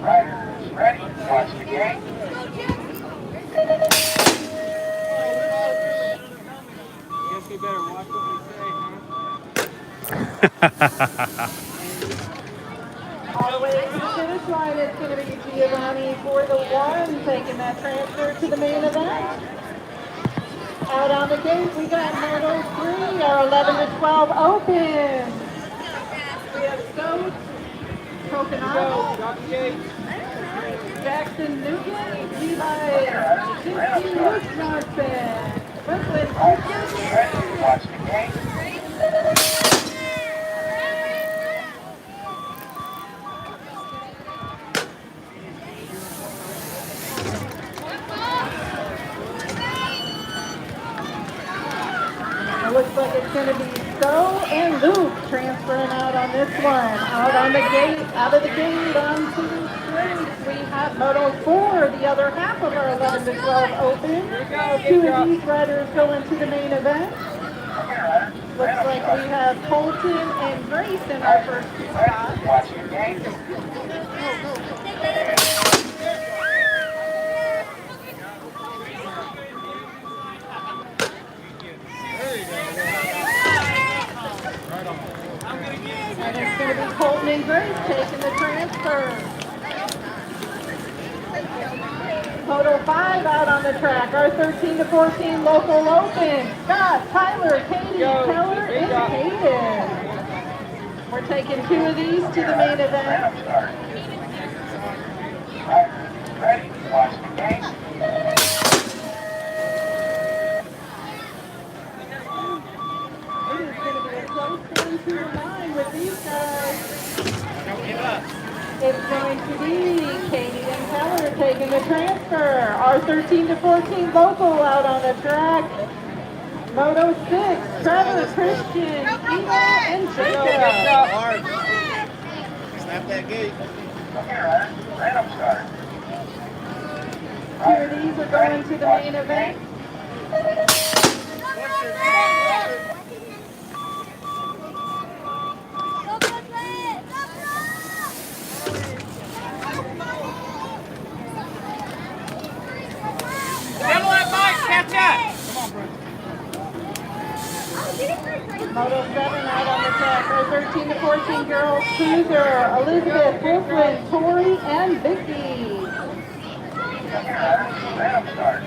Riders, ready. Watch the gate. Guess we better watch what we say, All the way to the finish line is going to be Giovanni for the one, taking that transfer to the main event. Out on the gate, we got Moto 3, our 11 to 12 open. We have Stokes, Coconut, drop the gate. Jackson Newton, Levi, Jinsky, Luke Johnson, Brooklyn, Ready. Watch the gate. It looks like it's going to be Stowe and Luke transferring out on this one. Out on the gate, out of the gate, onto the straight. We have Moto 4, the other half of our 11 to 12 open. Two of these riders going to the main event. Looks like we have Colton and Grace in our first two spots. Watch the gate. And it's going to be Colton and Grace taking the transfer. Moto 5 out on the track. Our 13 to 14 local open. Scott, Tyler, Katie, Keller, and Hayden. We're taking two of these to the main event. Riders, ready. Watch the gate. It is going to be a close 1 to 9 with these guys. It's going to be Katie and Keller taking the transfer. Our 13 to 14 local out on the track. Moto 6, Trevor, Christian, Eva, and Jacob. Hard. Snap that gate. Random start. Two of these are going to the main event. Catch up! Moto 7 out on the track. Our 13 to 14 girls, Cruiser, Elizabeth, Brooklyn, Tori, and Vicky. Random start.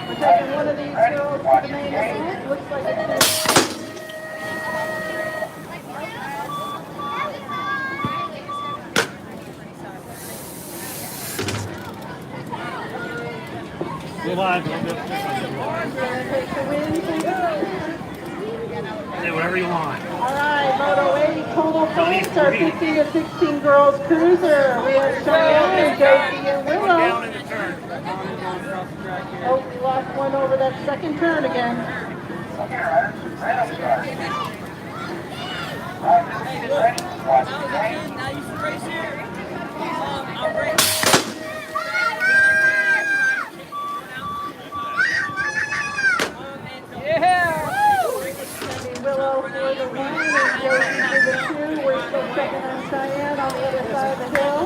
We're taking one of these girls to the main event. Looks like it's Good line. going to take the win. Say whatever you want. All right, Moto 8 total points. Our 15 to 16 girls cruiser. We have Cheyenne, Josie, and Willow. Down in the turn. Oh, we lost one over that second turn again. Random start. Riders, ready. Watch the gate. Now you should race here. I'm ready. Willow for the one and Josie for the two. We're still checking on Cheyenne on the other side of the hill.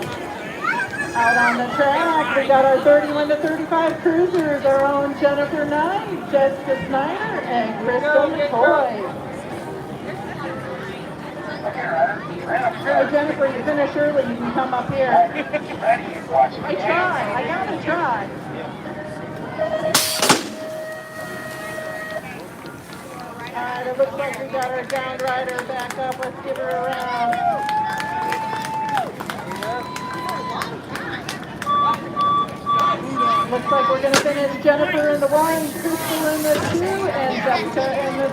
Out on the track, we got our 31 to 35 cruisers, our own Jennifer Knight, Jessica Snyder, and Crystal McCoy. Hey Jennifer, you finish early, you can come up here. Ready. Watch the I gate. try, I gotta try. All right, it looks like we got our down rider back up. Let's give her a round. Looks like we're going to finish Jennifer in the 1, Crystal in the 2, and Jessica in the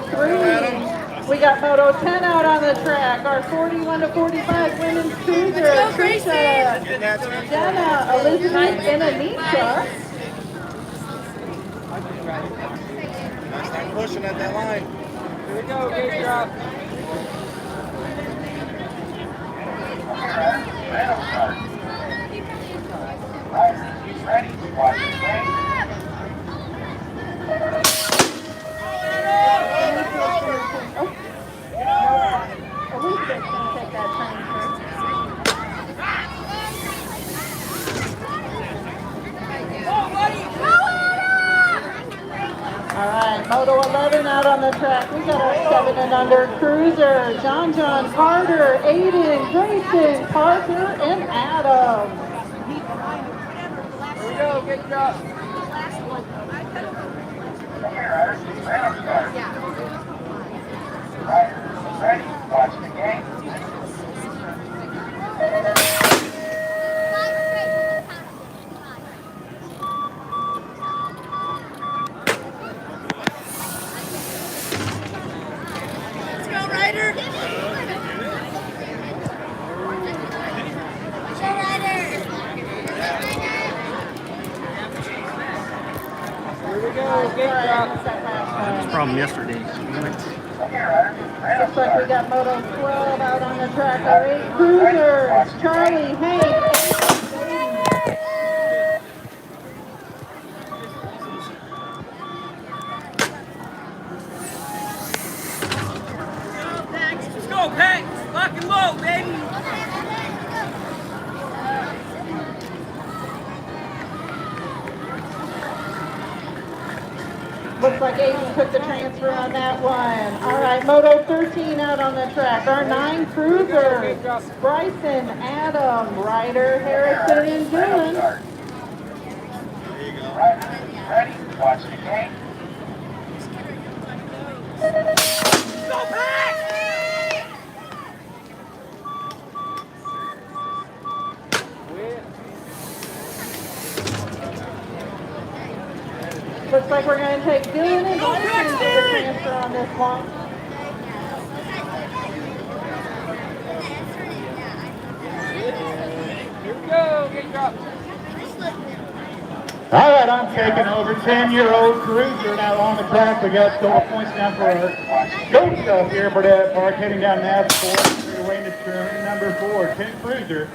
3. We got Moto 10 out on the track. Our 41 to 45 women's cruiser. Trisha, Jenna, Elizabeth, and Anisha. Nice time pushing at that line. Here we go, gate drop. Random start. Riders, ready. Watch the gate. Elizabeth's going to take that turn first. on the track, we got our 7 and under cruiser, John Carter, Aiden, Grayson, Parker, and Adam. Here we go, get drop. Come here, Riders. Random start. Riders, ready? Watch the game. Let's go, Ryder! Go, Ryder! Here we go, get drop. Problem yesterday. Come here, Riders. Random Looks like we start. got Moto 12 out on the track. Our 8 cruisers, Charlie, Hank, Aiden. Let's go, Pat! Lock and load, baby! Looks like Aiden took the transfer on that one. All right, Moto 13 out on the track. Our 9 cruisers, Bryson, Adam, Ryder, Harrison, and Random Dylan. start. There you go. Riders, ready? Watch the game. Go, Pat! Looks like we're going to take Dylan and Bryson to the transfer on this one. Here we go, get drop. All right, I'm taking over 10-year-old cruiser now on the track. We got total points down for our goat stuff here, Burdette Park, heading down Nav 4, straight away into turn number 4, 10 cruiser.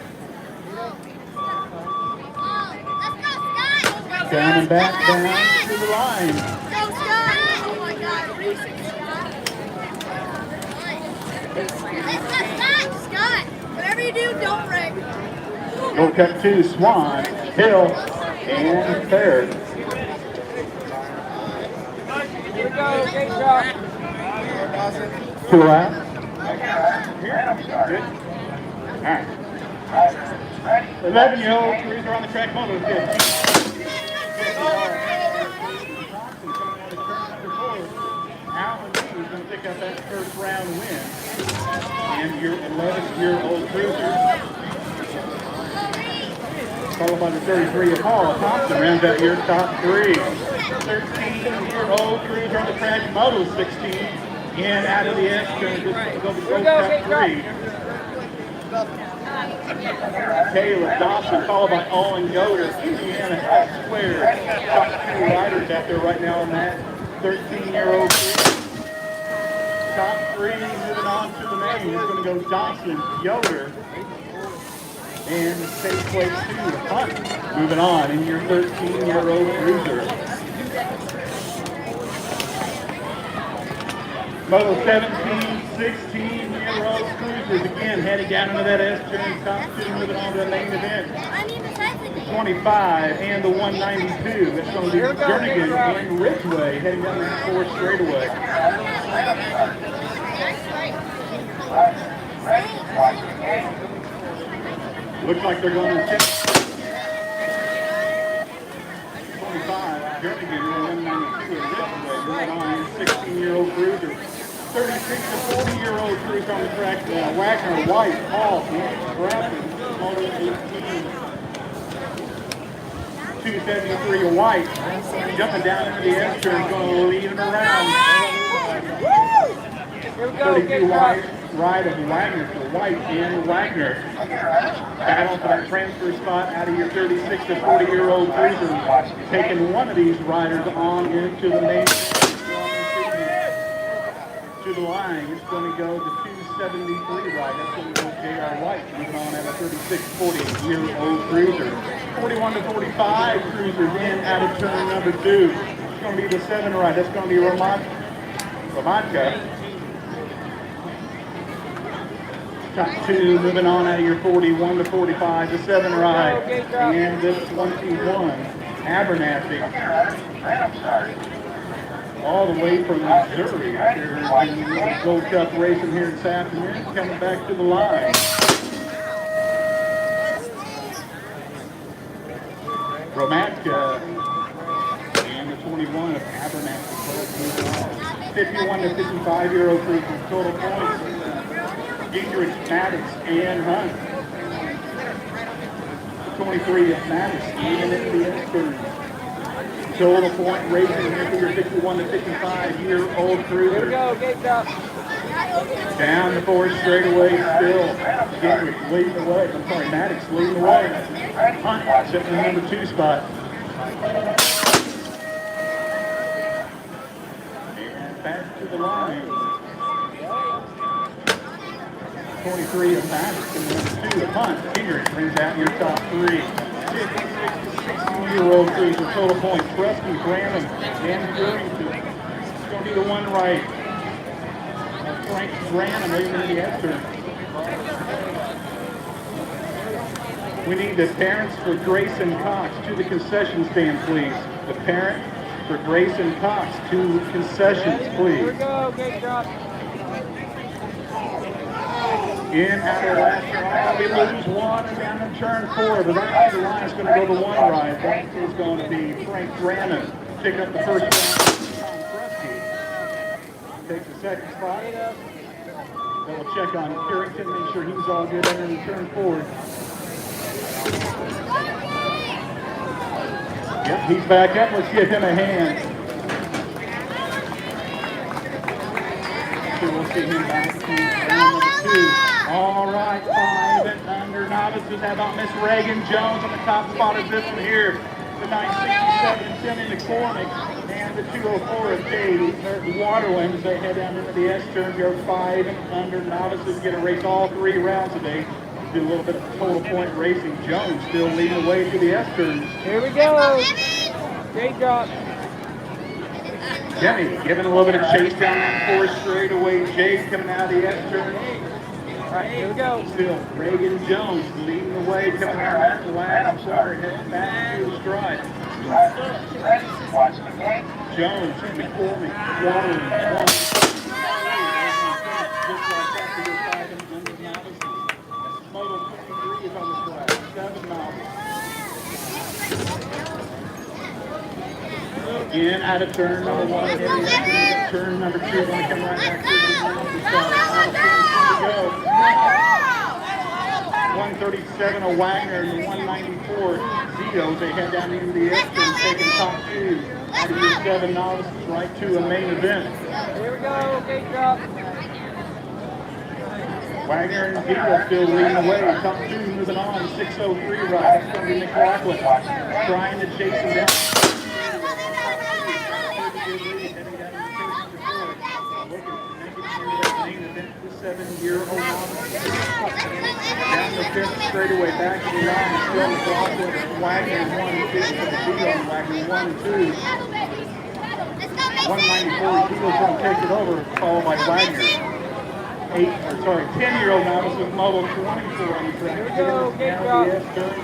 Down and back, down to the line. Go, Scott! Oh my God, Scott! Whatever you do, don't wreck. Gold Cup 2, Swan, Hill, and Third. Here we go, get drop. 2 laps. Random start. Good. All right. Riders, ready? 11-year-old cruiser on the track, Moto 15. Alan Lee is going to pick up that first round win. And your 11-year-old cruiser, followed by the 33 of Paul Thompson, rounds out your top 3. 13-year-old cruiser on the track, Moto 16. And out of the S turn, this is going to go top 3. Caleb Dawson, followed by Owen Yoder, Indiana F Square. Top 2 riders out there right now on that 13-year-old cruiser. Top 3 moving on to the main. It's going to go Dawson, Yoder, and safe place 2, Hunt. Moving on in your 13-year-old cruiser. Moto 17, 16-year-old cruisers again heading down into that S turn. Top 2 moving on to the main event. 25 and the 192. That's going to be Jernigan and Ridgeway heading down that 4 straightaway. Ready? Watch the game. Looks like they're going to 25. Jernigan and 192 and Ridgeway moving on in 16-year-old cruiser. 36 to 40-year-old cruiser on the track now. Wagner, White, Paul, Bradford, Moto 18. 273 of White, jumping down into the S turn, going to lead him around. Here we go, 32 get drop. White, right of Wagner to White and Wagner. Battle for that transfer spot out of your 36 to 40-year-old cruiser. Taking one of these riders on into the main to the line. It's going to go to 273 right. That's going to go J.R. White, moving on at a 36 40-year-old cruiser. 41 to 45 cruisers in out of turn number 2. It's going to be the 7 right. That's going to be Ramadka. Top 2 moving on out of your 41 to 45, the 7 right. And the 21, Abernathy. Random start. all the way from Missouri. They're in the Gold Cup racing here this afternoon, coming back to the line. Romatka and the 21 of Abernathy. 51 to 55 Euro 3 for total points. Gingrich, Maddox, and Hunt. 23 of Maddox, and into the S-turn. Total point racing here for your 51 to 55-year-old cruiser. Here we go, gate drop. Down the fourth straightaway still. Gingrich leading the way. I'm sorry, Maddox leading the way. Hunt sitting in the number 2 spot. And back to the line. 23 of Maddox and number 2 of Hunt. Gingrich brings out your top 3. 56-year-old cruiser total points. Presky, Brandon, and Durrington. It's going to be the one right. Frank Branham leading in the S-turn. We need the parents for Grayson Cox to the concession stand, please. The parent for Grayson Cox to concessions, Here please. we go, gate drop. In out of last round, we lose one, and down to turn 4. The right side line is going to go the one right. That is going to be Frank Branham. Pick up the first round. Tom Presky takes the second spot. Double check on Carrington, make sure he's all good entering turn 4. Yep, he's back up. Let's give him a hand. So we'll see him back to round number 2. All right, 5 and under novices. How about Miss Reagan Jones on the top spot of this one here? The 967 Timmy McCormick and the 204 of Katie Waterlands. They head down into the S-turn. Your 5 and under novices get to race all 3 rounds today. Do a little bit of total point racing. Jones still leading the way to the S-turns. Here we go. Gate drop. Jimmy giving a little bit of chase down that 4th straightaway. Jade coming out of the S-turn. All right, here we go. Still, Reagan Jones leading the way, coming out of the last quarter, heading back to the stride. Ready? Watch the game. Jones, McCormick, Waterland, just like that for your 5 and under novices. Moto 23 is on the track, 7 novices. Again, out of turn number 1, heading into turn number 2, going to come right back to the novices side. Go. 137 of Wagner and the 194 Zito. They head down into the S-turn, taking top 2 out of your 7 novices right to a main event. Here we go, gate drop. Wagner and Zito still leading the way. Top 2 moving on. 603 right. That's going to be McLaughlin trying to chase him down. The 7-year-old novice. Down the 5th straightaway, back to the line, still McLaughlin, Wagner 1 and 2, Zito, Wagner 1 and 2. 194, Zito's going to take it over, followed by Wagner. 10-year-old novice with Moto 24 on the track. Here we go, gate Now drop. the S-turn.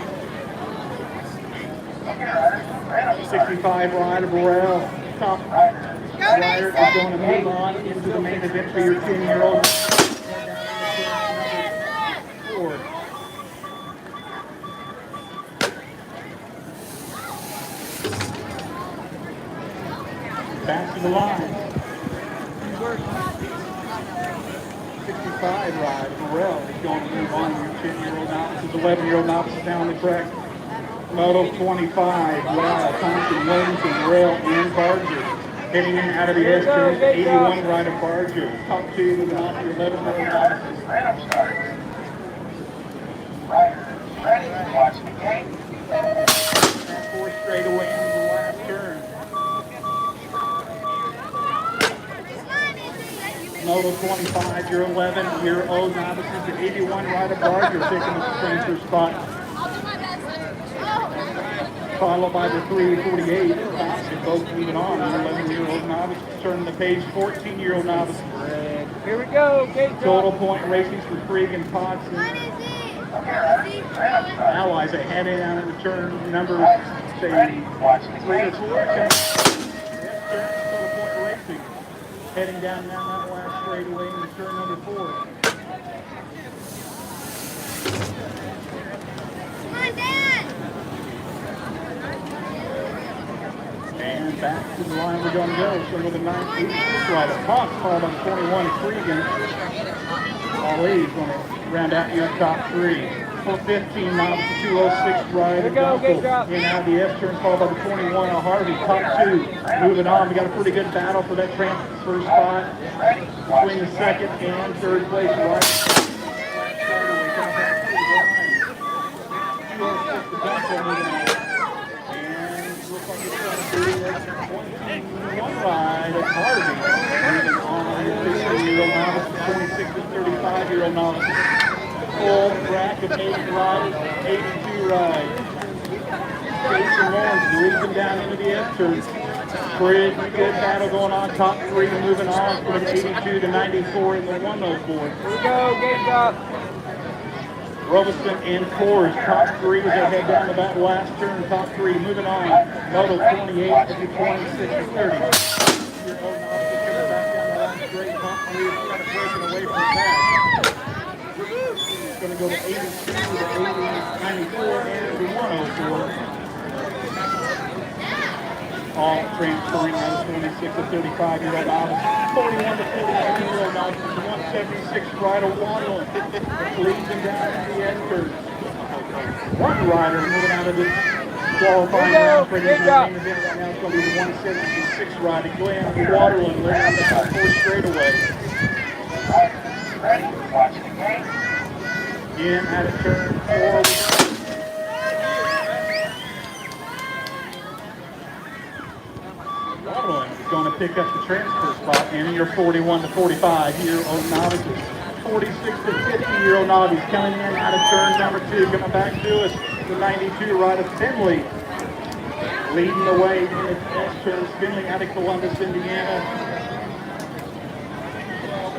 65 rider Burrell, top rider is going to move on into the main event for your 10-year-old. Back to the line. 65 ride. Burrell is going to move on to your 10-year-old novices, 11-year-old novices down the track. Moto 25. Wow, Thompson, Williamson, Burrell, and Barger. Heading in out of the S-turn. 81 ride of Barger. Top 2 moving on to your 11-year-old novices. Random start. Ready? Watch the game. That 4th straightaway into the last turn. Moto 25, your 11-year-old novices, the 81 rider Barger taking the transfer spot. Followed by the 348 Thompson, both moving on. The 11-year-old novice turning the page, 14-year-old novice. Here we go, gate drop. Total point racing for Krieg and Potts. Allies ahead in out of the turn number, say, 3 or 4. Yes, turn, total point racing. Heading down that last straightaway into turn number 4. Come on, Dad! And back to the line we're going to go. So with the 9-8 rider. Fox followed by the 21 Cregan. Ali's going to round out your top 3. 415 miles to 206 rider. Gunkel in out of the F turn followed by the 21 Harvey. Top 2 moving on. We got a pretty good battle for that transfer spot between the second and third place rider. One ride at Harvey, moving on the 16-year-old novice, 26 to 35-year-old novice. Full rack of 8 rides, 82 rides. Jason Lawrence leads them down into the F turn. Pretty good battle going on. Top 3 moving on from 82 to 94 in the 104. Here we go, game drop. Robeson and Coors, top 3 as they head down to that last turn. Top 3 moving on. Model 28 to 26 to 30. Your old novice coming back down the last straight. Top 3 is kind of breaking away from the back. It's going to go to 82 to 80, 94 and to 104. All transferring out of 26 to 35-year-old novice. 41 to 49-year-old novice. 176 rider Waterland leads them down to the end turn. One rider moving out of this qualifying round for the main event right now. It's going to be the 176 rider Glenn Waterland leading on the 4th straightaway. Ready, watch the gate. In out of turn 4. Waterland is going to pick up the transfer spot in your 41 to 45-year-old novices. 46 to 50-year-old novice coming in out of turn number 2. Coming back to us, the 92 rider Finley. Leading the way in its S turn. Finley out of Columbus, Indiana.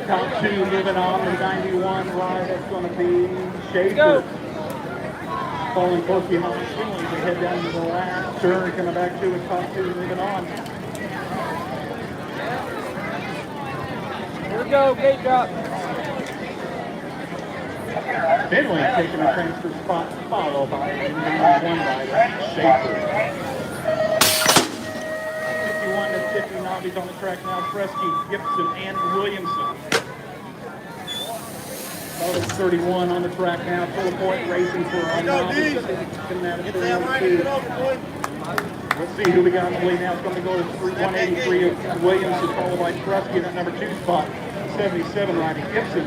Top 2 moving on, the 91 ride. That's going to be Schaefer. Falling close behind Finley. They head down to the last turn. Coming back to us, top 2 moving on. Here we go, gate drop. Finley taking a transfer spot, followed by the 1 rider, Schaefer. 51 to 50 nobbies on the track now. Kresge, Gibson, and Williamson. Model 31 on the track now. Full point racing for our novices. Let's see who we got in the lead now. It's going to go to 183 of Williamson, followed by Kresge at number 2 spot. 77 rider Gibson.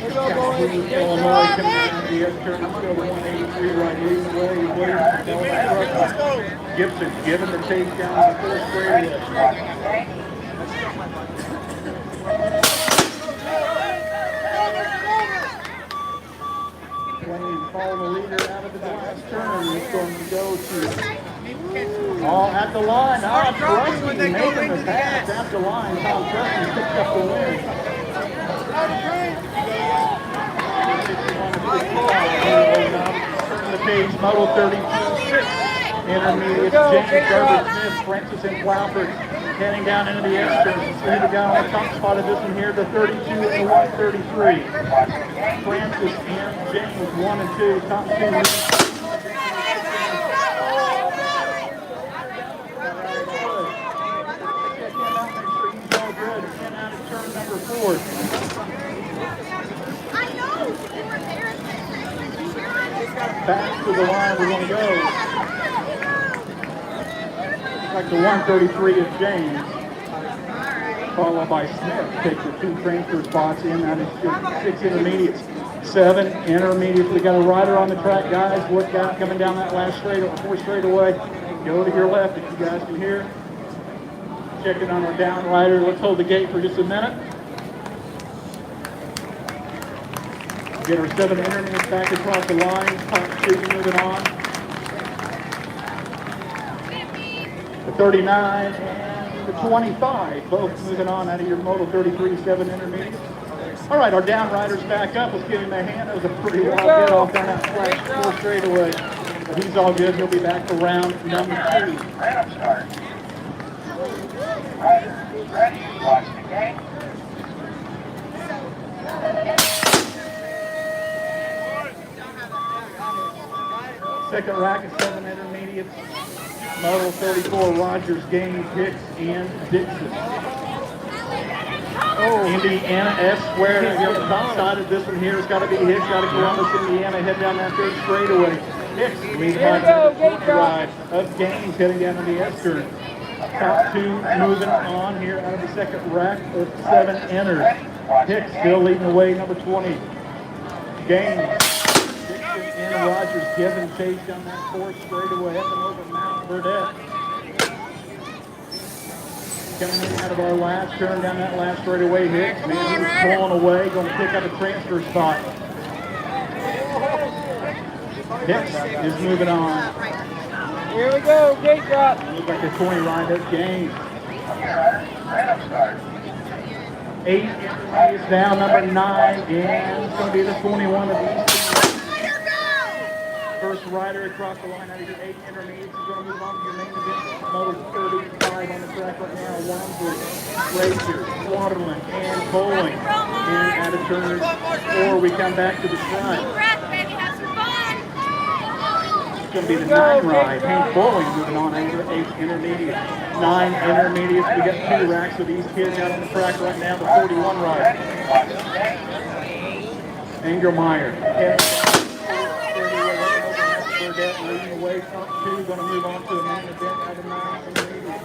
Illinois coming down the S turn. Let's go to 183 right leading the way. Williamson followed by Kresge. Gibson giving the chase down the 4th straightaway. Wayne following the leader out of the last turn. It's going to go to all at the line. Kresge making the pass at the line. Tom Kresge picks up the win. Turn the page, Model 32-6. Intermediate, James Garber Smith, Francis and Cloudford heading down into the S turn. See the guy on the top spot of this one here, the 32 and the 133. Francis and James, 1 and 2, top 2. Number 4. Back to the line we're going to go. Like the 133 is James. Followed by Smith. Takes the 2 transfer spots in. That is 6 intermediates. 7 intermediates. We got a rider on the track, guys. Look out coming down that last straight, 4 straightaway. Go to your left if you guys can hear. Checking on our down rider. Let's hold the gate for just a minute. Get our 7 intermediates back across the line. Top 2 moving on. The 39 and the 25, both moving on out of your Model 33, 7 intermediates. All right, our down rider's back up. Let's give him a hand. That was a pretty wild get off down that flat 4 straightaway. But he's all good. He'll be back for round number 2. Random start. Ready, watch the game. Second rack of 7 intermediates. Model 34, Rogers, Gaines, Hicks, and Dixon. Indiana S squared on the top side of this one here. It's got to be Hicks, got to Columbus, Indiana, head down that third straightaway. Hicks leads by the ride of Gaines heading down to the S turn. Top 2 moving on here out of the second rack of 7 enters. Hicks still leading the way, number 20. Gaines, Dixon, and Rogers giving chase down that fourth straightaway up and over Mount Burdette. Coming in out of our last turn down that last straightaway. Hicks, man, he's pulling away, going to pick up a transfer spot. Hicks is moving on. Here we go, gate drop. Looks like a 20 ride up Gaines. 8 intermediates down, number 9, and it's going to be the 21 of these. First rider across the line out of your 8 intermediates is going to move on to your main event. Motor 35 on the track right now. Wamsley, Frazier, Waterland, and Bowling. And out of turn 4, we come back to the front. It's going to be the 9 ride. Hank Bowling moving on into the 8 intermediates. 9 intermediates. We got 2 racks of these kids out on the track right now. The 41 ride. Engelmeyer. Burdette leading the way. Front 2 going to move on to the main event out of 9 intermediates.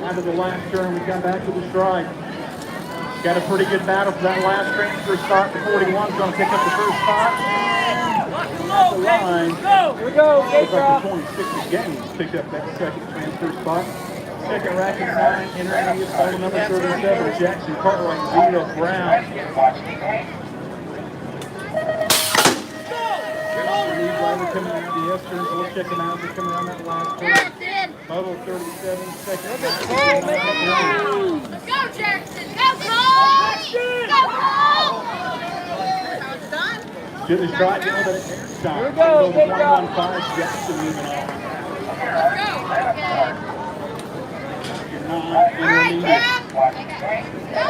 Out of the last turn, we come back to the stride. Got a pretty good battle for that last transfer spot. The 41 is going to pick up the first spot. The line. Here we go, gate drop. Looks like the 26 Gaines picked up that second transfer spot. Second rack of 9 intermediates, ball number 37, Jackson Cartwright, Zito Brown. Lead driver coming out of the S turn, so we'll check him out. He's coming around that last turn. Model 37, second rack. Let's go, Jackson! Go, Cole! Go, Cole! To the strike, a little bit of air stop. Here we go, gate drop. 115, Jackson moving on. Your 9 intermediate. Go, Jack! Go,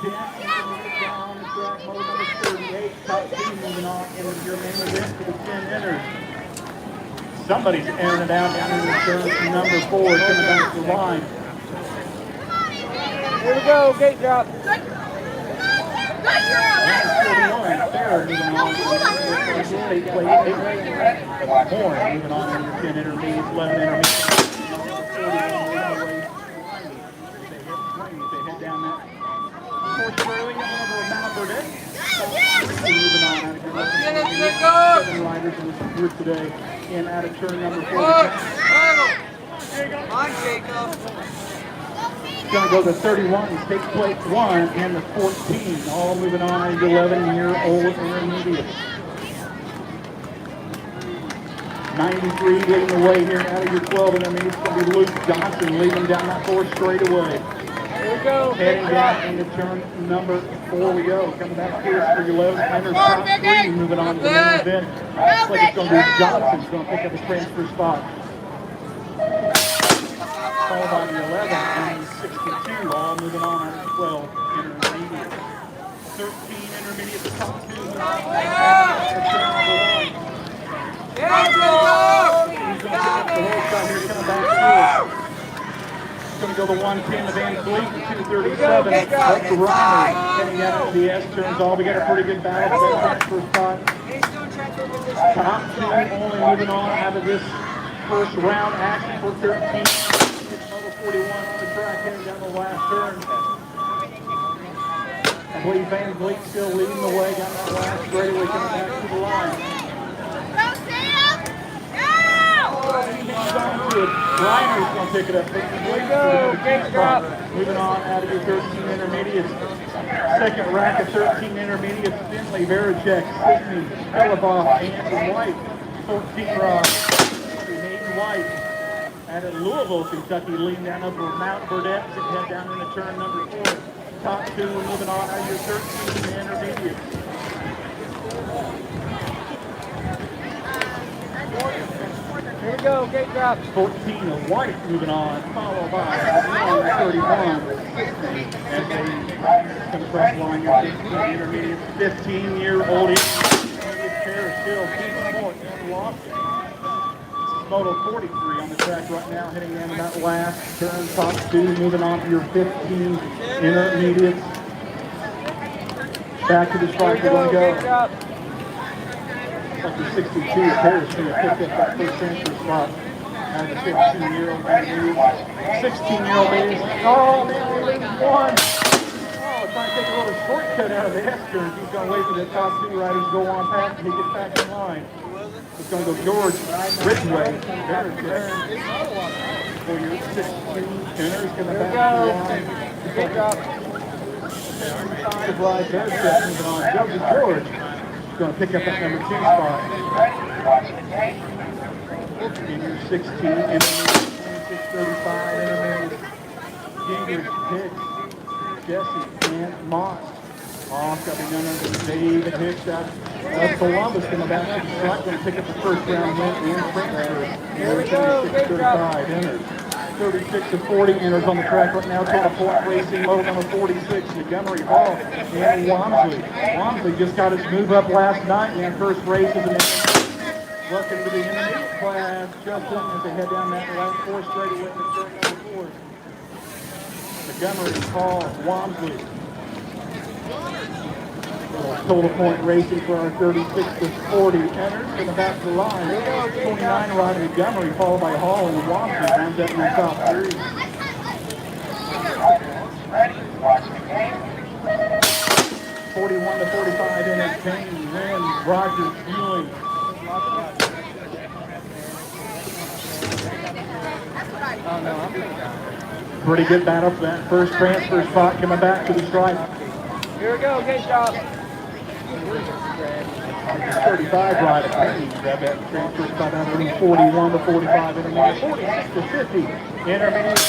Down the track, model number 38, top 2 moving on into your main event for the 10 enters. Somebody's airing it out down in the turn. Number 4 coming back to the line. Here we go, gate drop. 41, third moving on. Horn moving on into 10 intermediates, 11 intermediates. They head down that course early up over Mount Burdette. Moving on out of your left. 7 riders in this group today. And out of turn number 4. Come on, Jacob. Going to go to 31, take plate 1, and the 14, all moving on into 11-year-old intermediates. 93 leading the way here out of your 12 intermediates. It's going to be Luke Johnson leading down that 4 straightaway. Here we go. Heading down into turn number 4 we go. Coming back here for your 11 enters, top 3 moving on to the main event. Looks like it's going to be Johnson's going to pick up his transfer spot. Followed by the 11 and 62, all moving on out of 12 intermediate. 13 intermediate, the top 2 moving on. He's going to pick up the whole side here, coming back through. Going to go the 110 of Van Fleet, the 237 up the Ryan, heading out of the S turns all. We got a pretty good battle for that transfer spot. Top 2 only moving on out of this first round action for 13. 41 on the track heading down the last turn. I believe Van Vliet still leading the way down that last straightaway coming back to the line. Go, Sam! Go! Reiner's going to pick it up. There we go. Gate drop. Moving on out of your 13 intermediates. Second rack of 13 intermediates. Finley, Veracek, Sidney, Elabov, and White. 14 rod. Hayden White. Out of Louisville, Kentucky, leading down over Mount Burdette as it head down into turn number 4. Top 2 moving on out of your 13 intermediates. Here we go, gate drop. 14 of White moving on, followed by 31. As they come across the line, your 15 intermediate, 15-year-old intermediate pair still keeping more and lost. Moto 43 on the track right now, heading in that last turn, top two, moving on to your 15 intermediates. Back to the stripe, we're going to go. After 62, Paris going to pick up that first transfer spot. And the 15-year-old intermediate, 16-year-old ladies. Oh, man, we lose one. Oh, trying to take a little shortcut out of the S-turn. He's going to wait for the top two riders to go on past and he gets back in line. It's going to go George Ridgway. There's there. For your 16, Kenner's going to back to the line. Gate drop. The ride there, moving on. Joseph George is going to pick up that number 2 spot. In your 16, intermediate, 26-35, intermediate. Gingrich, Hicks, Jesse, and Moss. Off, got to be none other than David Hicks out of Columbus coming back to the track, going to pick up the first round win and transfer. Here we go, gate drop. 35 enters. 36-40 enters on the track right now. Total point racing, motor number 46, Montgomery Hall and Wamsley. Wamsley just got his move up last night in first race as an welcome to the intermediate class, Justin, as they head down that last 4 straightaway in turn number 4. Montgomery Hall, Wamsley. Total point racing for our 36-40 enters to the back of the line. 29 rider Montgomery, followed by Hall and Wamsley, rounds up in the top 3. Ready, watch the game. 41-45 enters Kane, Lynn, Rogers, Ewing. Pretty good battle for that first transfer spot coming back to the stripe. Here we go, gate drop. 35 right at Kane. Grab that transfer spot out of 41-45 intermediate. 46-50 intermediate.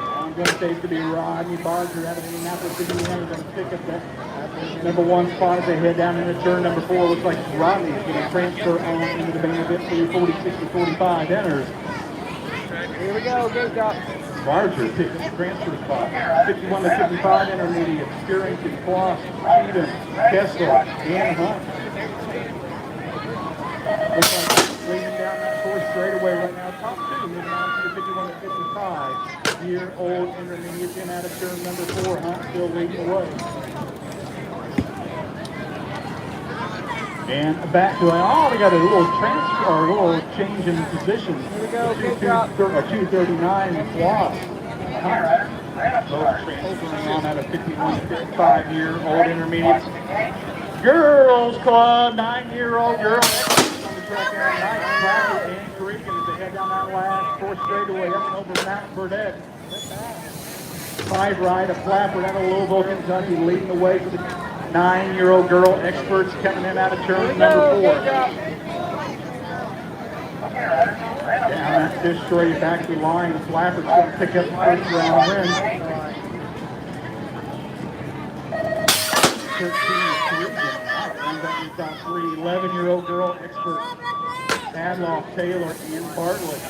I'm going to say it's going to be Rodney Barger out of Indianapolis, Indiana. Going to pick up that number 1 spot as they head down into turn number 4. Looks like Rodney's going to transfer on into the main event for the 46-45 enters. Here we go, gate drop. Barger picks up the transfer spot. 51-55 intermediate. Sturrington, Kloss, Eden, Kessler, and Hunt. Looks like leading down that 4th straightaway right now. Top 2 moving on to the 51-55-year-old intermediate in out of turn number 4. Hunt still leading the way. And back to we got a little transfer, or a little change in position. Here we go, gate 239 Kloss. Both transferring on out of 51-55-year-old intermediates. Girls Club, 9-year-old girl. On the track out night, Clapper and Cregan as they head down that last 4th straightaway up and over Mount Burdette. 5 right of Clapper out of Louisville, Kentucky, leading the way for the 9-year-old girl experts coming in out of turn number 4. Down that fish straight back to the line. Flapper's going to pick up the first round win. 13-3. 11-year-old girl expert Adloff, Taylor, and Bartlett.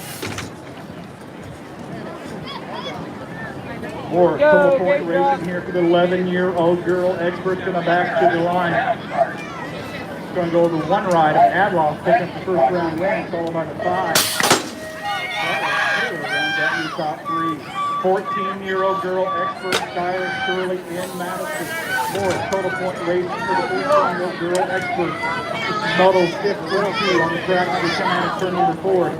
More total point racing here for the 11-year-old girl experts going to back to the line. It's going to go over 1 ride of Adloff, picking up the first round win, followed by the 5. Taylor rounds out in the top 3. 14-year-old girl expert Skylar Shirley in Madison. More total point racing for the 14-year-old girl expert. Moto 52 on the track as we come out of turn number 4.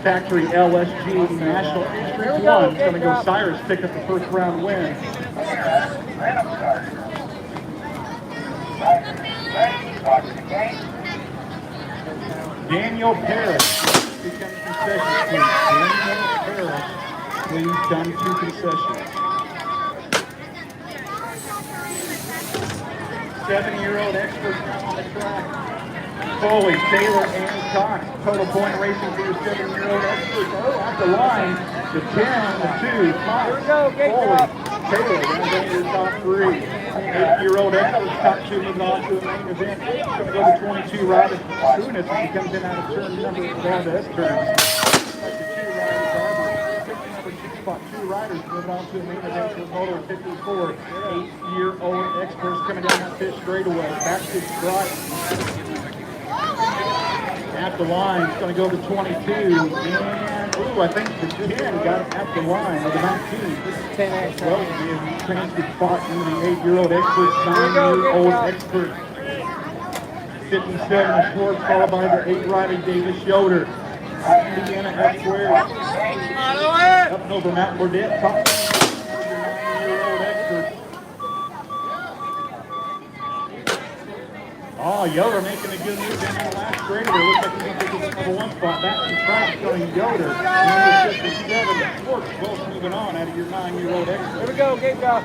Factory LSG National Industries 1. It's going to go Cyrus pick up the first round win. Daniel Parrish, please come to concessions, please. Daniel Parrish, please come to concessions. 7-year-old experts now on the track. Foley, Taylor, and Cox. Total point racing for your 7-year-old experts. Oh, off the line. The 10, the 2, Cox, Here we go, gate Foley, drop. Taylor, rounds out your top three. 8-year-old experts, top two, moving on to the main event. It's going to go to 22 Ryder Kunis as he comes in out of turn number down to S turns. Like the 2 Ryder Barber, picking number 2 spot, 2 riders moving on to the main event for a total of 54. 8-year-old experts coming down that fifth straightaway. Back to strike. At the line, it's going to go to 22. And, I think the 10 got it at the line, or the 19. This is 10X. Well, the transfer spot into the 8-year-old experts, 9-year-old experts. 57 short, followed by the 8-rider Davis Yoder. Indiana F square. Up and over Matt Burdette, top 9-year-old experts. Oh, Yoder making a good move in the last straightaway. Looks like he's going to take the number 1 spot. Back to track, showing Yoder. Number 57, Schwartz, both moving on out of your 9-year-old expert. Here we go, game drop.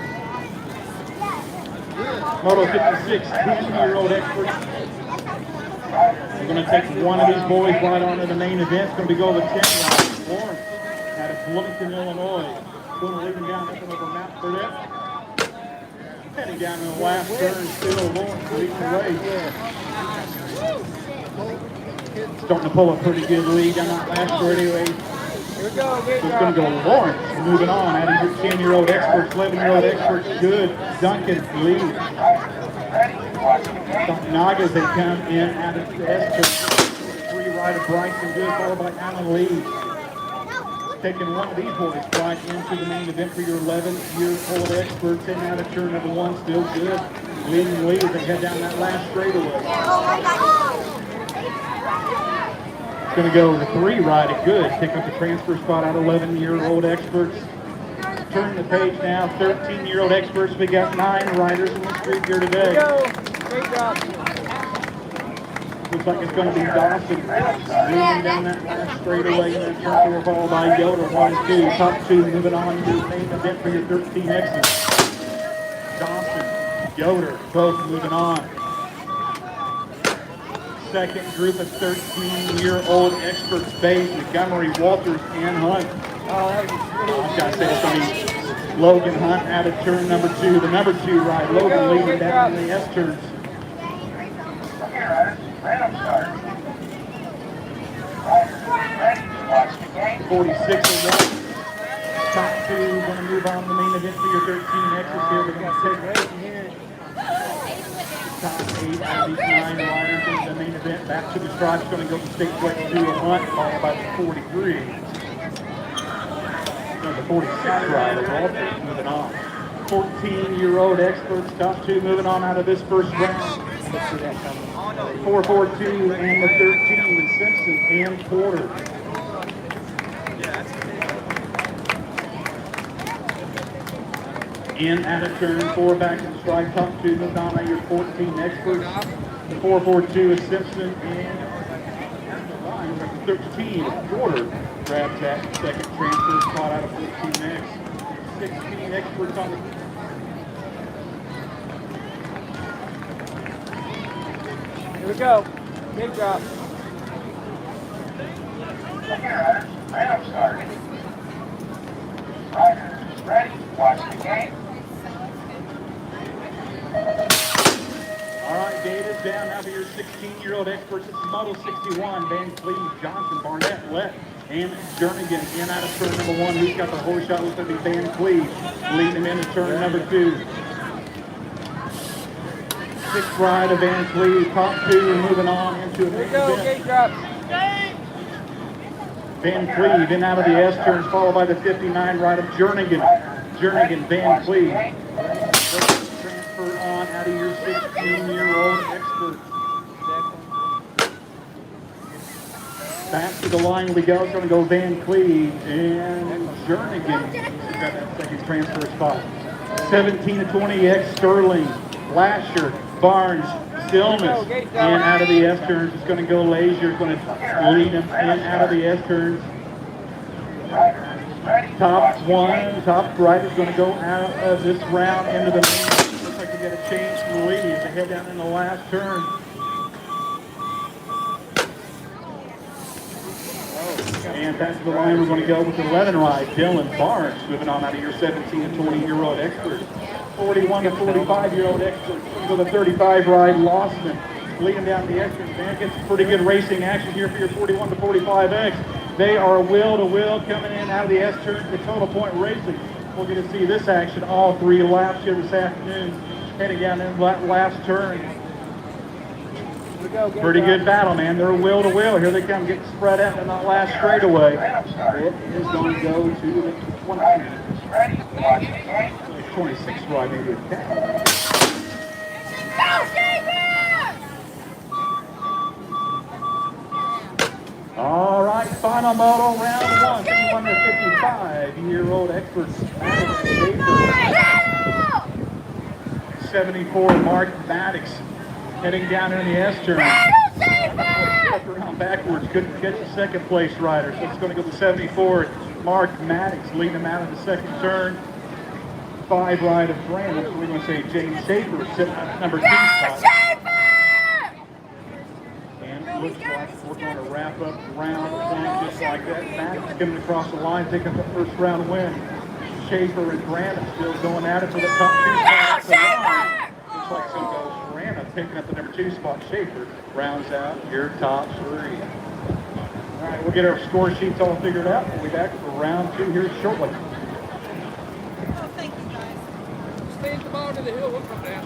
Moto 56, 10-year-old experts. We're going to take one of these boys right on to the main event. It's going to be going to 10 rounds. Lawrence out of Bloomington, Illinois. Going to lead him down up and over Matt Burdette. Heading down to the last turn, still Lawrence leading the race. Starting to pull a pretty good lead down that last straightaway. Here we go, game It's going to go Lawrence. Moving on out of your 10-year-old experts, 11-year-old experts, good. Duncan leads. Naga as they come in out of the S. 3-rider Bryson Good, followed by Alan Lee. Taking one of these boys right into the main event for your 11-year-old experts in out of turn number 1, still good. Leading lead as they head down that last straightaway. It's going to go the 3-rider Good, pick up the transfer spot out of 11-year-old experts. Turn the page now, 13-year-old experts. We got 9 riders in the street here today. Here we go, great job. Looks like it's going to be Dawson moving down that last straightaway, and then turn followed by Yoder, 1 and 2. Top 2 moving on to the main event for your 13Xs. Dawson, Yoder, both moving on. Second group of 13-year-old experts, Bays, Montgomery, Walters, and Hunt. I've got to say it's going to be Logan Hunt out of turn number 2. The number 2 ride, Logan leading down in the S turns. Random start. Ready to watch the game. 46 and 1. Top 2 going to move on to the main event for your 13Xs here. We're going to take top 8 out of these 9 riders in the main event. Back to the stripe. Going to go to state flex 2 and Hunt, followed by the 43. No, the 46 rider, Walter, moving on. 14-year-old experts, top 2 moving on out of this first round. 4-4-2 and the 13 with Simpson and Porter. In out of turn 4, back in strike, top 2 moving on out of your 14 experts. The 4-4-2 is Simpson and 13 Porter grabs that second transfer spot out of 14X. 16 experts on the Here we go, game drop. Random start. Riders ready to watch the game. All right, Davis down now for your 16-year-old experts. This is Model 61, Van Cleve, Johnson, Barnett, Lett, and Jernigan in out of turn number 1. Who's got the horse shot? Looks like it's Van Cleve leading him into turn number 2. 6th ride of Van Cleve, top 2, moving on into a Here we big go, event. game drop. Van Cleve in out of the S turns, followed by the 59 ride of Jernigan. Jernigan, Van Cleve. Transfer on out of your 16-year-old expert. Back to the line we go. It's going to go Van Cleve and Jernigan. Got that second transfer spot. 17-20X Sterling, Lasher, Barnes, Stillness, in out of the S turns. It's going to go Lazier. It's going to lead him in out of the S turns. Top 1, top right is going to go out of this round into the main. Looks like they get a change from the lead as they head down in the last turn. And back to the line, we're going to go with 11 ride, Dylan Barnes, moving on out of your 17 and 20-year-old expert. 41 to 45-year-old expert with a 35 ride, Lossman, leading down the extra. Man, gets pretty good racing action here for your 41 to 45X. They are wheel to wheel coming in out of the S turn to Total Point Racing. We're going to see this action all 3 laps here this afternoon, heading down in that last turn. Pretty good battle, man. They're wheel to wheel. Here they come, getting spread out in that last straightaway. It is going to go to the 26 ride, maybe a cat. All right, final moto, round 1, 255-year-old experts. 74, Mark Maddox, heading down in the S turn. Around backwards, couldn't catch the second place rider, so it's going to go to 74. Mark Maddox leading him out of the second turn. 5 ride of Brandon, so we're going to say James Schaefer sitting at number 2 spot. And it looks like we're going to wrap up round 1 just like that. Maddox coming across the line, taking the first round win. Schaefer and Brandon still going at it for the top 2 spots. Looks like so goes Brandon picking up the number 2 spot. Schaefer rounds out your top 3. All right, we'll get our score sheets all figured out. We'll be back for round 2 here shortly. Stay at the bottom of the hill, we'll come down.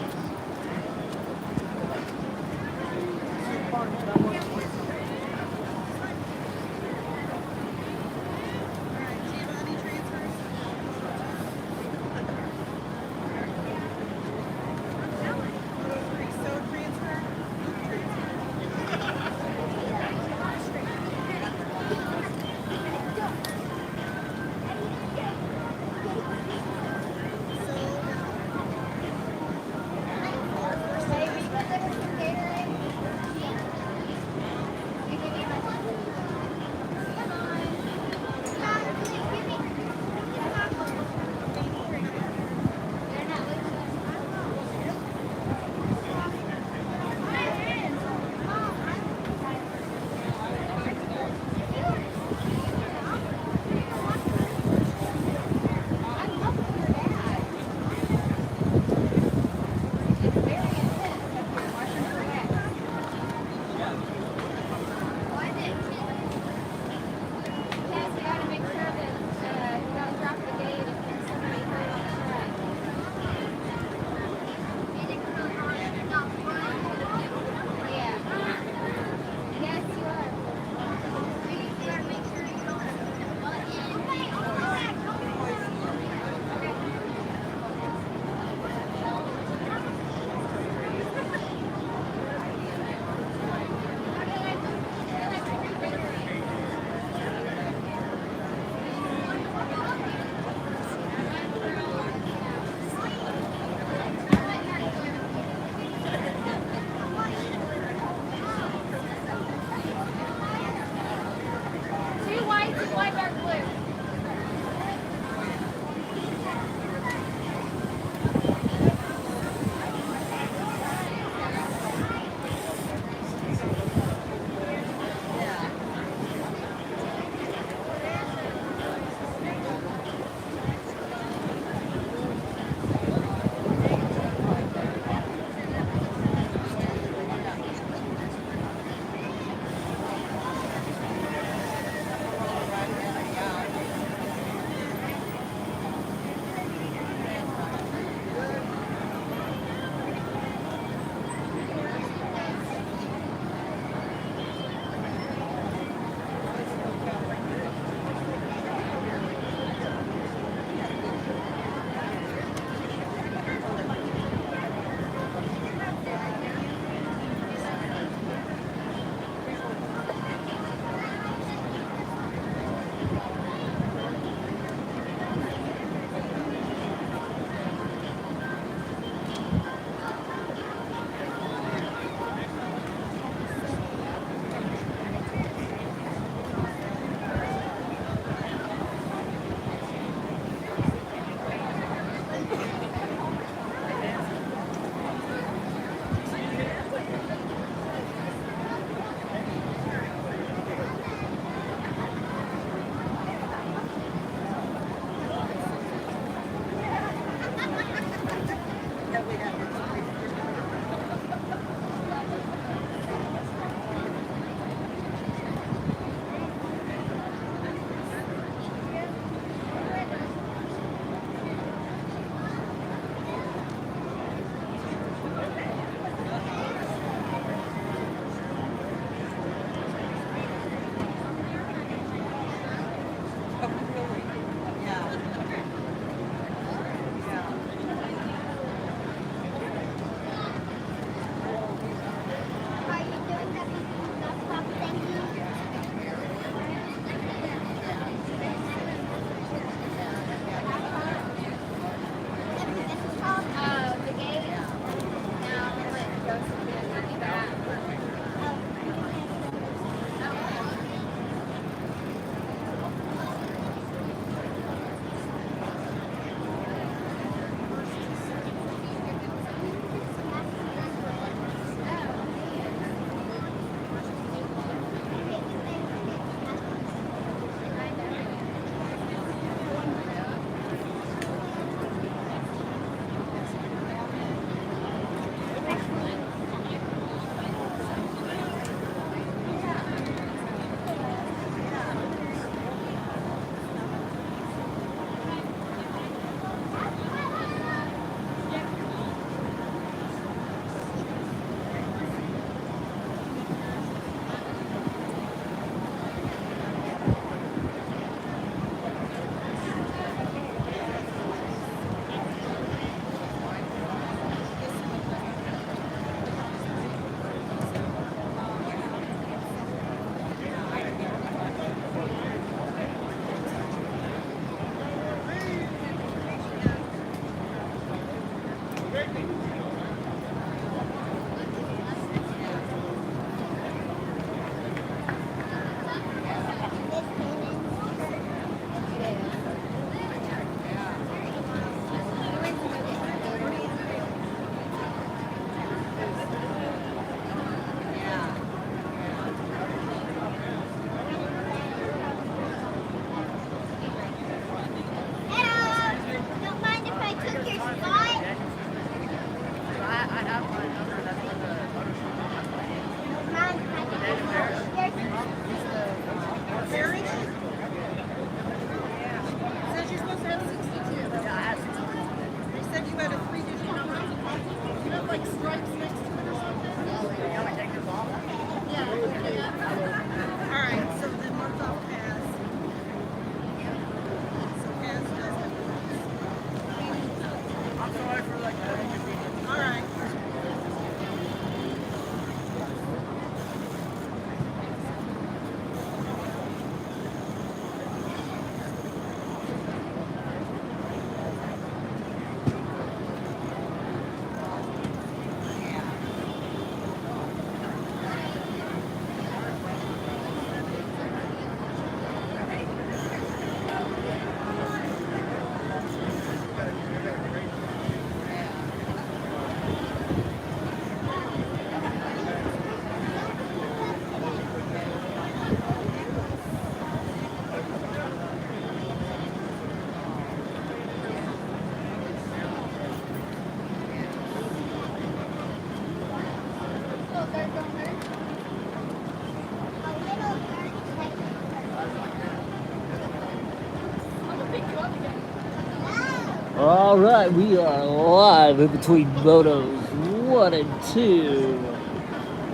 All right, we are live in between motos 1 and 2.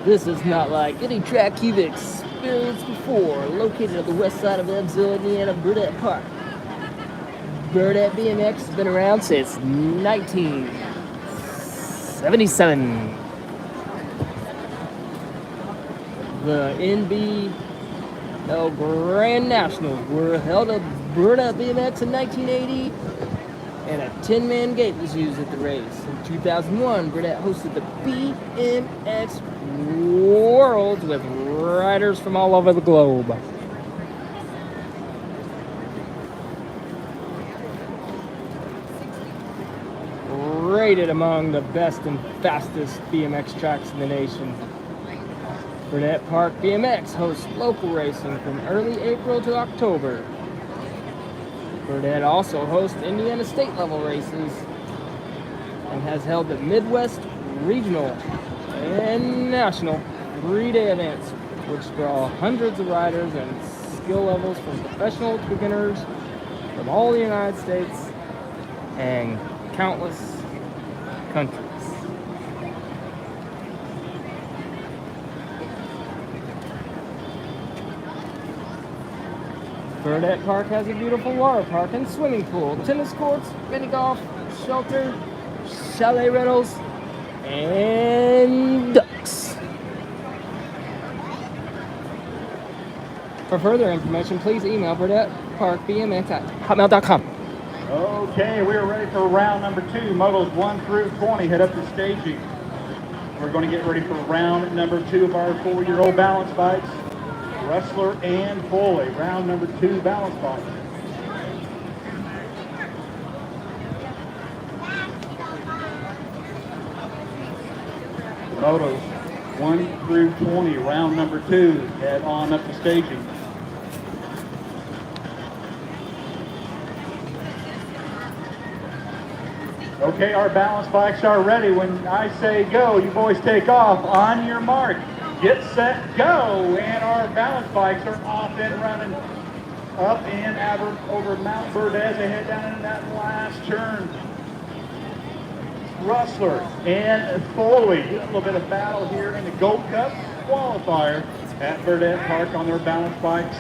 This is not like any track you've experienced before. Located on the west side of Evansville, Indiana, Burdette Park. Burdette BMX has been around since 1977. The NBL Grand Nationals were held at Burdette BMX in 1980, and a 10-man gate was used at the race. In 2001, Burdette hosted the BMX Worlds with riders from all over the globe. Rated among the best and fastest BMX tracks in the nation. Burdette Park BMX hosts local racing from early April to October. Burdette also hosts Indiana state level races and has held the Midwest Regional and National 3-day events, which draw hundreds of riders and skill levels from professional to beginners from all the United States and countless countries. Burdette Park has a beautiful water park and swimming pool, tennis courts, mini golf, shelter, chalet rentals, and ducks. For further information, please email BurdetteParkBMX@hotmail.com. Okay, we are ready for round number 2. Motos 1 through 20 head up to staging. We're going to get ready for round number 2 of our 4-year-old balance bikes. Wrestler and Foley, round number 2 balance bikes. Motos 1 through 20, round number 2, head on up to staging. Okay, our balance bikes are ready. When I say go, you boys take off. On your mark, get set, go. And our balance bikes are off and running up and over Mount Burdette as they head down into that last turn. Rustler and Foley, a little bit of battle here in the Gold Cup qualifier at Burdette Park on their balance bikes.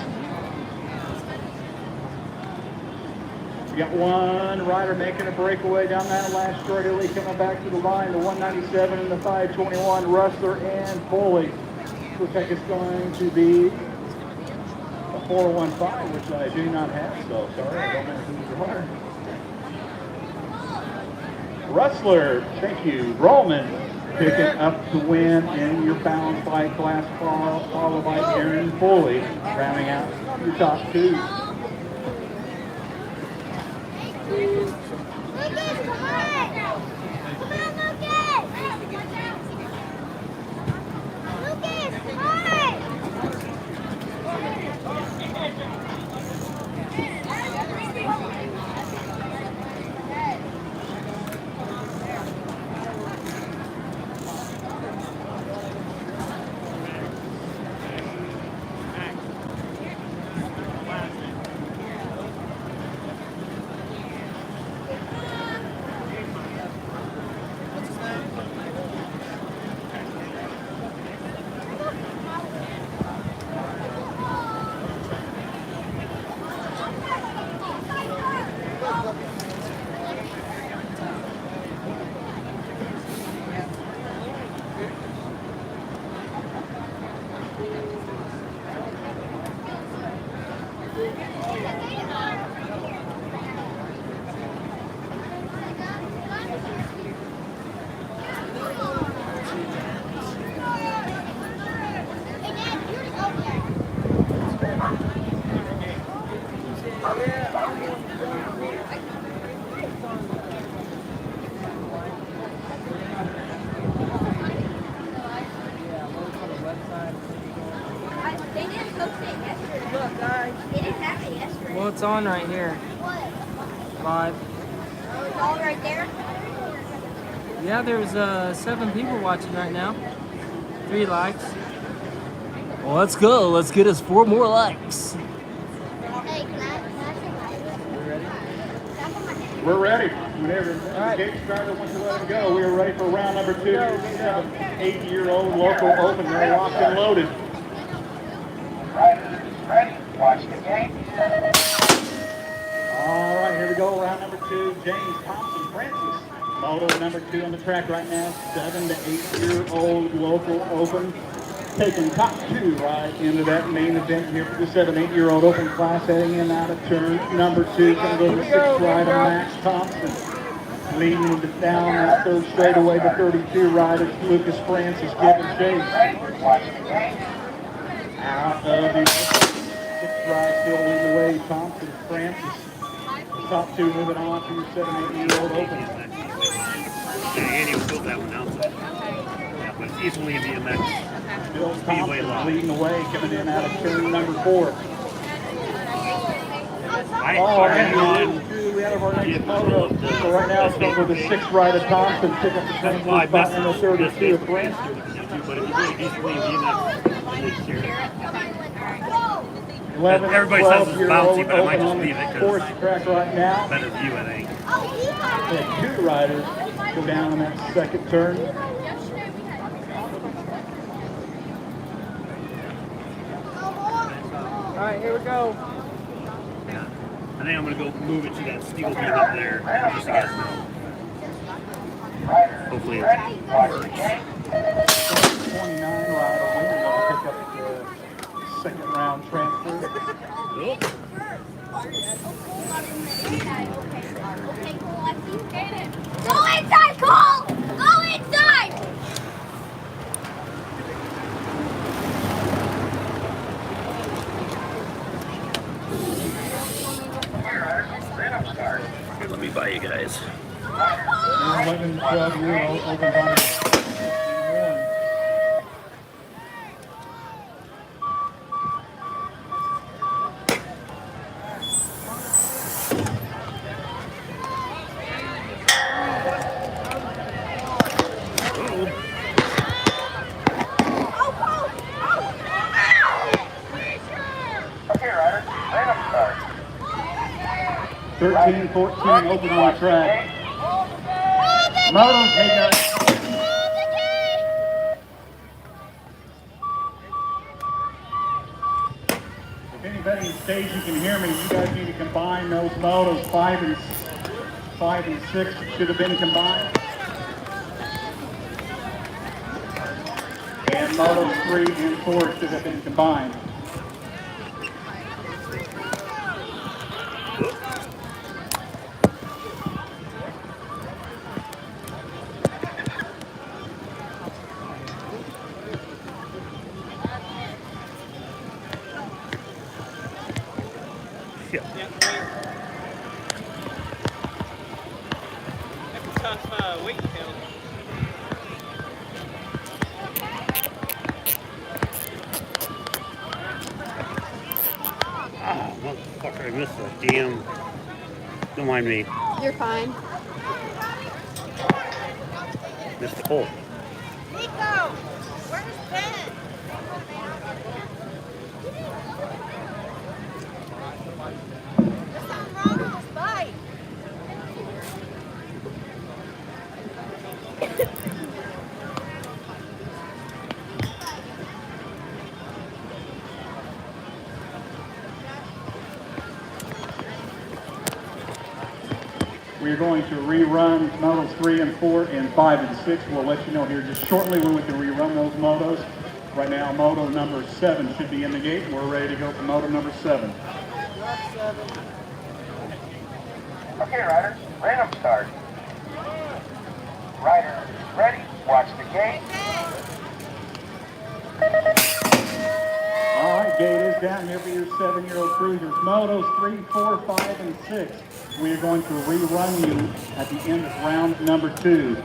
We got one rider making a breakaway down that last straight alley, coming back to the line, the 197 and the 521, Rustler and Foley. Looks like it's going to be a 415, which I do not have, so sorry, I don't know who you are. Rustler, thank you. Roman picking up the win in your balance bike class, followed by Aaron Foley, rounding out your top 2. Lucas, come on! Come on, Lucas! Lucas, come on! They didn't post it yesterday. Look, guys. They didn't have it yesterday. Well, it's on right here. What? Live. Oh, it's all right there? Yeah, there's 7 people watching right now. 3 likes. Well, let's go. Let's get us 4 more likes. Hey, can I We're ready. Whenever the gate starter wants to let it go, we are ready for round number 2. We have an 8-year-old local open. They're locked and loaded. Riders, ready, watch the gate. All right, here we go. Round number 2. James Thompson Francis. Moto number 2 on the track right now. 7 to 8-year-old local open. Taking top 2 right into that main event here for the 7-8-year-old open class, heading in out of turn number 2. Going to go to the 6th rider, Max Thompson. Leading down that 3rd straightaway, the 32 rider, Lucas Francis, giving chase. Ready, watch the gate. Out of the 6th ride, still leading the way, Thompson Francis. Top 2 moving on to your 7-8-year-old open. Andy will build that one out. Yeah, but it's easily a BMX. Bill Thompson leading the way, coming in out of turn number 4. We have our next moto. So right now it's going to go the 6th rider Thompson, pick up the 23 spot and the 32 of Francis. But if you do it easily in BMX, this 11, everybody says it's 12-year-old bouncy, but I might just open leave it on the because 4th track right now. better view, I think. We have 2 riders go down on that 2nd turn. All right, here we go. Yeah. I think I'm going to go move it to that steel beam up there, just so you guys know. Hopefully it works. 29 rider winner will pick up the 2nd round transfer. Go inside, Cole! Go inside! Here, let me buy you guys. 11, 12-year-old open on the 1. Okay, riders, random start. 13, 14 open on the track. Motos, hey guys. If anybody in stage you can hear me, you guys need to combine those motos. 5 and 6 should have been combined. And motos 3 and 4 should have been combined. Oh, motherfucker, I missed the damn. Don't mind me. You're fine. Missed the hole. Nico! Where's Ben? There's something wrong with his bike. We're going to rerun motos 3 and 4 and 5 and 6. We'll let you know here just shortly when we can rerun those motos. Right now, moto number 7 should be in the gate. We're ready to go for moto number 7. Okay, riders, random start. Riders, ready, watch the gate. All right, gate is down here for your 7-year-old cruisers. Motos 3, 4, 5, and 6. We are going to rerun you at the end of round number 2.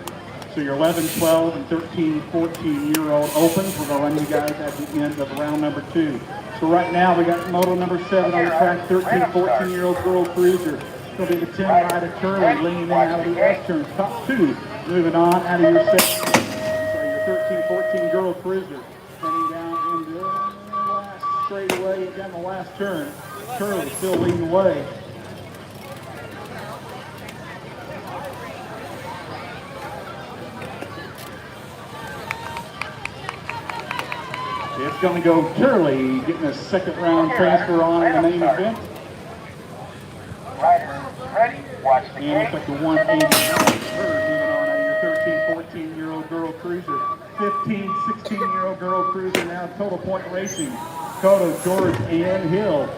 So your 11, 12, and 13, 14-year-old opens. We're going to run you guys at the end of round number 2. So right now we got moto number 7 on the track, 13, 14-year-old girl cruiser. It'll be the 10 rider Curly leaning in out of the S turns. Top 2 moving on out of your 7. Sorry, your 13-14 girl cruiser. Heading down into the last straightaway, down the last turn. Curly still leading the way. It's going to go Curly getting a second round transfer on in the main event. Riders, ready? Watch the And gate. looks like the 189 moving on out of your 13, 14-year-old girl cruiser. 15, 16-year-old girl cruiser now Total Point Racing. Cotto, George, and Hill.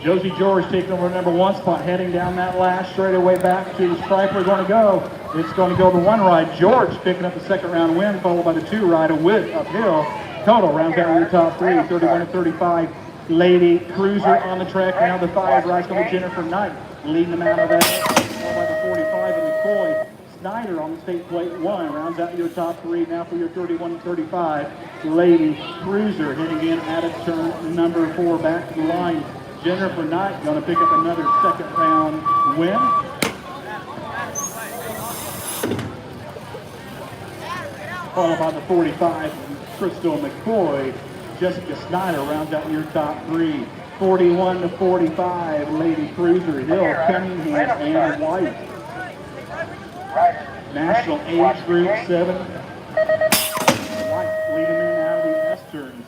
Josie George taking over number 1 spot, heading down that last straightaway back to the stripe we're going to go. It's going to go the 1 ride. George picking up the second round win, followed by the 2 ride, a Witt uphill. Cotto rounds out your top 3, 31-35. Lady Cruiser on the track now. The 5 ride's going to be Jennifer Knight, leading them out of that. Followed by the 45 and McCoy. Snyder on the state plate 1 rounds out your top 3 now for your 31-35. Lady Cruiser hitting in out of turn number 4 back to the line. Jennifer Knight going to pick up another second round win. Followed by the 45, Crystal McCoy. Jessica Snyder rounds out your top 3. 41-45, Lady Cruiser, Hill, Cunningham, and White. National Age Group 7. White leading in out of the S turns.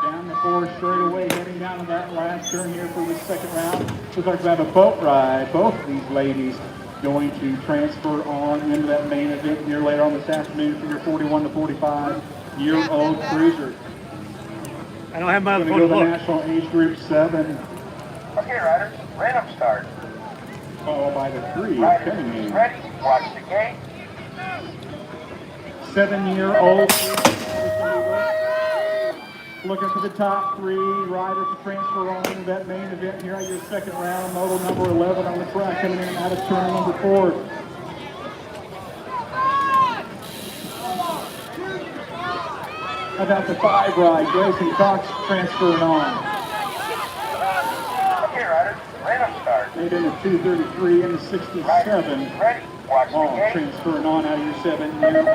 Down the 4 straightaway, heading down to that last turn here for the second round. Looks like we have a boat ride. Both of these ladies going to transfer on into that main event here later on this afternoon for your 41-45-year-old cruiser. I don't have my other Going to phone go to the look. National Age Group 7, Okay, riders, random start. followed by the 3, Riders, Cunningham. ready? Watch the gate. 7-year-old looking for the top 3 riders to transfer on into that main event here at your second round. Modal number 11 on the track coming in out of turn number 4. How about the 5 ride? Grayson Cox transferring on. Okay, riders, random start. Made in the 233 and the 67. Riders, ready? Watch All the gate. transferring on out of your 7-year-old,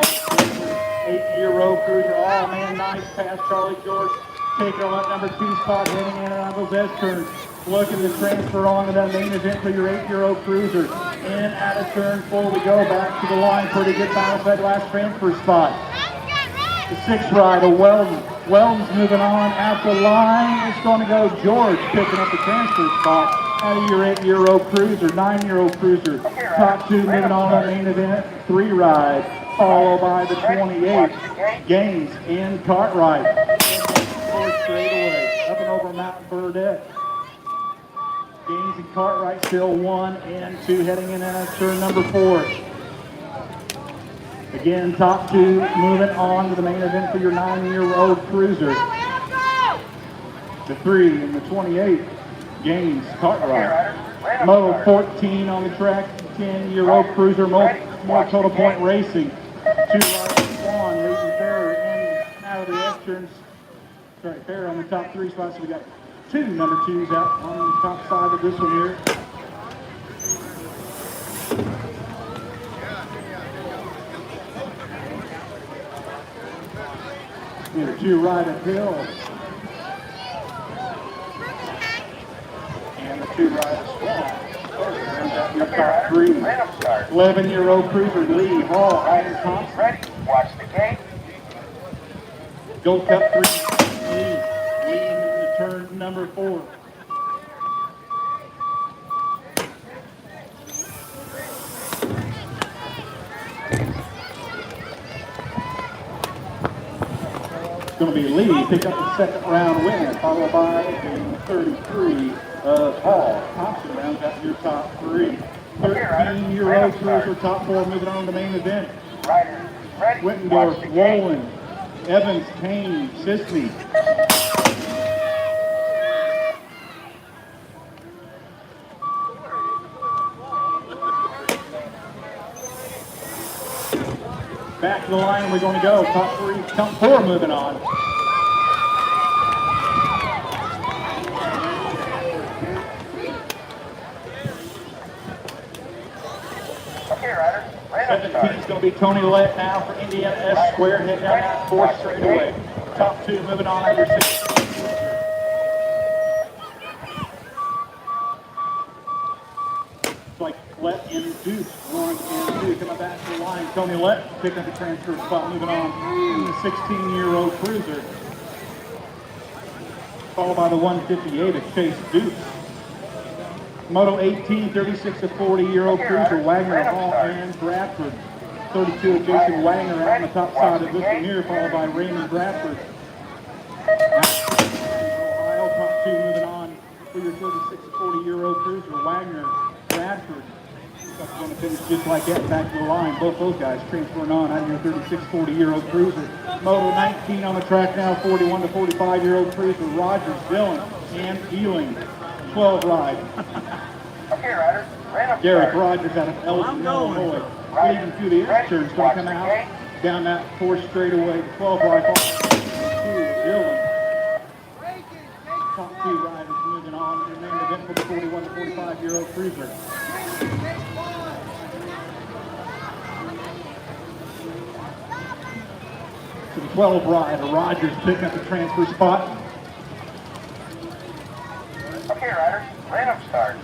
8-year-old cruiser. Oh man, nice pass, Charlie George. Taking on that number 2 spot, heading in and out of those S turns. Looking to transfer on to that main event for your 8-year-old cruiser. In out of turn 4 we go, back to the line. Pretty good balance that last transfer spot. The 6 ride, a Weldon. Weldon's moving on out the line. It's going to go George picking up the transfer spot out of your 8-year-old cruiser, 9-year-old cruiser. Top 2 moving on to the main event, 3 ride, followed by the 28. Gaines and Cartwright. 4 straightaway, up and over Mount Burdette. Gaines and Cartwright still 1 and 2, heading in at turn number 4. Again, top 2 moving on to the main event for your 9-year-old cruiser. The 3 and the 28, Gaines, Cartwright. Moto 14 on the track, 10-year-old cruiser, more Total Point Racing. 2 riders, Swan, leading Fair in out of the S turns. Sorry, Fair on the top 3 spots. So we got 2 number 2s out on the top side of this one here. Here, 2 right uphill. And the 2 right Swan. Your top 3. Random start. 11-year-old cruiser Lee Hall, Iron Thompson. Ready? Watch the gate. Gold Cup 3. Lee leading into turn number 4. It's going to be Lee pick up the second round win, followed by the 33 of Hall. Thompson rounds out your top 3. 13-year-old cruiser, top 4 moving on to the main event. Riders, ready? Wittendorf, Watch the gate. Wolin, Evans, Kane, Sisney. Back to the line we're going to go. Top 3, top 4 moving on. Okay, riders, Random 17 is start. going to be Tony Lett now for Indiana S square. Head down that 4th straightaway. Top 2 moving on at your 6. Like Lett and Duke, 1 and 2 coming back to the line. Tony Lett picking up the transfer spot, moving on in the 16-year-old cruiser. Followed by the 158 of Chase Duke. Moto 18, 36 to 40-year-old cruiser, Wagner, Hall, and Bradford. 32 of Jason Wagner out on the top side of this one here, followed by Raymond Bradford. Ohio, top 2 moving on for your 36 to 40-year-old cruiser, Wagner, Bradford. Going to finish just like that back to the line. Both those guys transferring on out of your 36, 40-year-old cruiser. Moto 19 on the track now, 41 to 45-year-old cruiser, Rogers, Dillon, and Ealing. 12 ride. Okay, riders. Random Derek start. Rogers out of Elgin, Illinois. Leading through the turns, going to come out down that 4th straightaway. 12 ride. Dillon. Top 2 riders moving on in the main event for the 41 to 45-year-old cruiser. To the 12 ride, Rogers picking up the transfer spot. Okay, riders. Random start.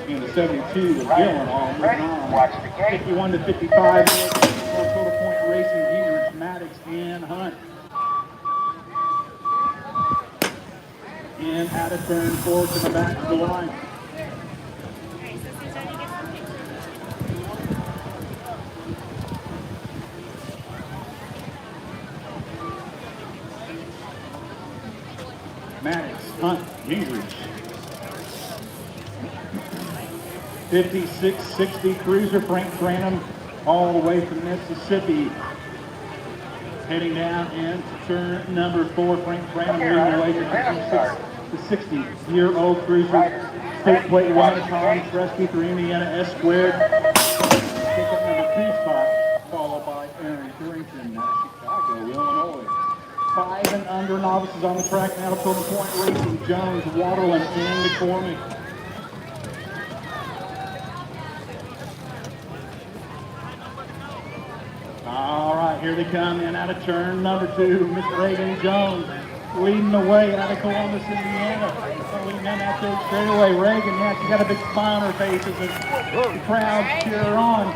In the 72 with Dillon all moving Ready. on. Watch the gate. 51 to 55, total point racing, Gingrich, Maddox, and Hunt. And out of turn 4 to the back of the line. Maddox, Hunt, Gingrich. 56-60 cruiser, Frank Branham, all the way from Mississippi. Heading down into turn number 4, Frank Branham leading the way to 60-year-old cruiser. State plate 1, Tom Fresky for Indiana S squared. Pick up number 2 spot, followed by Aaron Carrington out of Chicago, Illinois. 5 and under novices on the track now, total point racing, Jones, Waterland, and McCormick. All right, here they come in out of turn number 2, Miss Reagan Jones leading the way out of Columbus, Indiana. Leading down that 3rd straightaway. Reagan, yeah, she got a big smile on her face as the crowd cheer her on.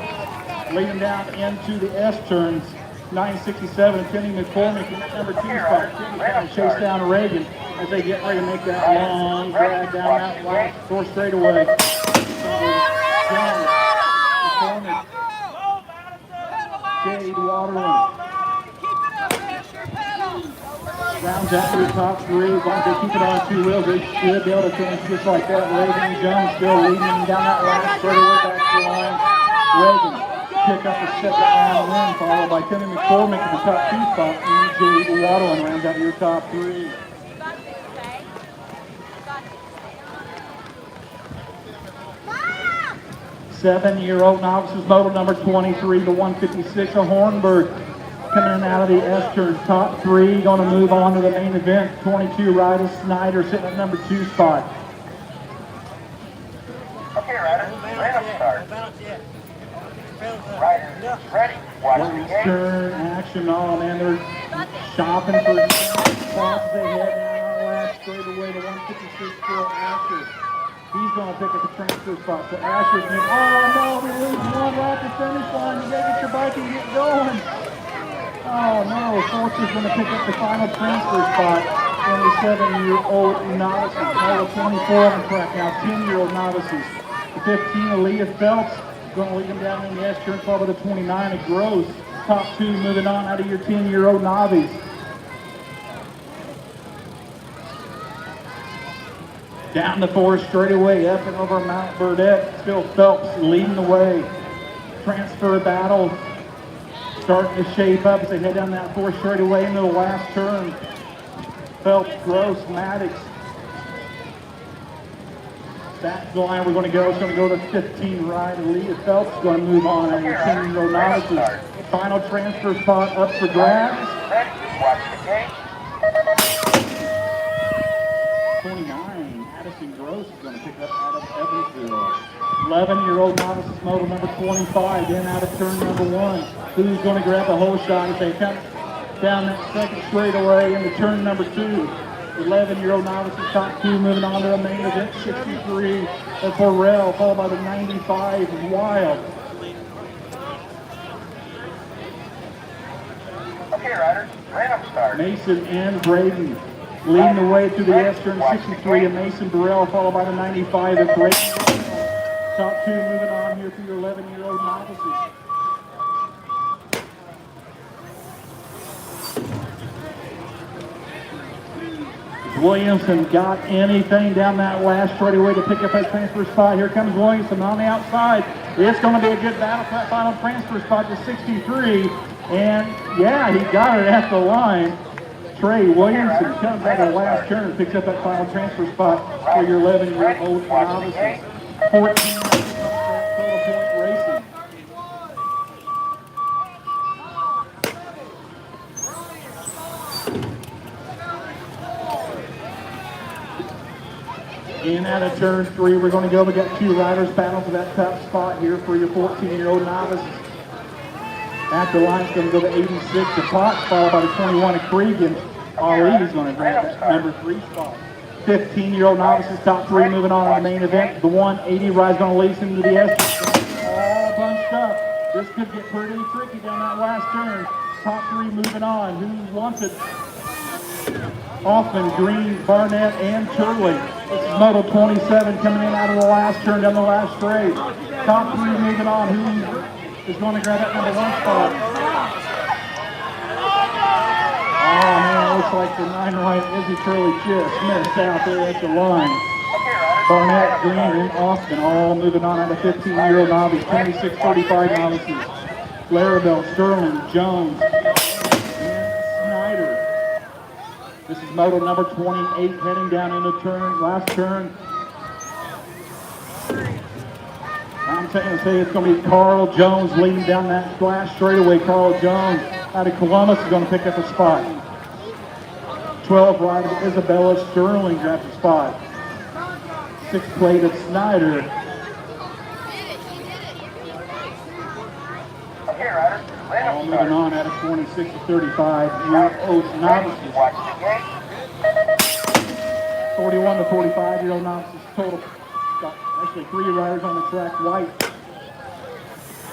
Leading down into the S turns. 967, Kenny McCormick in number 2 spot. Kenny trying to chase down Reagan as they get ready to make that long drag down that last 4th straightaway. McCormick. Jade Waterland. Rounds out to the top 3. As long as they keep it on 2 wheels, they should be able to finish just like that. Reagan Jones still leading them down that last straightaway back to the line. Reagan pick up the 2nd round win, followed by Kenny McCormick in the top 2 spot. And Jade Waterland rounds out your top 3. Seven-year-old novices, moto number 23 to 156, a Hornberg coming in out of the S turn, top 3, going to move on to the main event. 22 rider Snyder sitting at number 2 spot. Okay, riders. Random start. Riders. Ready. Watch the Last gate. turn action on, and they're shopping for spots. They head now last straightaway to 156 for Asher. He's going to pick up the transfer spot. So Asher's going, oh no, we lose 1 right at the finish line. You gotta get your bike and get going. Oh no, Forster's going to pick up the final transfer spot. 27-year-old novices. All 24 on the track now, 10-year-old novices. The 15, Aaliyah Phelps, going to lead them down in the S turn, followed by the 29 of Gross. Top 2 moving on out of your 10-year-old novice. Down the 4th straightaway, up and over Mount Burdette. Still Phelps leading the way. Transfer battle starting to shape up as they head down that 4th straightaway into the last turn. Phelps, Gross, Maddox. Back to the line we're going to go. It's going to go to 15 right. Aaliyah Phelps is going to move on and your 10-year-old novices. Final transfer spot up for grabs. Ready. Watch the gate. 29, Addison Gross is going to pick up out of Evansville. 11-year-old novices moto number 25 in out of turn number 1. Who's going to grab the whole shot as they come down that second straightaway into turn number 2? 11-year-old novices top 2 moving on to the main event. 63 of Burrell, followed by the 95 Wild. Okay, riders, random start. Mason and Braden leading the way through the S-turn. 63 of Mason Burrell, followed by the 95 of Braden. Top 2 moving on here for your 11-year-old novices. Williamson got anything down that last straightaway to pick up that transfer spot. Here comes Williamson on the outside. It's going to be a good battle for that final transfer spot to 63. And yeah, he got it at the line. Trey Williamson comes out of the last turn and picks up that final transfer spot for your 11-year-old novices. 14 total point racing. In out of turn 3, we're going to go. We got 2 riders battling for that top spot here for your 14-year-old novices. At the line, it's going to go to 86 of Potts, followed by the 21 of Cregan. Ali's going to grab that number 3 spot. 15-year-old novices, top 3 moving on to the main event. The 180 ride's going to lead into the S. All bunched up. This could get pretty tricky down that last turn. Top 3 moving on. Who wants it? Hoffman, Green, Barnett, and Turley. This is Moto 27 coming in out of the last turn down the last straight. Top 3 moving on. Who is going to grab that number 1 spot? Oh man, it looks like the 9 right Izzy Turley just missed out there at the line. Barnett, Green, and Austin all moving on out of 15-year-old novice, 26-35 novices. Larabelle, Sterling, Jones, and Snyder. This is moto number 28 heading down into turn, last turn. I'm saying it's going to be Carl Jones leading down that last straightaway. Carl Jones out of Columbus is going to pick up a spot. 12 rider Isabella Sterling grabs a spot. 6 plate of Snyder. Okay, riders, random All start. moving on out of 26 to 35. Year-old novices. Watch the gate. 41 to 45-year-old novices total. Got actually 3 riders on the track. White,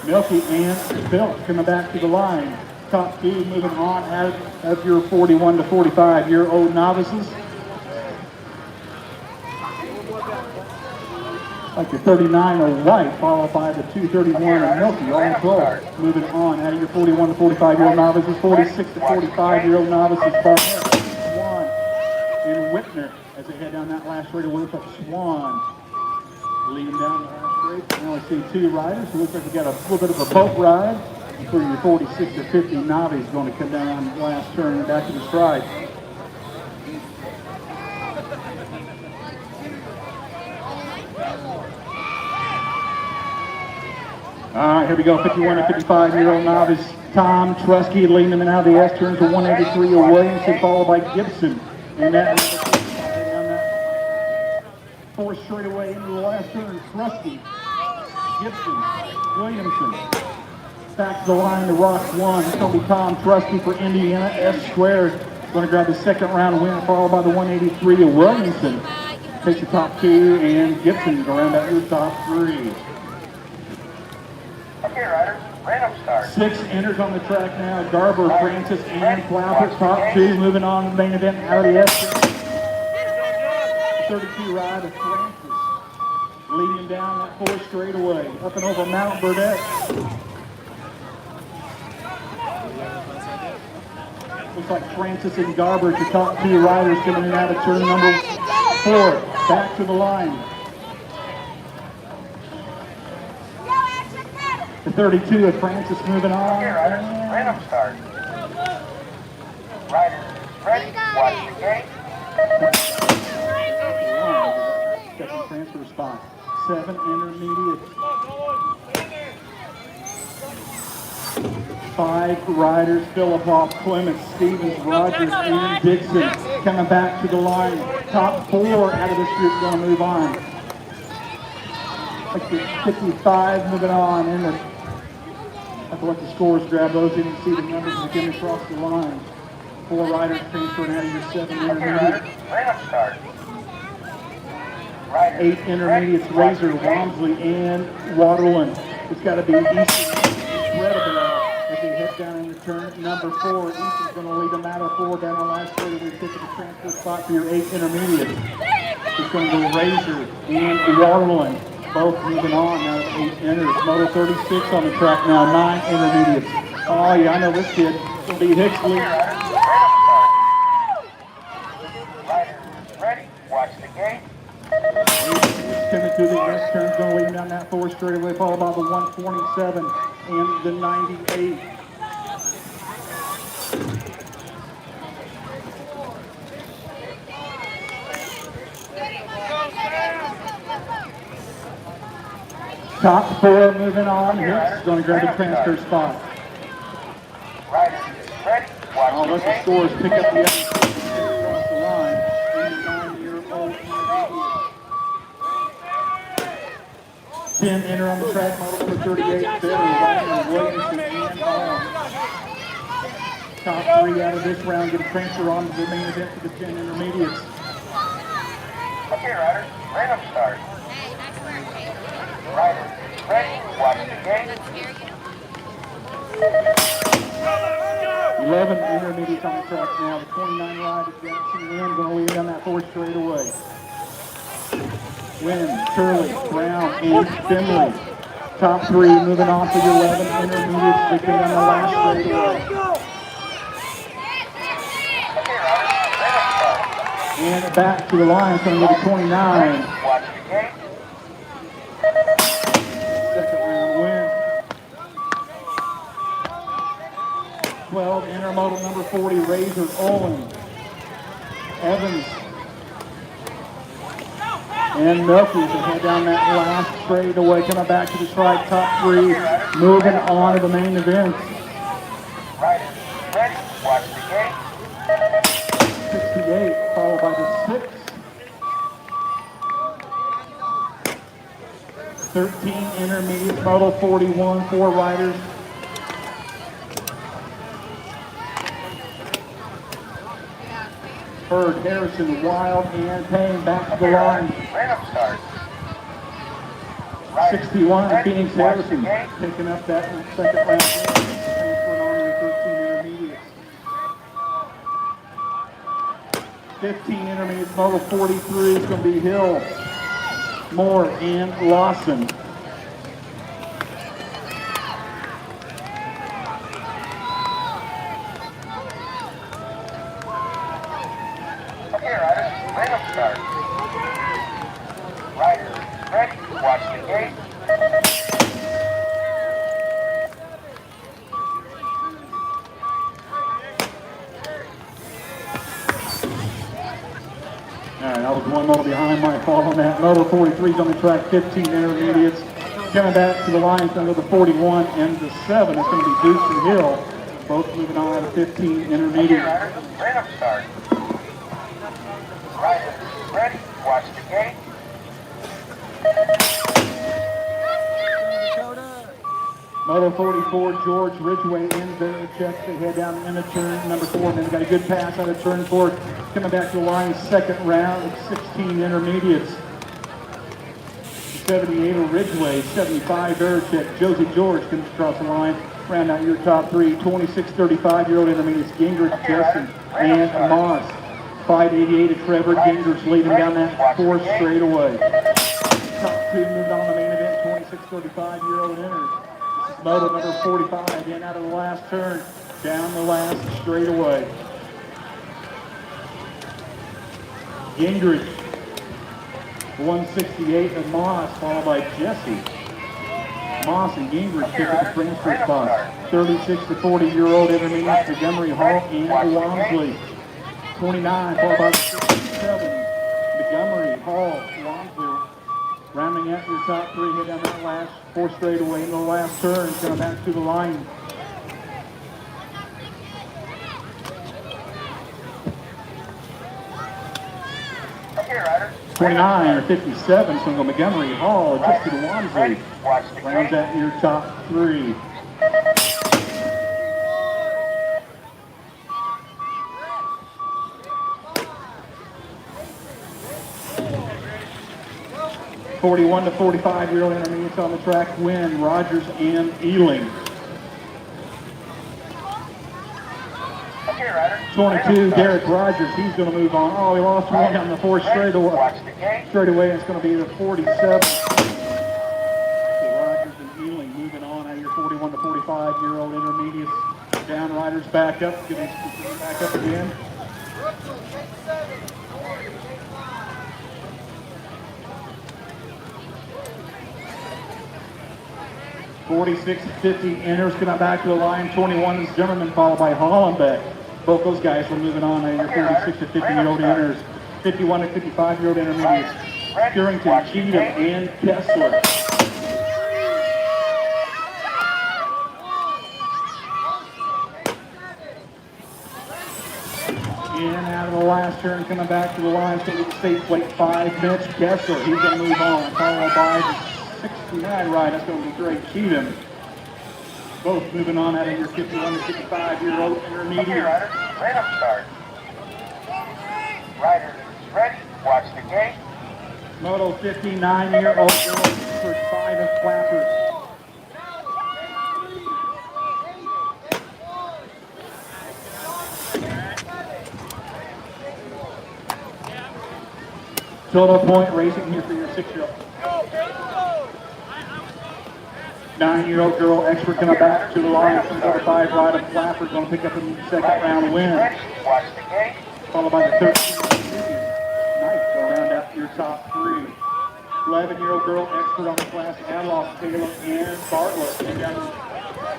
Milky, and Bill coming back to the line. Top 2 moving on out of your 41 to 45-year-old novices. Like the 39 of White, followed by the 231 of Milky. All 12 moving on out of your 41 to 45-year-old novices. 46 to 45-year-old novices. Barnett, Swan, and Whitner as they head down that last straight. It looks like Swan leading down the last straight. We only see 2 riders. So it looks like we got a little bit of a boat ride for your 46 to 50 novice going to come down on the last turn and back to the stride. All right, here we go. 51 to 55-year-old novice Tom Trusky leading them in out of the S turn to 183 of Williamson, followed by Gibson. And that down that 4th straightaway into the last turn. Trusky, Gibson, Williamson. Back to the line to Rock 1. It's going to be Tom Trusky for Indiana. S squared going to grab the 2nd round win, followed by the 183 of Williamson. Takes the top 2, and Gibson to round out your top 3. Okay, riders, random start. 6 enters on the track now. Garber, Francis, and Clapper. Top 2 moving on to the main event out of the S. 32 ride of Francis leading down that 4th straightaway up and over Mount Burdette. Looks like Francis and Garber, the top 2 riders coming in out of turn number 4. Back to the line. The 32 of Francis moving on. Okay, riders, random start. Riders, ready, watch the gate. Second transfer spot. 7 intermediates. 5 riders, Philipov, Clements, Stevens, Rogers, and Dixon coming back to the line. Top 4 out of this group going to move on. Like the 55 moving on in the. Have to let the scores grab those in and see the numbers as they get across the line. 4 riders transferring out of your 7 Okay, intermediate. riders, random start. Riders, 8 intermediates, ready, watch Razor, the gate. Walmsley, and Waterland. It's got to be Easton incredible as they head down in the turn. Number 4, Easton's going to lead them out of 4 down the last straight. We're taking the transfer spot for your 8 intermediates. It's going to go Razor and Waterland. Both moving on now to 8 enters. Moto 36 on the track now, 9 intermediates. Oh yeah, I know this kid. It'll be Hicksley. Riders, ready, watch the gate. Coming through the west turn, going to lead him down that 4 straightaway, followed by the 127 and the 98. Top 4 moving on. Hicks going to grab the transfer spot. Riders, ready, watch I'll the let the gate. scores pick up the other across the line. And the 9-year-old intermediate. 10 enter on the track, model number 38, Bitter, Ryan, Williamson, and Hall. Top 3 out of this round get a transfer on to the main event for the 10 intermediates. Okay, riders, random start. Riders, ready, watch the gate. 11 intermediates on the track now. The 29 rider, Jackson Wynn, going to lead down that 4 straightaway. Wynn, Turley, Brown, and Finley. Top 3 moving on for your 11 intermediates. They come down the last straightaway. Okay, riders, random start. And back to the line, it's going to go to 29. Watch the gate. Second round win. 12, intermodal number 40, Razor, Olin, Evans, and Milky to head down that last straightaway, coming back to the strike, top 3, moving on to the main event. Riders, ready, watch the gate. 68, followed by the 6. 13 intermediate, model 41, 4 riders. Bird, Harrison, Wild, and Payne back to the line. Random start. Riders, 61, ready, Phoenix watch the Harrison gate. picking up that second round win. Transferring on to the 13 intermediates. 15 intermediates, model 43 is going to be Hill, Moore, and Lawson. Okay, riders, random start. Riders, ready, watch the gate. All right, I was one motor behind my fault on that. Motor 43 is on the track, 15 intermediates. Coming back to the line, it's under the 41 and the 7. It's going to be Deuce and Hill, both moving on out of 15 Okay, intermediates. riders, random start. Riders, ready, watch the gate. Moto 44, George Ridgway in there, checks the head down in the turn, number 4, and then got a good pass out of turn 4, coming back to the line, second round of 16 intermediates. 78 Ridgway, 75 Vericheck, Josie George comes across the line, round out your top 3, 26, 35-year-old intermediates, Gingrich, Justin, and Moss. 588 Trevor Gingrich leading down that 4 straightaway. Top 2 moved on the main event, 26, 35-year-old enters. Moto number 45 in out of the last turn, down the last straightaway. Gingrich, 168 and Moss, followed by Jesse. Moss and Gingrich pick up the transfer spots. 36 to 40-year-old intermediate Montgomery, Hall, and Walmsley. 29, followed by 67. Montgomery, Hall, Walmsley. Rounding out your top 3, hit down that last 4 straightaway in the last turn, coming back to the line. Okay, riders, 29 or 57, so go Montgomery Hall just to the Wansley. Watch the Rounds gate. out your top three. (41 to 45-year-old intermediates on the track win, Rogers and Ealing. Okay, Ryder. 22, Derek Rogers, he's going to move on. Oh, he lost one down the fourth straightaway. Watch the gate. Straightaway, it's going to be the 47. So Rogers and Ealing moving on out of your 41 to 45-year-old intermediates. Down riders back up, getting back up again. (46-50) enters, coming back to the line. 21 is Zimmerman, followed by Hollenbeck. Both those guys will moving on at your 46 to 50-year-old enters. 51 to 55-year-old intermediates. Sturrington, Cheatham, and Kessler. In out of the last turn, coming back to the line, so the state plate 5 Mitch Kessler. He's going to move on, followed by the 69 ride. That's going to be Greg Cheatham. Both moving on out of your 51 to 55-year-old Okay, intermediate. Ryder. Random start. Ryder is ready. Watch the gate. Moto 59-year-old girl for 5 of Clappers. Total point racing here for your 6-year-old. 9-year-old girl expert coming back to the line. From number 5 ride of Clappers, going to pick up the second round win. Ready. Watch the gate. Followed by the 13-year-old Nice, go round out your top 3. 11-year-old girl expert on the class, Adloff, Taylor, and Bartlett. And down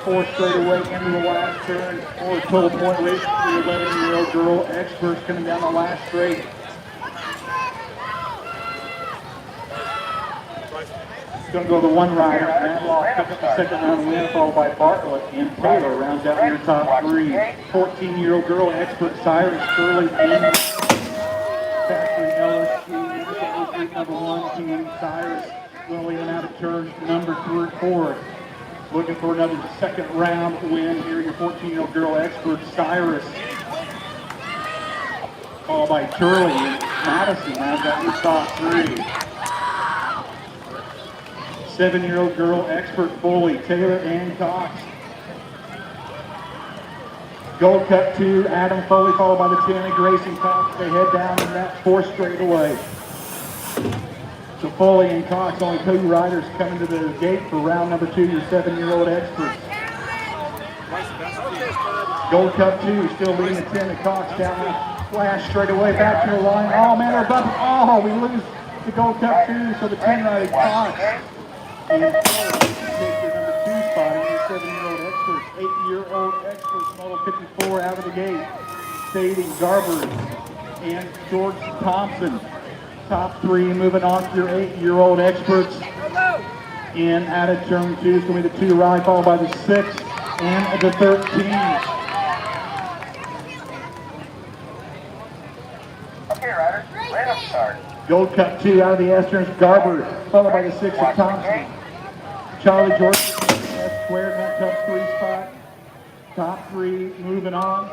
4 straightaway into the last turn. Or total point racing for your 11-year-old girl experts coming down the last straight. Going to go the 1 rider, Adloff picks up the second round win, followed by Bartlett and Taylor rounds out your top 3. 14-year-old girl expert Cyrus Shirley and Factory LSU number 1 team Cyrus will even out of turn number 4. Looking for another second round win here. Your 14-year-old girl expert Cyrus, followed by Shirley and Madison rounds out your top 3. 7-year-old girl expert Foley, Taylor, and Cox. Gold Cup 2, Adam Foley, followed by the 10 of Grayson Cox. They head down in that 4 straightaway. So Foley and Cox, only 2 riders coming to the gate for round number 2, your 7-year-old experts. Gold Cup 2, still leading the 10 of Cox down the last straightaway, back to the line. Oh man, they're bumping. Oh, we lose the Gold Cup 2, so the 10 rider Cox. And take your number 2 spot in your 7-year-old experts. 8-year-old experts, model 54 out of the gate. Sadie Garber and George Thompson. Top 3 moving on to your 8-year-old experts. In out of turn 2 is going to be the 2 ride, followed by the 6 and the 13. Okay, Ryder. Random start. Gold Cup 2 out of the Esterns, Garber, followed by the 6 of Thompson. Charlie George, S squared in that top 3 spot. Top 3 moving on.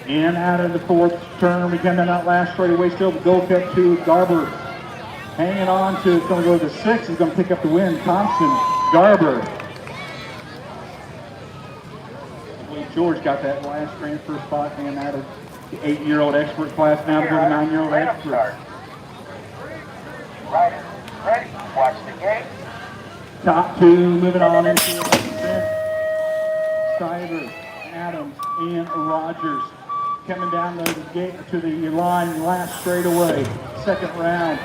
And out of the 4th turn, we come down that last straightaway, still the Gold Cup 2, Garber hanging on to, it's going to go to the 6, is going to pick up the win, Thompson, Garber. George got that last transfer spot and out of the 8-year-old expert class, now to go to 9-year-old expert. Ryder, ready, watch the gate. Top 2 moving on into the Stiver, Adams, and Rogers. Coming down the gate to the line last straightaway, second round.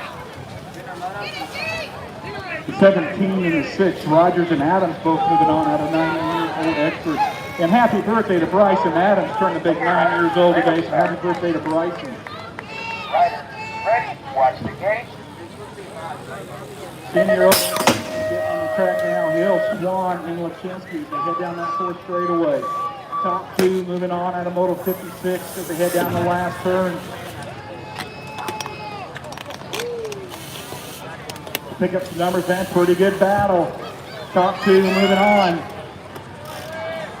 The 17 and the 6, Rogers and Adams both moving on out of 9-year-old experts. And happy birthday to Bryson Adams, turning a big 9 years old today, so happy birthday to Bryson. Ryder, ready, watch the gate. 10-year-old get on the track now, Hill, Swan, and Lachinsky. They head down that 4th straightaway. top two moving on out of Moto 56 as they head down the last turn. Pick up some numbers, man. Pretty good battle. Top two moving on.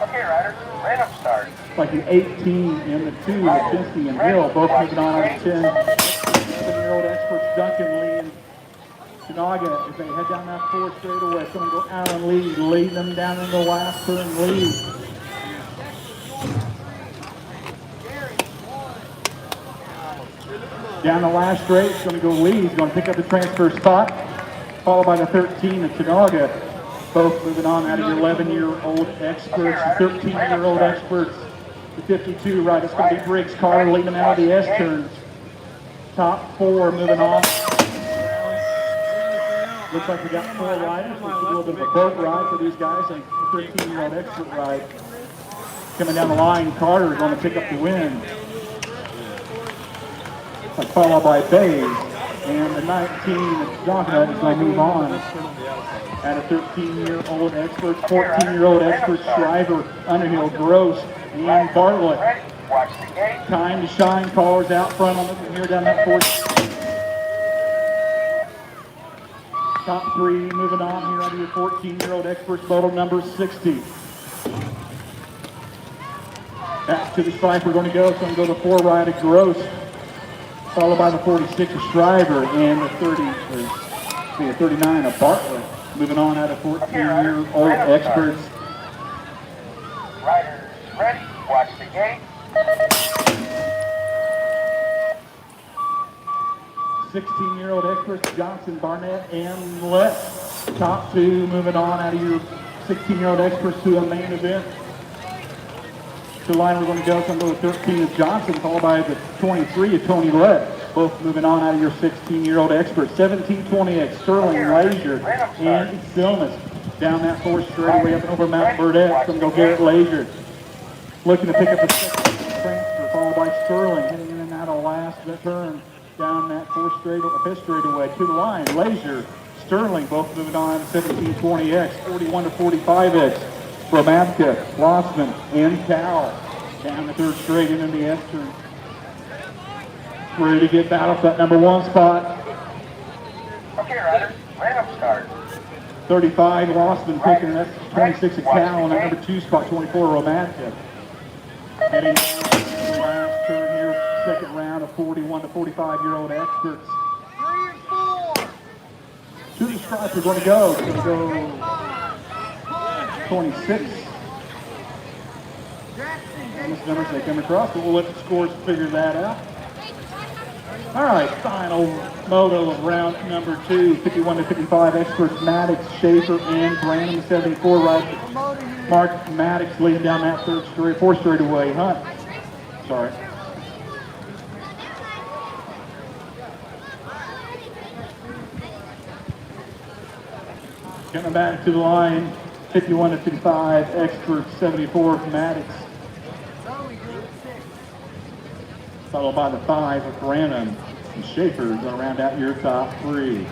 Okay, riders, random start. Like the 18 and the 2, the Finsky and Hill, both moving on out of 10. 11-year-old experts Duncan, Lee, and Chinaga as they head down that 4 straightaway. It's going to go Alan Lee, leading them down in the last turn. Lee. Down the last straight, it's going to go Lee. He's going to pick up the transfer spot, followed by the 13 of Chinaga. Both moving on out of your 11-year-old experts, the 13-year-old experts, the 52 right. It's going to be Briggs Carter leading them out of the S turns. Top 4 moving on. Looks like we got 4 riders. It's a little bit of a boat ride for these guys. And the 13-year-old expert ride coming down the line. Carter is going to pick up the win. Followed by Bays. And the 19 Johnson is going to move on. At a 13-year-old expert, 14-year-old expert, Shriver, Underhill, Gross, and Bartlett. Time to shine, callers out front on the here down that 4th. Top 3 moving on here out of your 14-year-old experts, model number 60. Back to the stripe we're going to go. It's going to go the 4 right of Gross, followed by the 46 of Shriver, and the 39 of Bartlett. Moving on out of 14-year-old experts. Riders ready, watch the gate. 16-year-old experts, Johnson, Barnett, and Lett. Top 2 moving on out of your 16-year-old experts to a main event. The line we're going to go from the 13 of Johnson, followed by the 23 of Tony Lett. Both moving on out of your 16-year-old experts. 17-20X, Sterling, Lazier, and Stillness. Down that 4th straightaway up and over Mount Burdette. It's going to go Garrett Lazier. Looking to pick up the second transfer, followed by Sterling. Heading in and out of last turn. Down that 5th straightaway to the line. Lazier, Sterling, both moving on 17-20X, 41-45X. Romanka, Lossman, and Cowell. Down the 3rd straight into the S turn. Ready to get battle for that number 1 spot. Okay, riders, random start. 35, Lossman picking up 26 of Cowell, and that number 2 spot, 24, Romanka. Heading down to the last turn here, second round of 41 to 45-year-old experts. 2 to the stripe are going to go. It's going to go 26. Those numbers they come across, but we'll let the scores figure that out. All right, final moto of round number 2, 51 to 55 experts, Maddox, Schaefer, and Brandon, 74 right. Mark Maddox leading down that 4th straightaway. Hunt. Sorry. Coming back to the line, 51 to 55 experts, 74 Maddox. Followed by the 5 of Branham, and Schaefer is going to round out your top 3.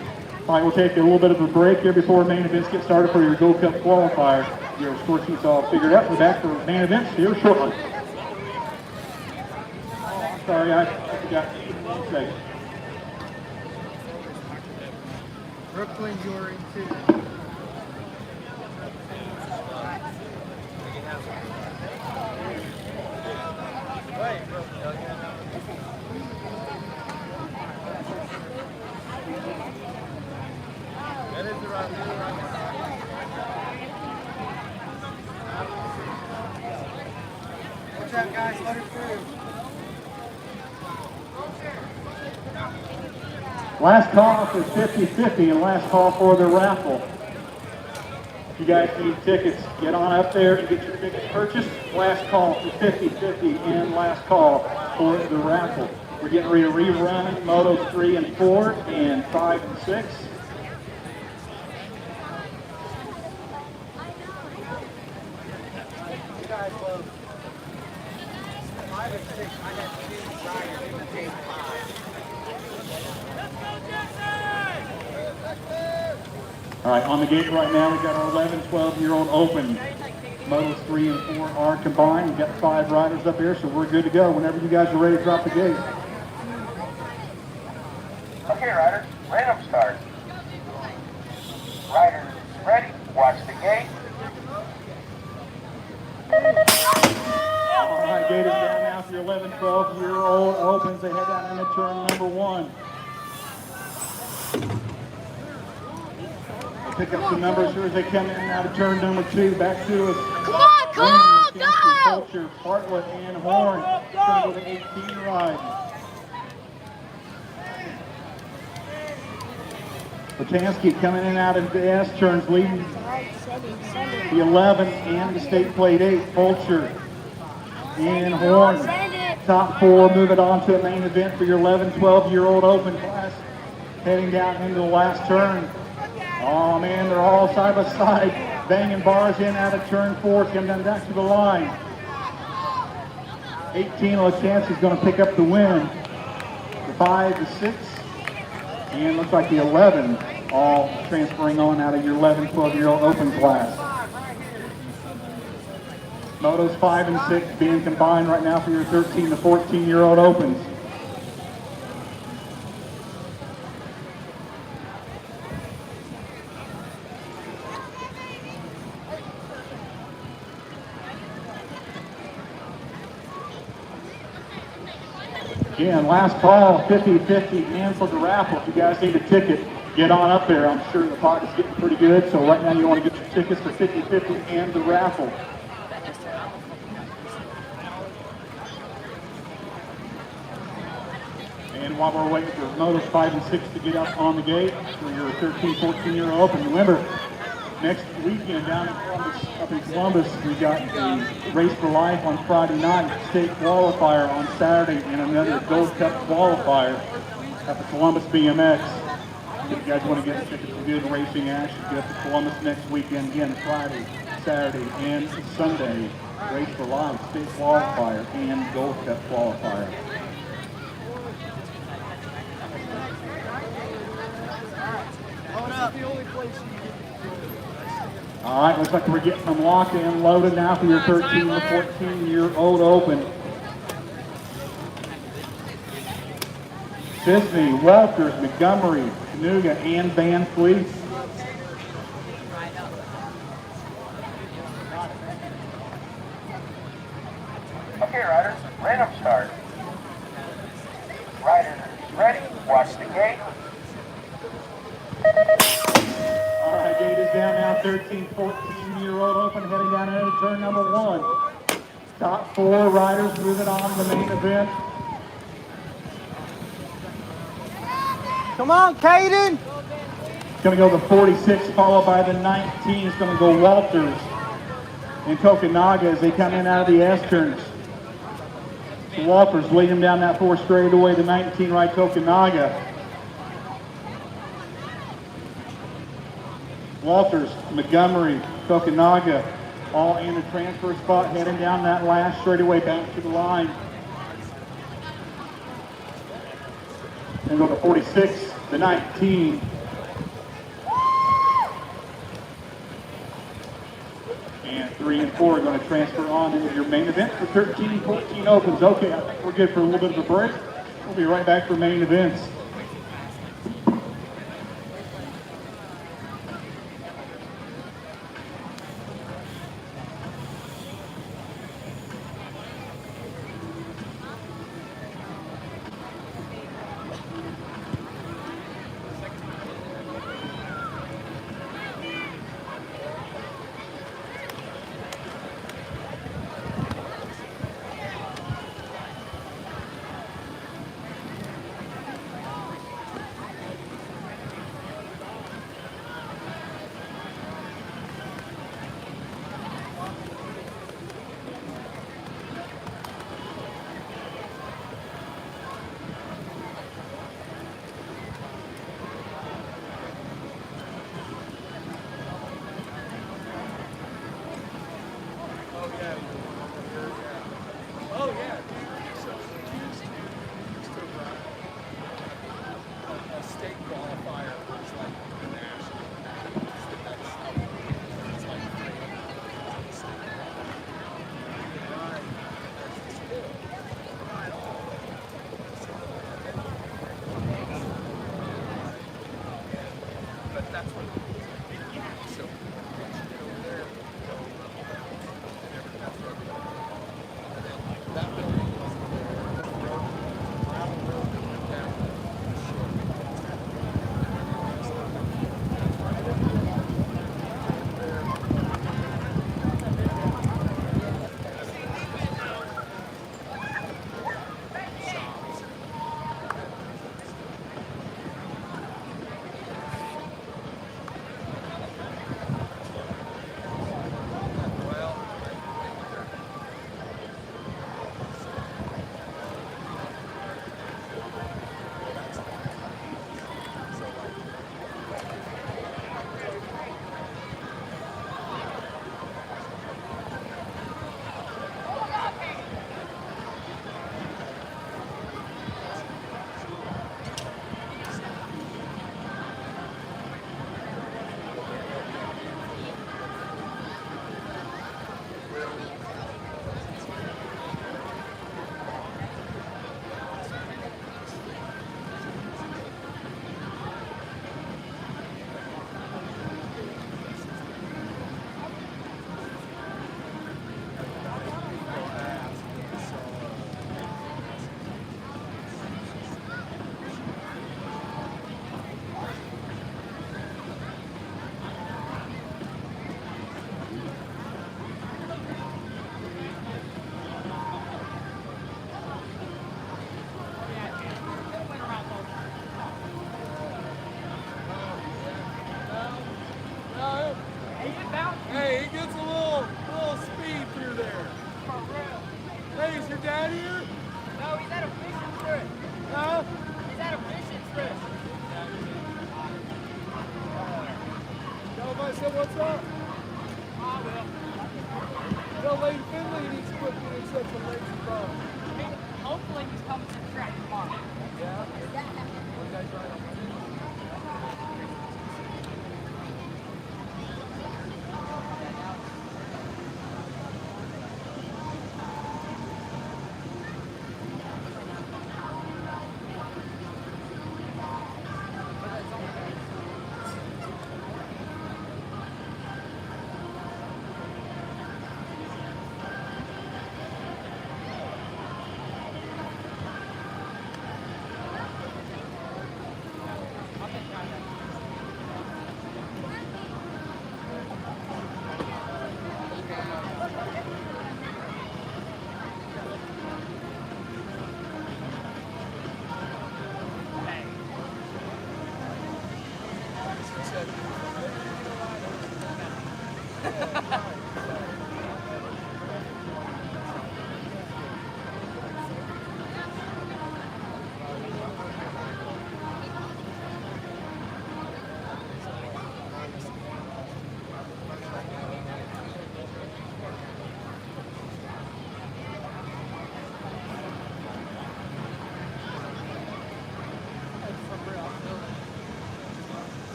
All right, we'll take a little bit of a break here before main events get started for your Gold Cup qualifier. Your score sheet's all figured out. We're back for main events here shortly. Oh, I'm sorry, I forgot. 1 second. Brooklyn, you're in 2. Watch out, guys, let her through. Last call for 50-50 and last call for the raffle. If you guys need tickets, get on up there and get your tickets purchased. Last call for 50-50 and last call for the raffle. We're getting ready to rerun Motos 3 and 4 and 5 and 6. You guys love 5 and 6. I got 2 riders in the same 5. All right, on the gate right now, we've got our 11, 12-year-old open. Motos 3 and 4 are combined. We've got 5 riders up here, so we're good to go whenever you guys are ready to drop the gate. Okay, riders, random start. Riders ready, watch the gate. All right, gate is down now for your 11, 12-year-old opens. They head down into turn number 1. They'll pick up some numbers here as they come in and out of turn number 2. Back to us. Come on, Cole, go! Culture, Bartlett, and Horn. Going to go to 18 ride. Potansky coming in and out of the S turns, leading the 11 and the state plate 8. Fulcher and Horn. Top 4 move it on to a main event for your 11, 12-year-old open class. Heading down into the last turn. Oh man, they're all side by side. Banging bars in out of turn 4. Come down back to the line. 18, Lachancy is going to pick up the win. The 5, the 6. And looks like the 11 all transferring on out of your 11, 12-year-old open class. Motos 5 and 6 being combined right now for your 13 to 14-year-old opens. Again, last call, 50-50 and for the raffle. If you guys need a ticket, get on up there. I'm sure the pocket's getting pretty good, so right now you want to get your tickets for 50-50 and the raffle. And while we're waiting for Motos 5 and 6 to get up on the gate for your 13, 14-year-old open, remember, next weekend down in Columbus, up in Columbus, we got the Race for Life on Friday night, state qualifier on Saturday, and another Gold Cup qualifier at the Columbus BMX. If you guys want to get tickets to good racing action, get up to Columbus next weekend, again, Friday, Saturday, and Sunday. Race for Life, state qualifier, and Gold Cup qualifier. All right, looks like we're getting them locked and loaded now for your 13 to 14-year-old open. Disney, Walters, Montgomery, Canuga, and Van Fleet. Okay, riders, random start. Riders ready, watch the gate. All right, gate is down now, 13, 14-year-old open, heading down into turn number 1. Top 4 riders moving on to the main event. Come on, Caden! It's going to go the 46, followed by the 19. It's going to go Walters and Tokunaga as they come in out of the S turns. So Walters lead him down that 4 straightaway, the 19 right Tokunaga. Walters, Montgomery, Tokunaga, all in the transfer spot, heading down that last straightaway back to the line. And go to 46, the 19. And 3 and 4 are going to transfer on into your main event for 13, 14 opens. Okay, I think we're good for a little bit of a break. We'll be right back for main events. what's up? You know, Lane Finley needs to quit being such a lazy bum. Hopefully he's coming to the track tomorrow. Yeah? What you guys ride on Monday?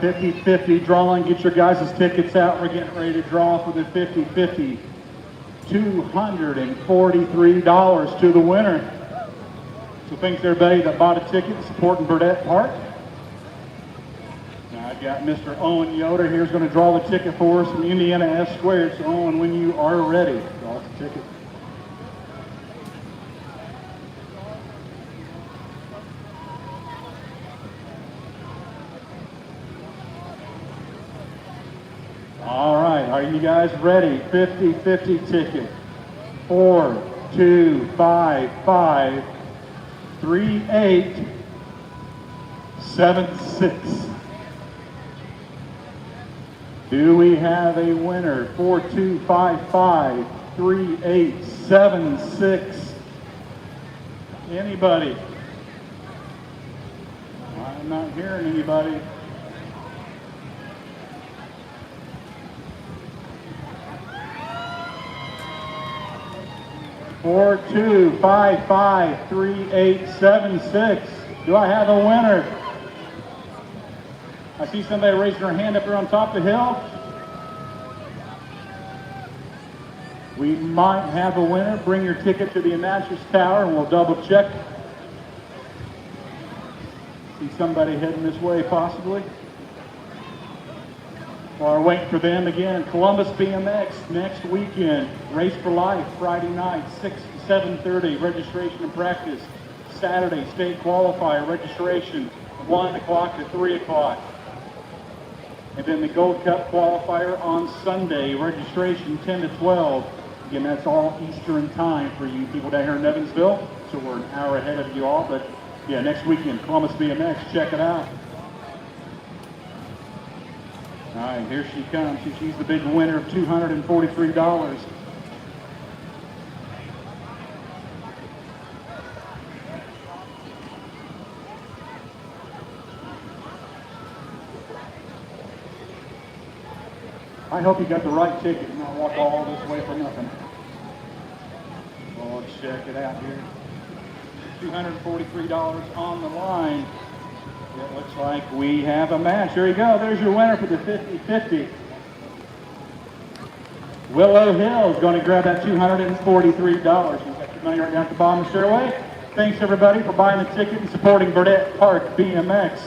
50-50 drawing. Get your guys' tickets out. We're getting ready to draw for the 50-50. $243 to the winner. So thanks to everybody that bought a ticket supporting Burdette Park. Now I've got Mr. Owen Yoder here who's going to draw the ticket for us from Indiana S Squared. So Owen, when you are ready, draw us the ticket. All right, are you guys ready? 50-50 ticket. 42553876. Do we have a winner? 42553876. Anybody? I'm not hearing anybody. 42553876. Do I have a winner? I see somebody raising their hand up there on top of the hill. We might have a winner. Bring your ticket to the announcer's tower and we'll double check. See somebody heading this way possibly. While we're waiting for them again, Columbus BMX next weekend. Race for Life, Friday night, 6 to 7:30, registration and practice. Saturday, state qualifier, registration, 1 o'clock to 3 o'clock. And then the Gold Cup qualifier on Sunday, registration 10 to 12. Again, that's all Eastern time for you people down here in Evansville. So we're an hour ahead of you all, but yeah, next weekend, Columbus BMX, check it out. All right, here she comes. She's the big winner of $243. I hope you got the right ticket and not walk all this way for nothing. Oh, let's check it out here. $243 on the line. It looks like we have a match. There you go. There's your winner for the 50-50. Willow Hill is going to grab that $243. You got your money right down at the bottom of the stairway. Thanks everybody for buying the ticket and supporting Burdette Park BMX.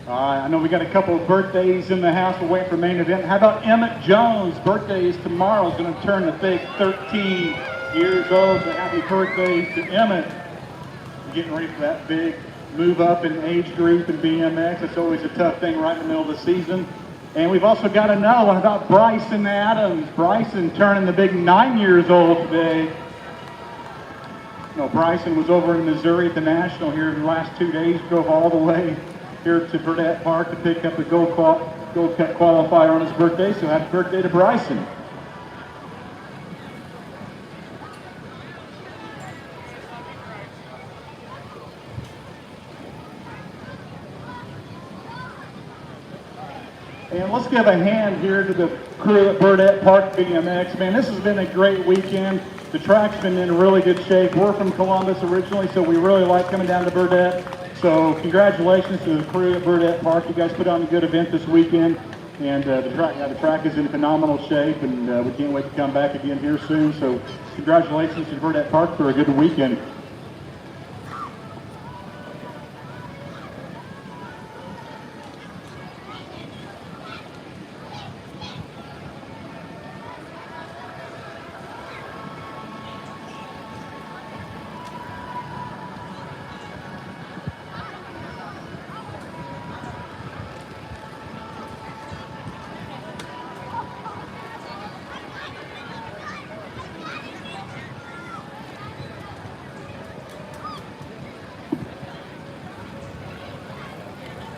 I know we got a couple of birthdays in the house. We're waiting for main event. How about Emmett Jones? Birthday is tomorrow. He's going to turn the big 13 years old. So happy birthday to Emmett. We're getting ready for that big move up in age group in BMX. It's always a tough thing right in the middle of the season. And we've also got another one about Bryson Adams. Bryson turning the big 9 years old today. You know, Bryson was over in Missouri at the National here in the last 2 days. Drove all the way here to Burdette Park to pick up the Gold Cup qualifier on his birthday, so happy birthday to Bryson. And let's give a hand here to the crew at Burdette Park BMX. Man, this has been a great weekend. The track's been in really good shape. We're from Columbus originally, so we really like coming down to Burdette. So congratulations to the crew at Burdette Park. You guys put on a good event this weekend, and the track is in phenomenal shape, and we can't wait to come back again here soon. So congratulations to Burdette Park for a good weekend.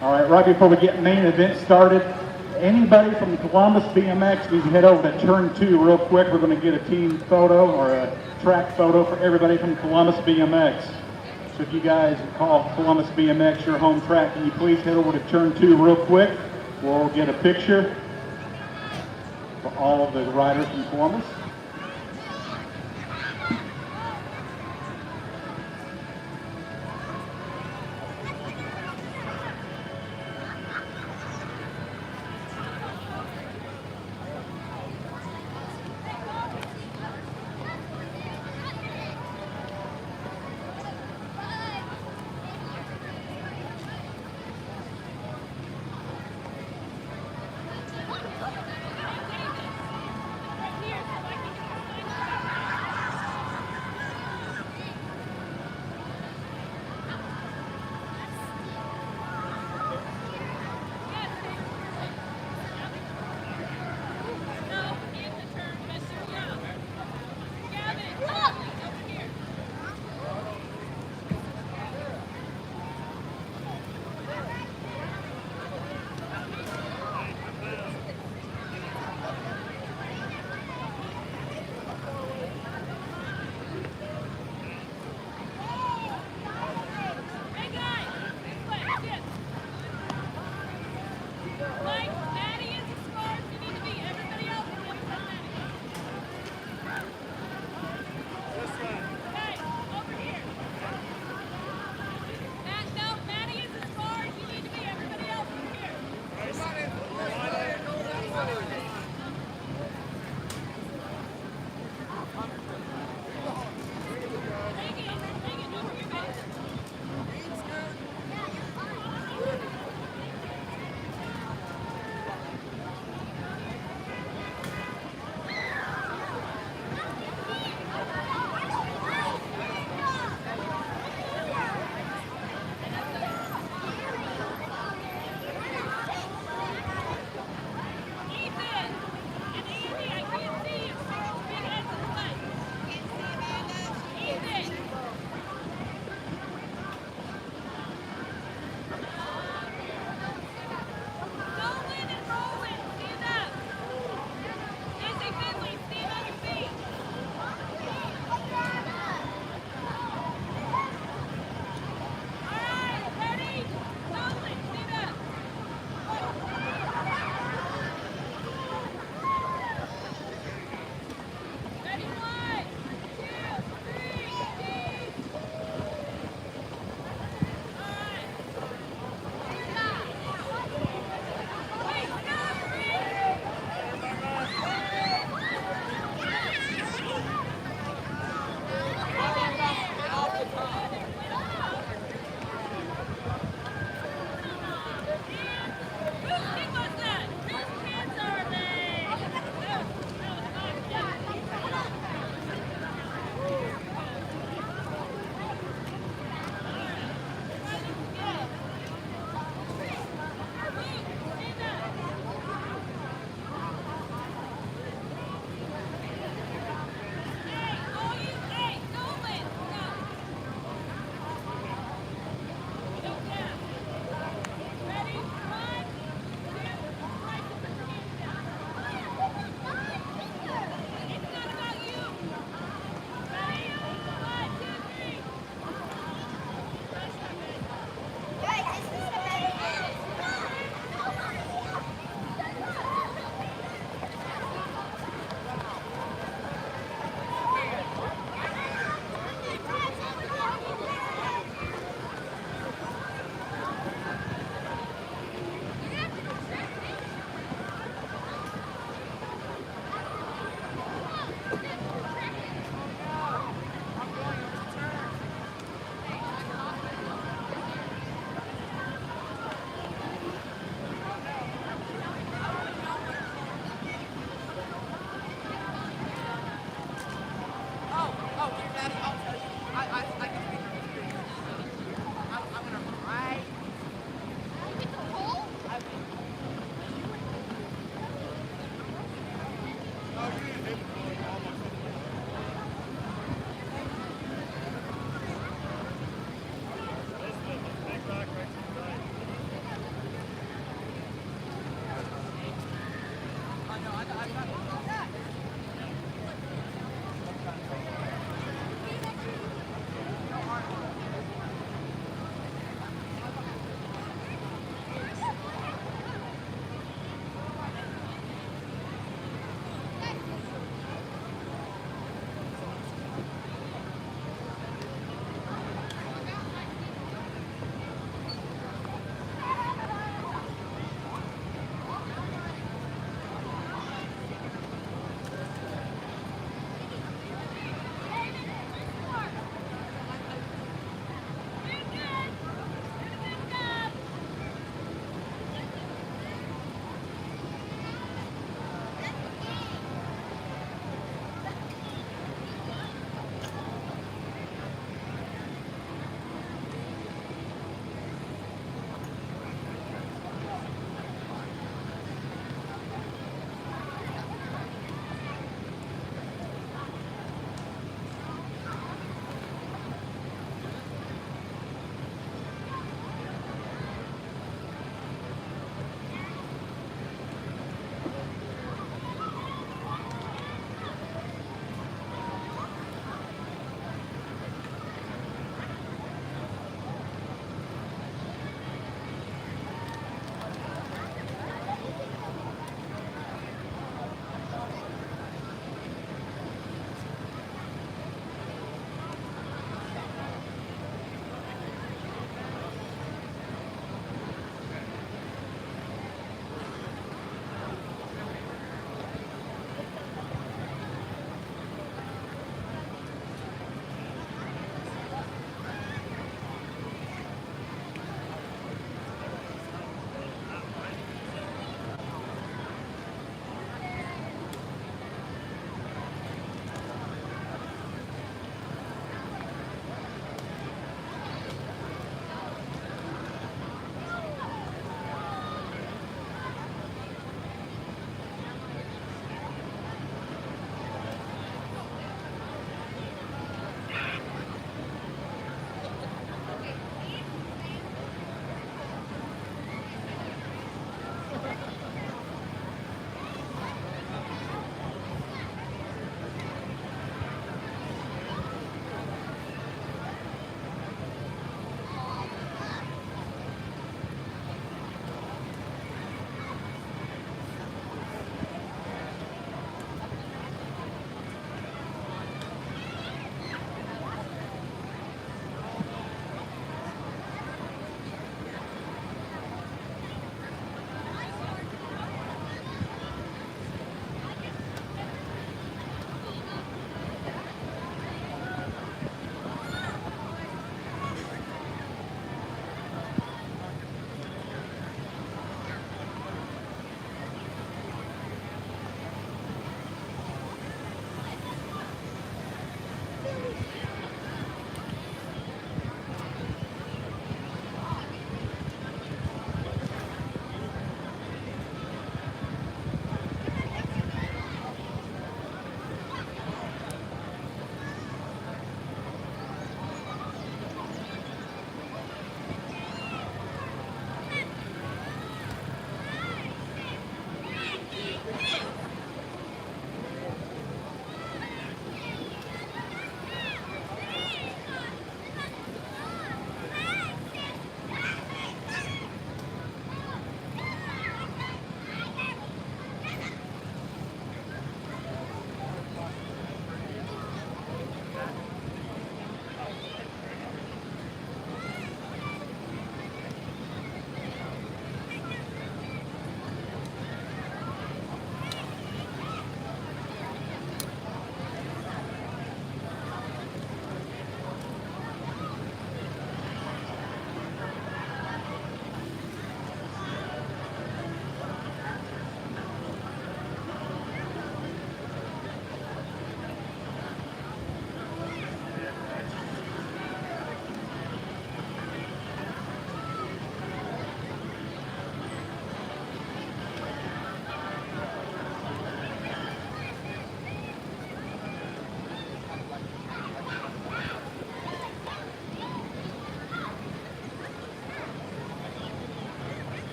All right, right before we get main event started, anybody from Columbus BMX needs to head over to turn 2 real quick. We're going to get a team photo or a track photo for everybody from Columbus BMX. So if you guys call Columbus BMX your home track, can you please head over to turn 2 real quick? We'll get a picture for all of the riders from Columbus.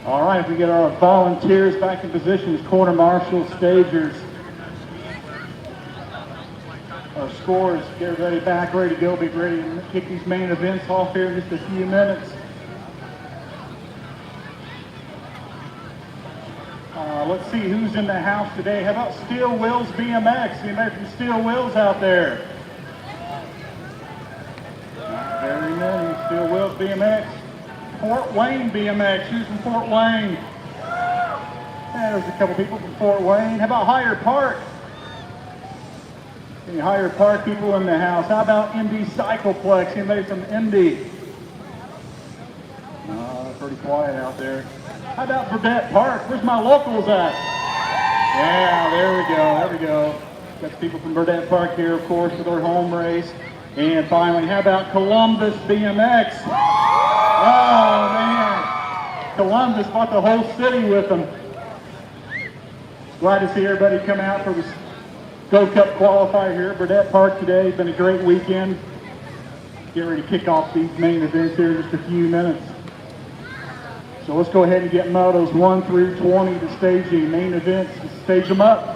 All right, if we get our volunteers back in positions, quarter marshals, stagers, our scores, get ready, back, ready to go, be ready to kick these main events off here in just a few minutes. Let's see who's in the house today. How about Steel Wheels BMX? Anybody from Steel Wheels out there? Not very many. Steel Wheels BMX. Fort Wayne BMX. Who's from Fort Wayne? Yeah, there's a couple people from Fort Wayne. How about Hyde Park? Any Hyde Park people in the house? How about MD Cycleplex? Anybody from MD? Pretty quiet out there. How about Burdette Park? Where's my locals at? Yeah, there we go. Got the people from Burdette Park here, of course, for their home race. And finally, how about Columbus BMX? Oh, man. Columbus brought the whole city with them. Glad to see everybody come out for this Go Cup qualifier here at Burdette Park today. It's been a great weekend. Get ready to kick off these main events here in just a few minutes. So let's go ahead and get motos 1 through 20 to staging. Main events, stage them up.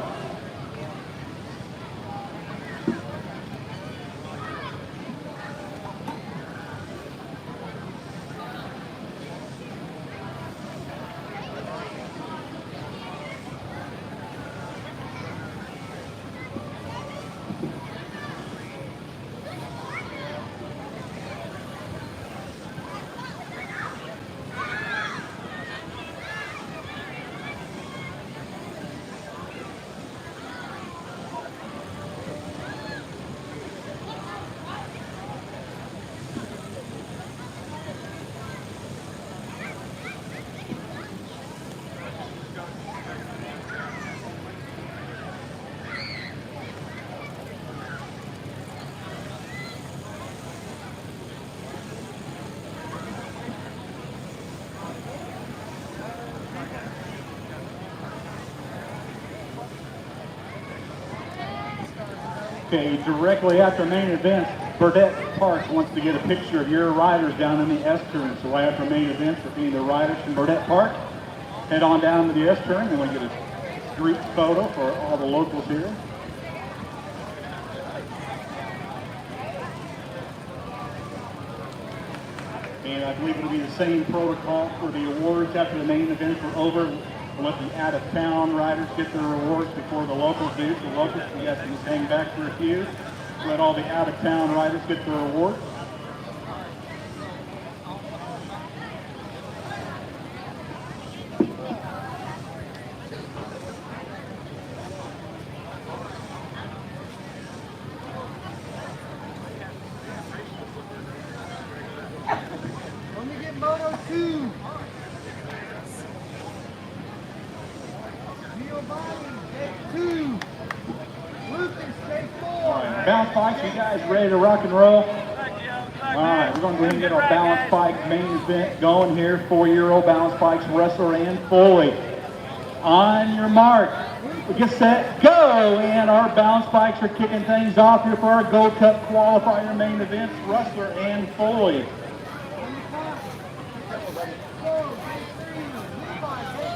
Okay, directly after main event, Burdette Park wants to get a picture of your riders down in the S-turn. So right after main event, for being the riders from Burdette Park, head on down to the S-turn and we'll get a group photo for all the locals here. And I believe it'll be the same protocol for the awards after the main events are over. We'll let the out-of-town riders get their awards before the locals do. So locals, you guys can hang back for a few. Let all the out-of-town riders get their awards. Let me get Moto 2. Balance bikes, you guys ready to rock and roll? All right, we're going to go ahead and get our balance bike main event going here. 4-year-old balance bikes, wrestler and Foley. On your mark, get set, go! And our balance bikes are kicking things off here for our Gold Cup qualifier main events, wrestler and Foley.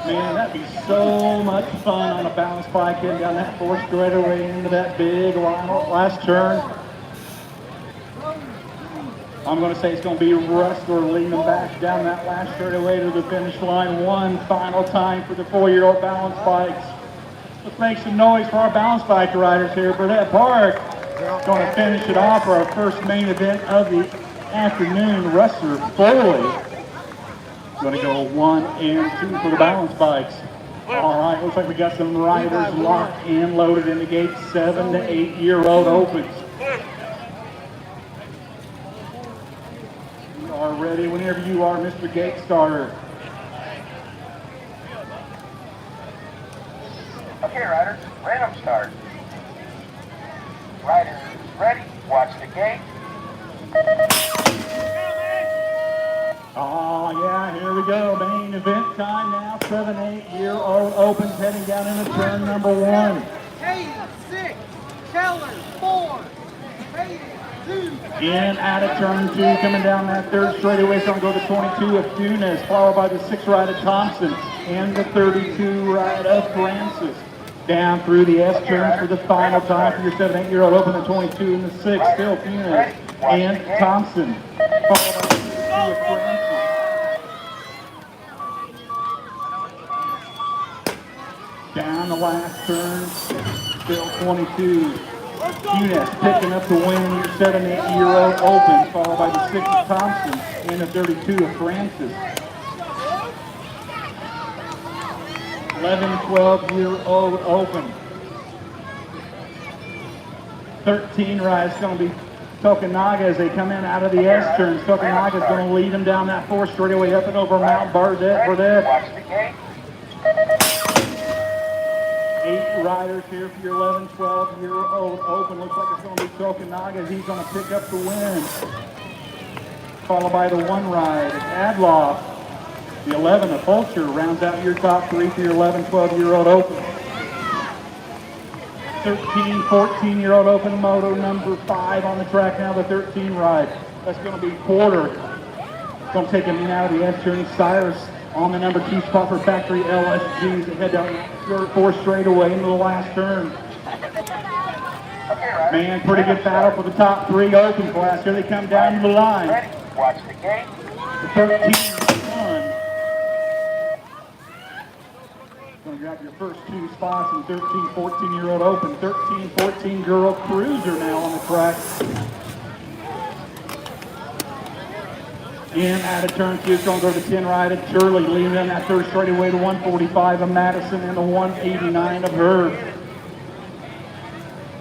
Man, that'd be so much fun on a balance bike heading down that 4th straightaway into that big last turn. I'm going to say it's going to be wrestler leading them back down that last straightaway to the finish line one final time for the 4-year-old balance bikes. Let's make some noise for our balance bike riders here at Burdette Park. Going to finish it off for our first main event of the afternoon, wrestler Foley. Going to go 1 and 2 for the balance bikes. All right, looks like we got some riders locked and loaded in the gate. 7 to 8-year-old opens. We are ready whenever you are, Mr. Gate Starter. Okay, riders, random start. Riders ready, watch the gate. Oh, yeah, here we go. Main event time now. 7, 8-year-old opens heading down into turn number 1. Hayden, 6. Keller, 4. Hayden, In out of turn 2, coming down that third straightaway, it's going to go the 22 of Funes, followed by the 6 ride of Thompson, and the 32 ride of Francis. Down through the S turns for the final time for your 7-8-year-old open, the 22 and the 6, still Funes and Thompson, followed by the 32 of Francis. Down the last turn, still 22. Funes picking up the win in your 7-8-year-old open, followed by the 6 of Thompson and the 32 of Francis. 11-12-year-old open. 13 rides going to be Tokunaga as they come in out of the S turns. Tokunaga is going to lead them down that 4 straightaway up and over Mount Burdette. Watch the gate. 8 riders here for your 11-12-year-old open. Looks like it's going to be Tokunaga as he's going to pick up the win. Followed by the 1 ride, Adloff. The 11 of Fulcher rounds out your top 3 for your 11-12-year-old open. 13-14-year-old open moto number 5 on the track now, the 13 ride. That's going to be Porter. Going to take him out of the S turn. Cyrus on the number 2 spot for Factory LSGs. They head down 4 straightaway into the last turn. Man, pretty good battle for the top 3 open class. Here they come down the line. Watch the gate. The 13-1. Going to grab your first 2 spots in 13-14-year-old open. 13-14 girl cruiser now on the track. In out of turn 2, it's going to go to the 10 ride of Shirley, leading down that third straightaway to 145 of Madison and the 189 of Herb.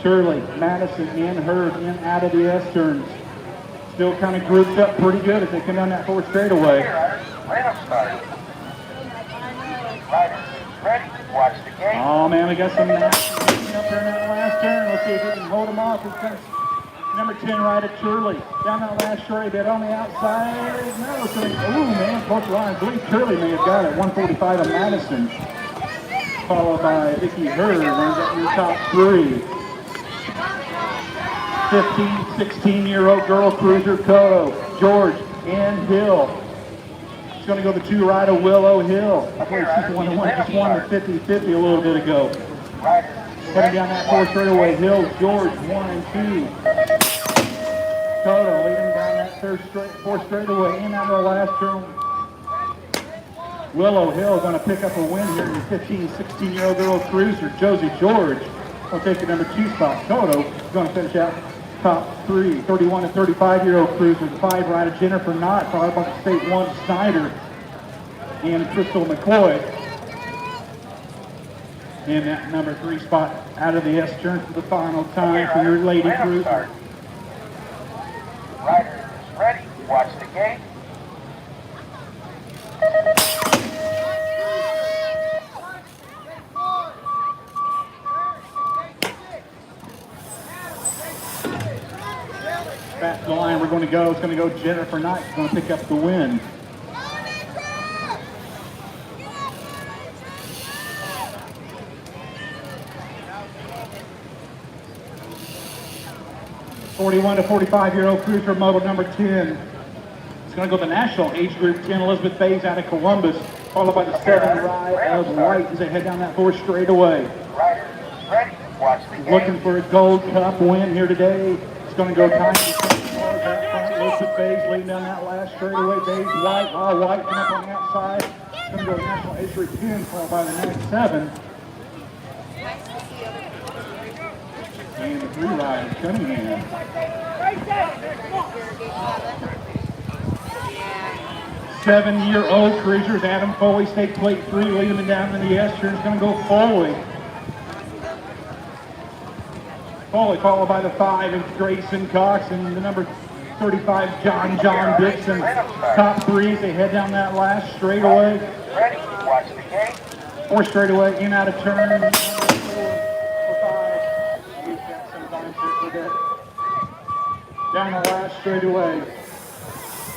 Shirley, Madison, and Herb in out of the S turns. Still kind of grouped up pretty good as they come down that 4th straightaway. Right up start. Riders, ready? Watch the gate. Oh man, we got some nasty up there in that last turn. Let's see if we can hold them off. Here comes number 10 ride at Shirley. Down that last straight bit on the outside. Now looks like, ooh man, both lines. I believe Shirley may have got it. 145 of Madison. Followed by Vicky Hurd. Runs up your top 3. 15, 16-year-old girl cruiser Cotto, George, and Hill. It's going to go the 2 ride of Willow Hill. I believe she's the one that just won the 50-50 a little bit ago. Heading down that 4th straightaway, Hill, George, 1 and 2. Cotto leading down that 4th straightaway in out of the last turn. Willow Hill going to pick up a win here in the 15, 16-year-old girl cruiser. Josie George will take the number 2 spot. Cotto is going to finish out top 3, 31 and 35-year-old cruiser. The 5 ride of Jennifer Knott, followed by the state 1 Snyder and Crystal McCoy. In that number 3 spot out of the S turn for the final time for your lady cruiser. Riders, ready? Watch the gate. Back to the line we're going to go. It's going to go Jennifer Knight. She's going to pick up the win. '41 to 45-year-old cruiser moto number 10. It's going to go the national age group 10. Elizabeth Faze out of Columbus, followed by the 7 ride of White as they head down that 4th straightaway. Riders, ready? Watch the gate. Looking for a Gold Cup win here today. It's going to go time to Elizabeth Faze leading down that last straightaway. Faze, White, White coming up on the outside. It's going to go national age group 10, followed by the next 7. And the 3 ride is coming in. 7-year-old cruisers, Adam Foley, stake plate 3, leading them down in the S turn. It's going to go Foley. Foley followed by the 5 of Grayson Cox and the number 35 John Dixon. Top 3 as they head down that last straightaway. Ready? Watch the gate. 4 straightaway, in out of turn. Down the last straightaway.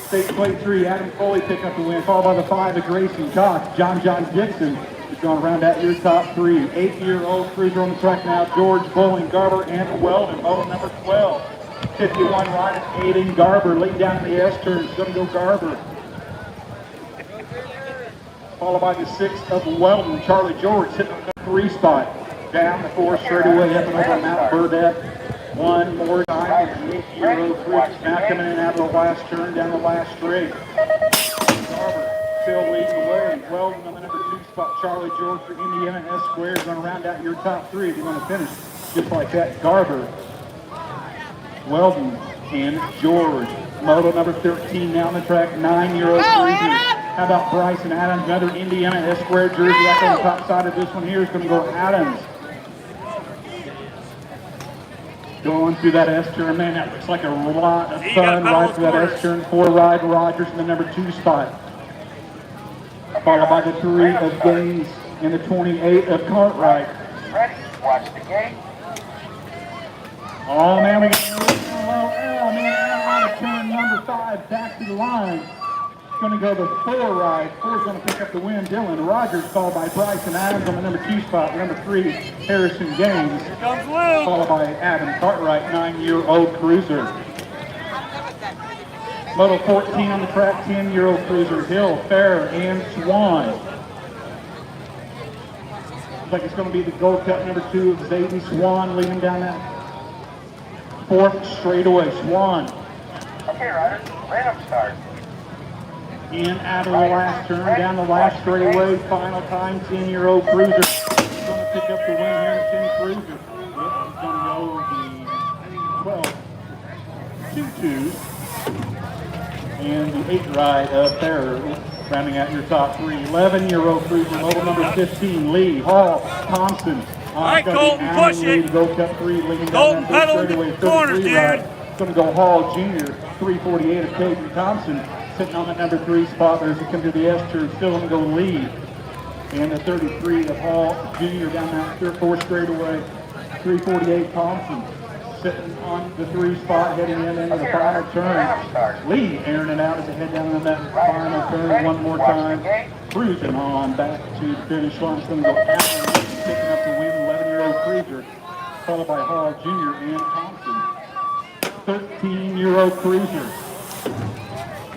State plate 3, Adam Foley pick up the win, followed by the 5 of Grayson Cox. John Dixon is going to round out your top 3. 8-year-old cruiser on the track now, George Bowling, Garber, and Weldon, moto number 12. 51 rider Aiden Garber lead down the S turn. It's going to go Garber. Followed by the 6 of Weldon. Charlie George hitting on the 3 spot. Down the 4 straightaway up and over Mount Burdette. One more time. The 8-year-old Creek now coming in out of the last turn down the last straight. Garber still leading the way. Weldon on the number 2 spot. Charlie George for Indiana S Square is going to round out your top 3 if you're going to finish just like that. Garber, Weldon, and George. Moto number 13 now on the track. 9-year-old Cruiser. How about Bryson Adams? Another Indiana S Square jersey up on the top side of this one here is going to go Adams. Going through that S turn, man, that looks like a lot of fun right through that S turn. 4 Ride Rogers in the number 2 spot. Followed by the 3 of Gaines and the 28 of Cartwright. Ready, watch the gate. Oh man, we got out of turn number 5 back to the line. It's going to go the 4 Ride. 4's going to pick up the win. Dylan Rogers followed by Bryson Adams on the number 2 spot. The number 3 Harrison Gaines. Here comes Luke. Followed by Adam Cartwright, 9-year-old Cruiser. Moto 14 on the track, 10-year-old Cruiser, Hill, Fair, and Swan. Looks like it's going to be the Gold Cup number 2 of Zadie Swan leading down that 4th straightaway. Swan. Okay, riders, random start. In out of the last turn, down the last straightaway, final time, 10-year-old Cruiser. He's going to pick up the win here in 10 Cruiser. Yep, he's going to go the 12, 2-2. And the 8 Ride of Terror, rounding out your top 3. 11-year-old Cruiser, model number 15, Lee, Hall, Thompson. All right, Colton, push it. Gold Cup 3, leading Colton, down that pedal straightaway, the corners, 33 dude. Ride. It's going to go Hall Jr., 348 of Caden Thompson. Sitting on that number 3 spot there as we come to the S turn, still going to go Lee. And the 33 of Hall Jr. down that 4th straightaway, 348 Thompson. Sitting on the 3 spot, heading into the final turn. Lee airing it out as they head down on that final turn one more time. Cruising on back to the finish line. It's going to go Allen, picking up the win, 11-year-old Cruiser, followed by Hall Jr. and Thompson. 13-year-old Cruiser.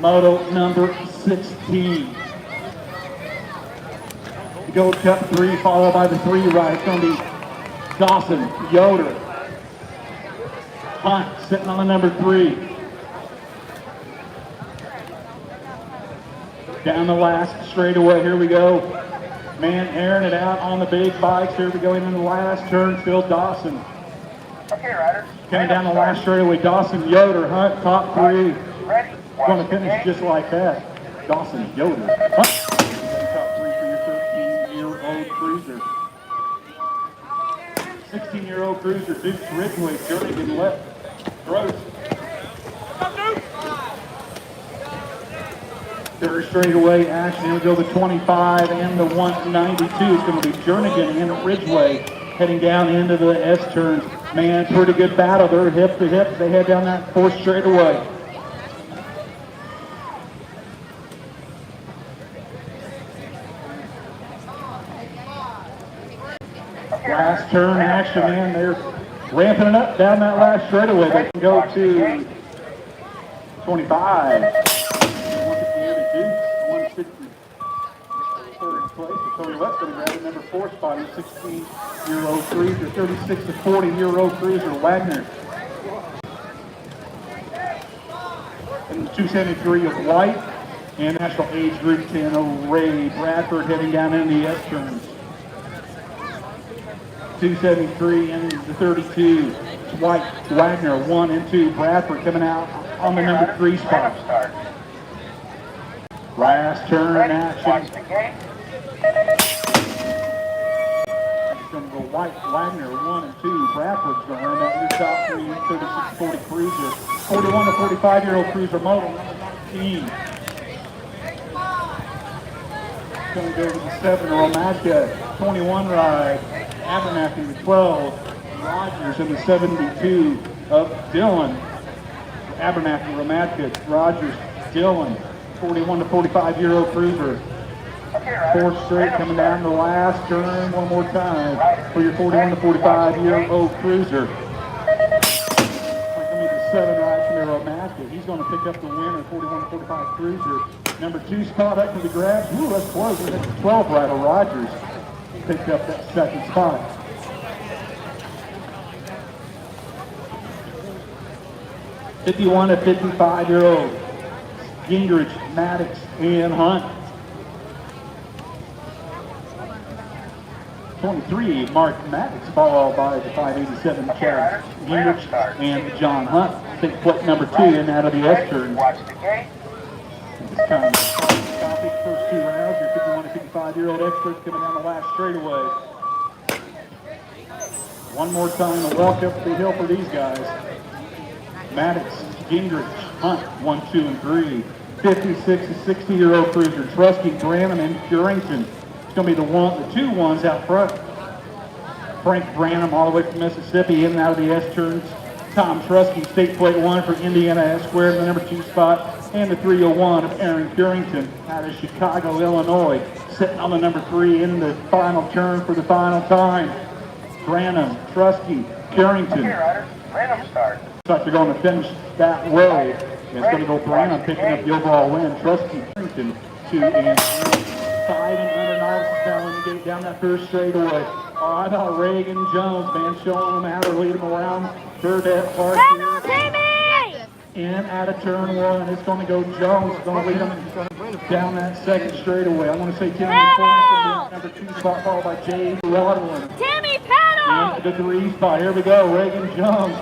Moto number 16. The Gold Cup 3, followed by the 3 Ride. It's going to be Dawson, Yoder, Hunt sitting on the number 3. Down the last straightaway, here we go. Man airing it out on the big bikes. Here we go into the last turn, Phil Dawson. Okay, riders. Coming down the last straightaway, Dawson, Yoder, Hunt, top 3. Ready, Going to finish just like that. Dawson, Yoder, Hunt. Top 3 for your 13-year-old Cruiser. 16-year-old Cruiser, Dukes Ridgeway, Jernigan left. Gross. Third straightaway action. Here we go, the 25 and the 192. It's going to be Jernigan and Ridgeway heading down into the S turns. Man, pretty good battle. They're hip to hip. They head down that 4th straightaway. Last turn action, man. They're ramping it up down that last straightaway. They can go to 25. 160. Third place. Tony West going to grab the number 4 spot. 16-year-old Cruiser. 36 to 40-year-old Cruiser Wagner. And the 273 of White. And National Age Group 10 of Ray Bradford heading down in the S turns. 273 and the 32, White, Wagner, 1 and 2. Bradford coming out on the number 3 spot. Last turn action. It's going to go White, Wagner, 1 and 2. Bradford's going to run out your top 3, 36-40 Cruiser. 41 to 45-year-old Cruiser model, number 19. It's going to go to the 7, Romatka, 21 Ride. Abernathy with 12, Rogers in the 72 of Dylan. Abernathy, Romatka, Rogers, Dylan, 41 to 45-year-old Cruiser. 4th straight coming down the last turn one more time for your 41 to 45-year-old Cruiser. It's going to be the pocket. He's going to pick up the win in 41-45 cruiser. Number 2 spot up to the grabs. Ooh, that's close. It's the 12 rider Rogers picked up that second spot. '51 to 55-year-old Gingrich, Maddox, and Hunt. 23, Mark Maddox, followed by the 587 Chad Gingrich and John Hunt. Take foot number 2 in out of the S-turn. Watch the gate. It's kind of topic, first 2 rounds. Your 51 to 55-year-old experts coming down the last straightaway. One more time to walk up the hill for these guys. Maddox, Gingrich, Hunt, 1, 2, and 3. 56 to 60-year-old cruiser, Trusky, Branham, and Currington. It's going to be the 2 ones out front. Frank Branham all the way from Mississippi in and out of the S-turns. Tom Trusky, state plate 1 for Indiana S-square, the number 2 spot. And the 301 of Aaron Currington out of Chicago, Illinois. Sitting on the number 3 in the final turn for the final time. Branham, Trusky, Currington. Random start. Looks like they're going to finish that way. It's going to go Branham picking up the overall win. Trusky, Currington, 2 and 3. 5 and under novices down when you get down that first straightaway. Oh, I thought Reagan Jones, man, showing them how to lead them around. Burdette Park in out of turn 1. It's going to go Jones. It's going to lead them down that second straightaway. I want to say Timmy Points number 2 spot, followed by Jay Rodwin. Timmy, pedal! And the 3 spot. Here we go, Reagan Jones.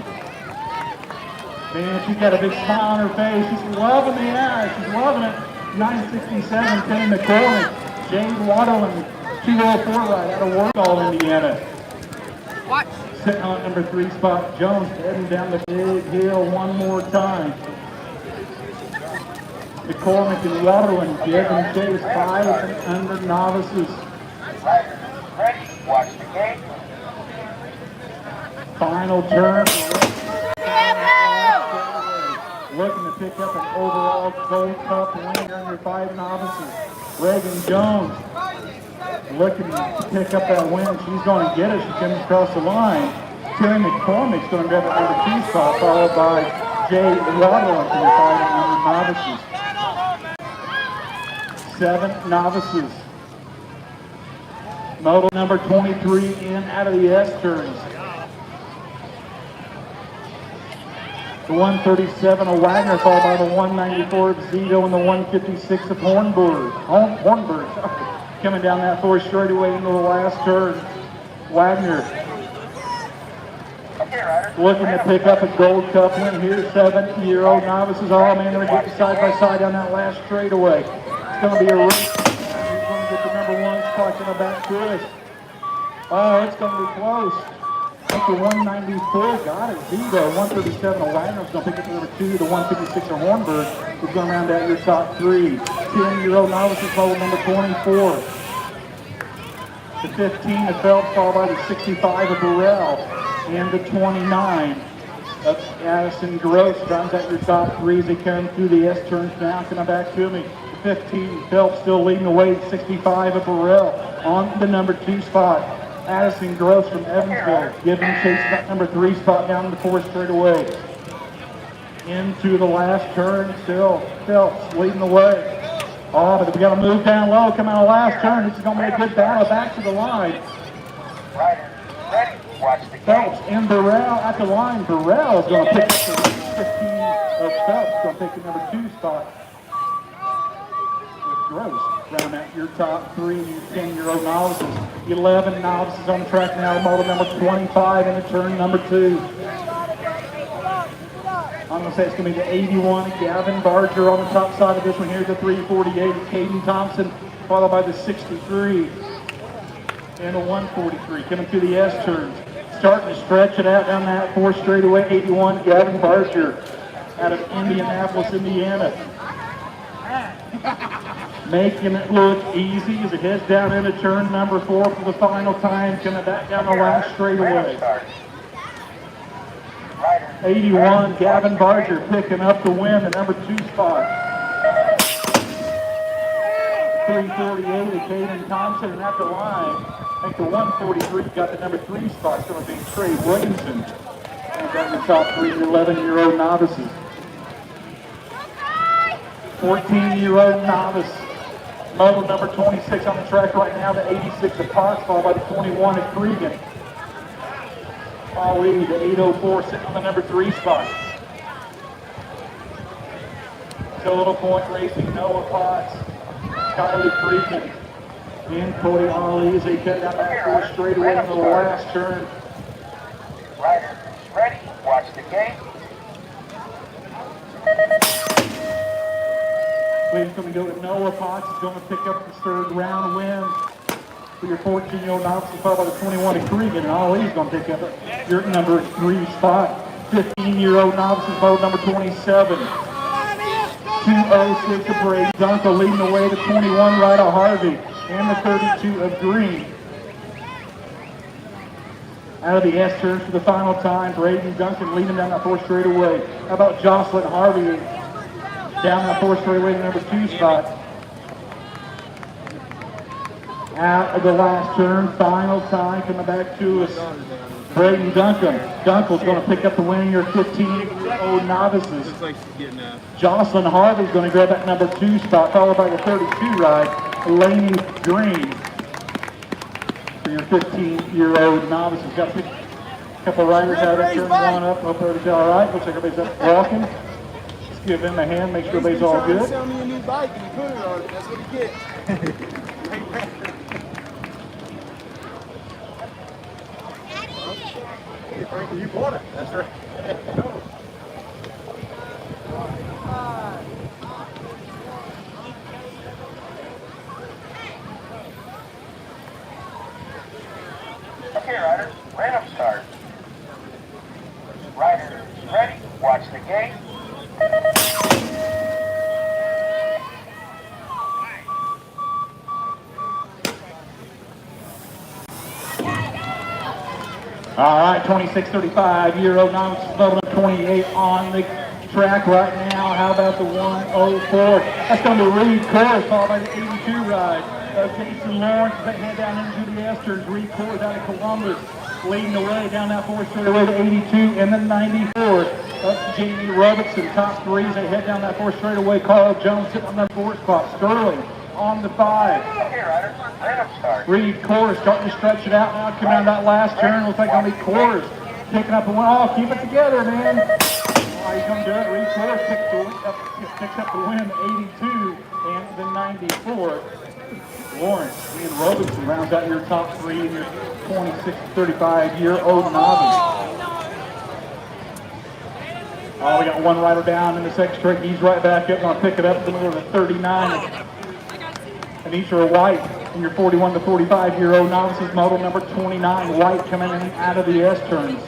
Man, she's got a big smile on her face. She's loving the act. She's loving it. 967, Penny McCormick. Jade Waddle, 204 right out of Warsaw, Indiana. Watch. Sitting on number 3 spot, Jones heading down the big hill one more time. McCormick and Waddle and Devin Chase, 5 and under novices. Riders ready. Watch the gate. Final turn. Looking to pick up an overall Gold Cup winner under 5 novices. Reagan Jones looking to pick up that win. She's going to get it. She comes across the line. Terry McCormick's going to grab it number 2 spot, followed by Jay Waddle for the 5 and under novices. 7 novices. Modal number 23 in out of the S-turns. The 137 of Wagner, followed by the 194 of Zito and the 156 of Hornberg. Coming down that 4th straightaway into the last turn. Wagner looking to pick up a Gold Cup win here. 7-year-old novices. Oh man, they're going to get side by side down that last straightaway. It's going to be a race. He's going to get the number 1 spot in the back twist. Oh, it's going to be close. The 194 got it. Zito, 137 of Wagner's going to pick up the number 2. The 156 of Hornberg is going to round out your top 3. 10-year-old novices followed number 24. The 15 of Phelps, followed by the 65 of Burrell. And the 29 of Addison Gross rounds out your top 3 as they come through the S-turns now. Coming back to me. The 15 Phelps still leading the way. 65 of Burrell on the number 2 spot. Addison Gross from Evansville giving chase that number 3 spot down the 4th straightaway. Into the last turn still. Phelps leading the way. Oh, but we got to move down low, come out of the last turn. This is going to be a good battle back to the line. Riders ready. Watch the gate. Phelps and Burrell at the line. Burrell is going to pick up the 15 of Phelps, going to take the number 2 spot. Gross, round out your top 3 10-year-old novices. 11 novices on the track now. Model number 25 in the turn number 2. I'm going to say it's going to be the 81 Gavin Barger on the top side of this one. Here's the 348 Caden Thompson, followed by the 63 and a 143 coming through the S-turns. Starting to stretch it out down that 4th straightaway. 81 Gavin Barger out of Indianapolis, Indiana. Making it look easy as it heads down into turn number 4 for the final time. Coming back down the last straightaway. 81, Gavin Barger picking up the win, the number 2 spot. 348 of Caden Thompson, and at the line, I think the 143 got the number 3 spot. It's going to be Trey Williamson. And got the top 3 11-year-old novices. 14-year-old novice. Model number 26 on the track right now, the 86 of Parks, followed by the 21 of Cregan. Ali, the 804 sitting on the number 3 spot. Total Point Racing, Noah Potts, Kylie Cregan, and Cody Ali as they cut down that 4 straightaway in the last turn. Riders ready, watch the gate. Lead's going to go to Noah Potts. He's going to pick up the 3rd round win for your 14-year-old novice, followed by the 21 of Cregan. And Ali's going to pick up your number 3 spot. 15-year-old novice is model number 27. 206 of Brady Dunkel leading the way, the 21 Ryder Harvey, and the 32 of Green. Out of the S turns for the final time, Brady Duncan leading down that 4 straightaway. How about Jocelyn Harvey down that 4 straightaway to number 2 spot. Out of the last turn, final time, coming back to us, Brayden Duncan. Dunkel's going to pick up the win in your 15-year-old novices. Looks like she's getting out. Jocelyn Harvey's going to grab that number 2 spot, followed by the 32 ride, Laney Green. For your 15-year-old novices. Got a couple riders out of turn 1 up. Hope everybody's all right. Looks like everybody's up walking. Just give them a hand, make sure everybody's all good. Sell me a new bike and you put it on it. That's what you get. Hey, Frankie, you bought it. That's right. Okay, riders, random start. Riders ready, watch the gate. All right, 26-35-year-old novice, level 28 on the track right now. How about the 104? That's going to be Reed Corrs, followed by the 82 ride. Jason Lawrence, they head down into the Esters. Reed Corrs out of Columbus, leading the way down that 4 straightaway to 82 and then 94. That's Jamie Robertson, top 3 as they head down that 4 straightaway. Carl Jones sitting on that 4 spot. Sterling on the 5. Okay, riders, random start. Reed Corrs starting to stretch it out now, coming out of that last turn. Looks like going to be Corrs picking up the win. Oh, keep it together, man. Oh, he's going to do it. Reed Corrs picks up the win, 82 and the 94. Lawrence and Robertson rounds out your top 3 in your 26-35-year-old novice. Oh, we got one rider down in the second straight. He's right back up, going to pick it up in the middle of the 39. Anisha White in your 41-45-year-old novices, model number 29. White coming in out of the S turns.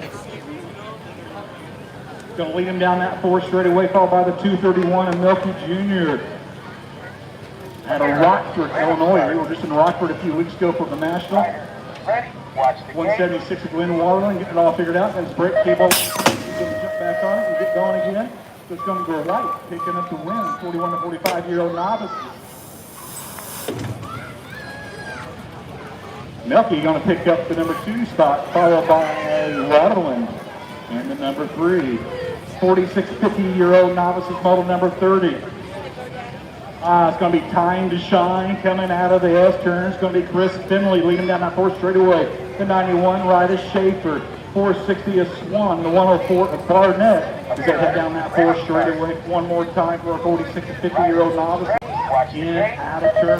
Going to lead him down that 4 straightaway, followed by the 231 of Milky Jr. Out of Rockford, Illinois. We were just in Rockford a few weeks ago for the National. Ready, watch the gate. 176 of Glenn Waterland, getting it all figured out. That's brake cable. He's going to jump back on it and get going again. So it's going to go White, picking up the win. 41-45-year-old novices. Melky going to pick up the number 2 spot, followed by Waterland and the number 3. 46-50-year-old novices, model number 30. It's going to be Time to Shine coming out of the S turn. It's going to be Chris Finley leading down that 4 straightaway. The 91 Ryder Schaefer. 460 of Swan. The 104 of Barnett as they head down that 4 straightaway. One more time for a 46-50-year-old novice. In out of turn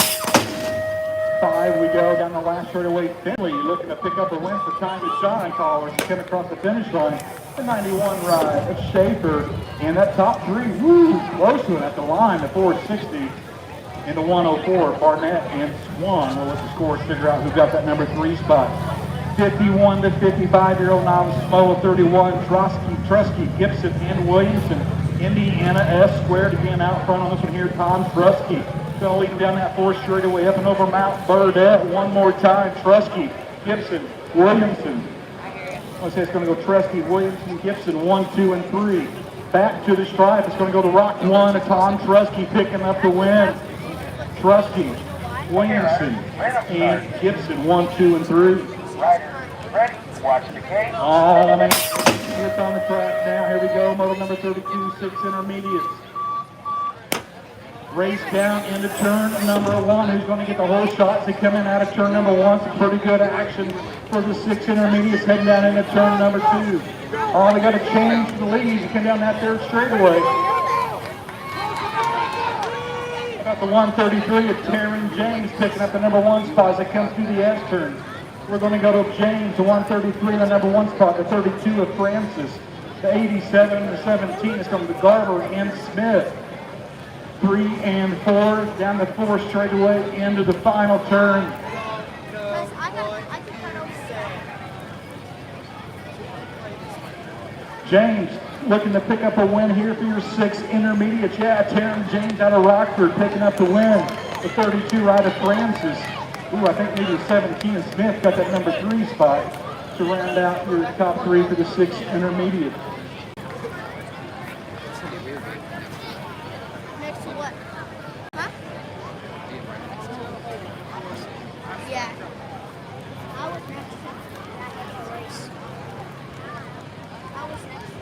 5 we go down the last straightaway. Finley looking to pick up a win for Time to Shine callers to come across the finish line. The 91 ride of Schaefer and that top 3, woo, close to it at the line, the 460 and the 104 Barnett and Swan. We'll let the scores figure out who got that number 3 spot. 51-55-year-old novices, model 31, Trusky, Gibson, and Williamson. Indiana S squared again out front on this one here, Tom Trusky. Going to lead him down that 4 straightaway up and over Mount Burdette. One more time, Trusky, Gibson, Williamson. Let's say it's going to go Trusky, Williamson, Gibson, 1, 2, and 3. Back to the stripe. It's going to go to Rock 1, and Tom Trusky picking up the win. Trusky, Williamson, and Gibson, 1, 2, and 3. Riders ready, watch the gate. Oh, man. It's on the track now. Here we go. Model number 32, 6 intermediates. Race down into turn number 1. Who's going to get the whole shot to come in out of turn number 1? Some pretty good action for the 6 intermediates heading down into turn number 2. Oh, they got to change the leads to come down that third straightaway. Got the 133 of Taryn James picking up the number 1 spot as it comes through the S turn. We're going to go to James, the 133, the number 1 spot, the 32 of Francis, the 87 and the 17 is from the Garber and Smith. 3 and 4 down the 4 straightaway into the final turn. James looking to pick up a win here for your 6 intermediates. Yeah, Taryn James out of Rockford picking up the win. The 32 right of Francis. Ooh, I think maybe 17 of Smith got that number 3 spot to round out your top 3 for the 6 intermediate. Next to what? Huh? Yeah. I was next to that race. I was next to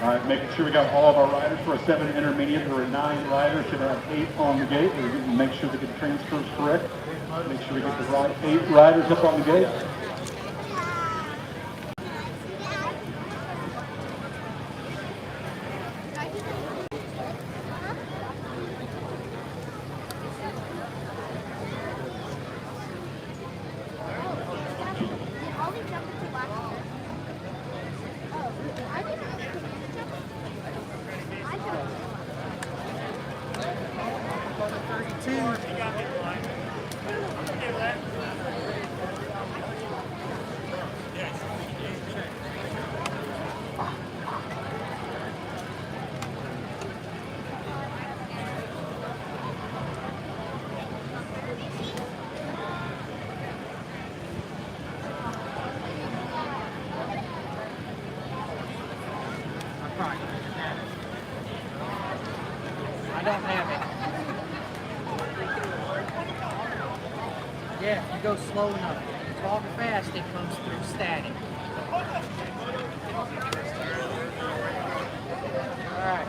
All right, making sure we got all of our riders for a 7 intermediate. There are 9 riders, should have 8 on the gate. Make sure they get the transfers correct. Make sure we get the right 8 riders up on the gate. I don't have it. Yeah, if you go slow enough. Talk fast, it comes through static. Alright.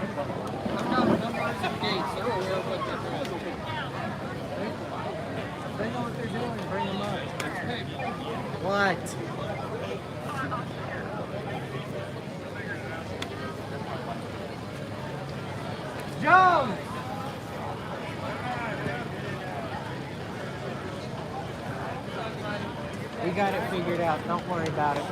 I'm not numbers of gates. They're aware of what they're doing. They know what they're doing. Bring them up. What? Jones! We got it figured out. Don't worry about it.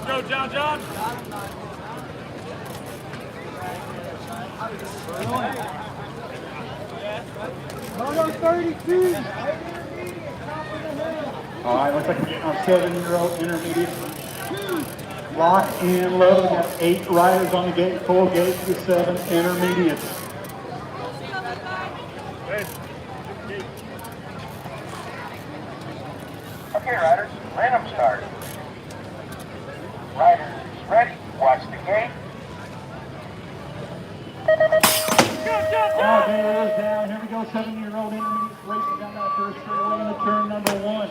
Go, John. Moto 32. All right, looks like we're getting our 7-year-old intermediate. Lock and load. We got 8 riders on the gate, full gate to the 7 intermediates. Okay, riders, random start. Riders ready, watch the gate. Oh, there it is down. Here we go, 7-year-old intermediate racing down that first straightaway into turn number 1.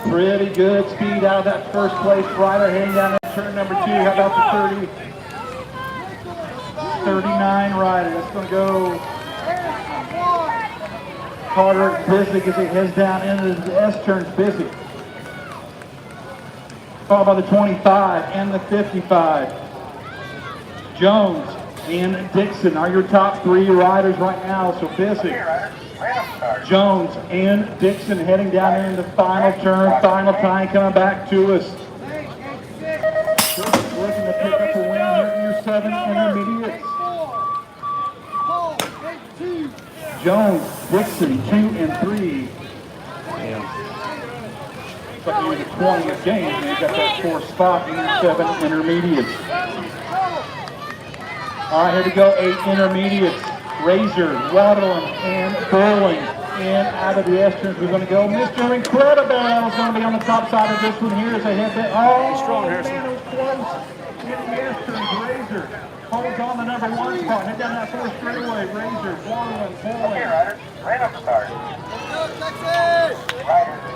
Pretty good speed out of that first place rider heading down that turn number 2. How about the 39 rider? That's going to go Carter Bissick as he heads down into the S turns. Bissick. Followed by the 25 and the 55. Jones and Dixon are your top 3 riders right now. So Bissick, Jones, and Dixon heading down into the final turn, final time coming back to us. Looking to pick up a win here in your 7 intermediates. Jones, Dixon, 2 and 3. But you're the 20th game, and you've got that 4th spot in your 7 intermediates. All right, here we go, 8 intermediates. Razor, Waterland, and Bowling. And out of the S-turns, we're going to go Mr. Incredible is going to be on the top side of this one here as they head to, man, it was close. In the S-turns, Razor holds on the number 1 spot. Head down that 4th straightaway. Razor, Waterland, Bowling.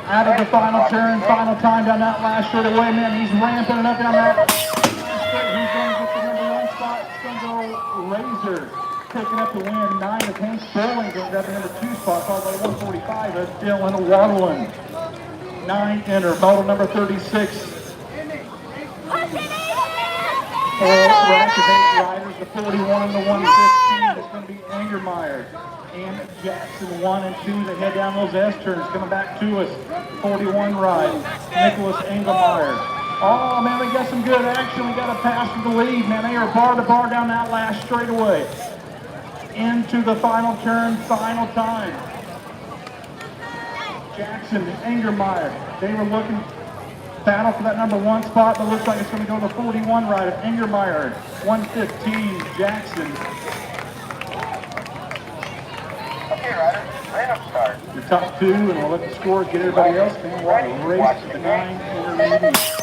Out of the final turn, final time down that last straightaway, man, he's ramping it up down that last straight. He's going to get the number 1 spot. It's going to go Razor, picking up the win. 9 to 10. Sterling going to grab the number 2 spot, followed by 145. That's Dylan Waterland. 9 enter, model number 36. Activate riders, the 41 and the 115 is going to be Angermeyer. And Jackson 1 and 2, they head down those S-turns, coming back to us. 41 ride, Nicholas Engelmeyer. Oh man, we got some good action. We got a pass for the lead, man. They are bar to bar down that last straightaway. Into the final turn, final time. Jackson, Engermeyer, they were looking battle for that number 1 spot, but looks like it's going to go to 41 ride of Engermeyer. 115, Jackson. The top 2, and we'll let the scores get everybody else. And we'll race to the 9 intermediates.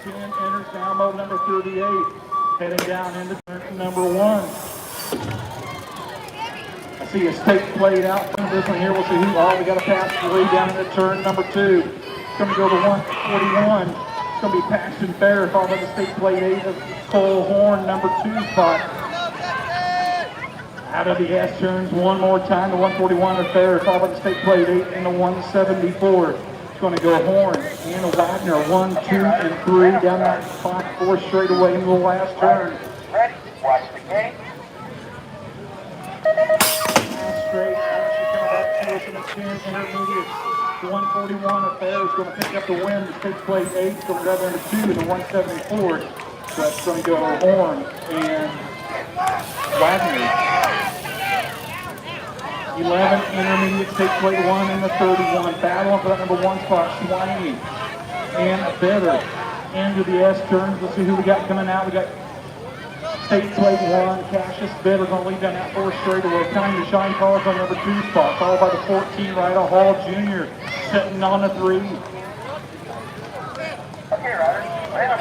10 enters down mode number 38, heading down into turn number 1. I see a stake played out from this one here. We'll see who. Oh, we got a pass for the lead down into turn number 2. It's going to go to 141. It's going to be Paxton Fair, followed by the stake plate 8 of Cole Horn, number 2 spot. Out of the S turns one more time, the 141 of Fair, followed by the stake plate 8 and the 174. It's going to go Horn and Wagner, 1, 2, and 3 down that 5-4 straightaway into the last turn. Ready, watch the gate. Straight, actually coming back to us in the 10 intermediates. The 141 of Fair is going to pick up the win. The stake plate 8 is going to grab into 2 and the 174. So that's going to go Horn and Wagner. 11 intermediate, stake plate 1 and the 31. Battle for that number 1 spot, Schweiny and Better. Into the S turns. Let's see who we got coming out. We got stake plate 1, Cassius Better going to lead down that 4th straightaway. Coming to shine calls on number 2 spot, followed by the 14 rider Hall Jr. sitting on the 3.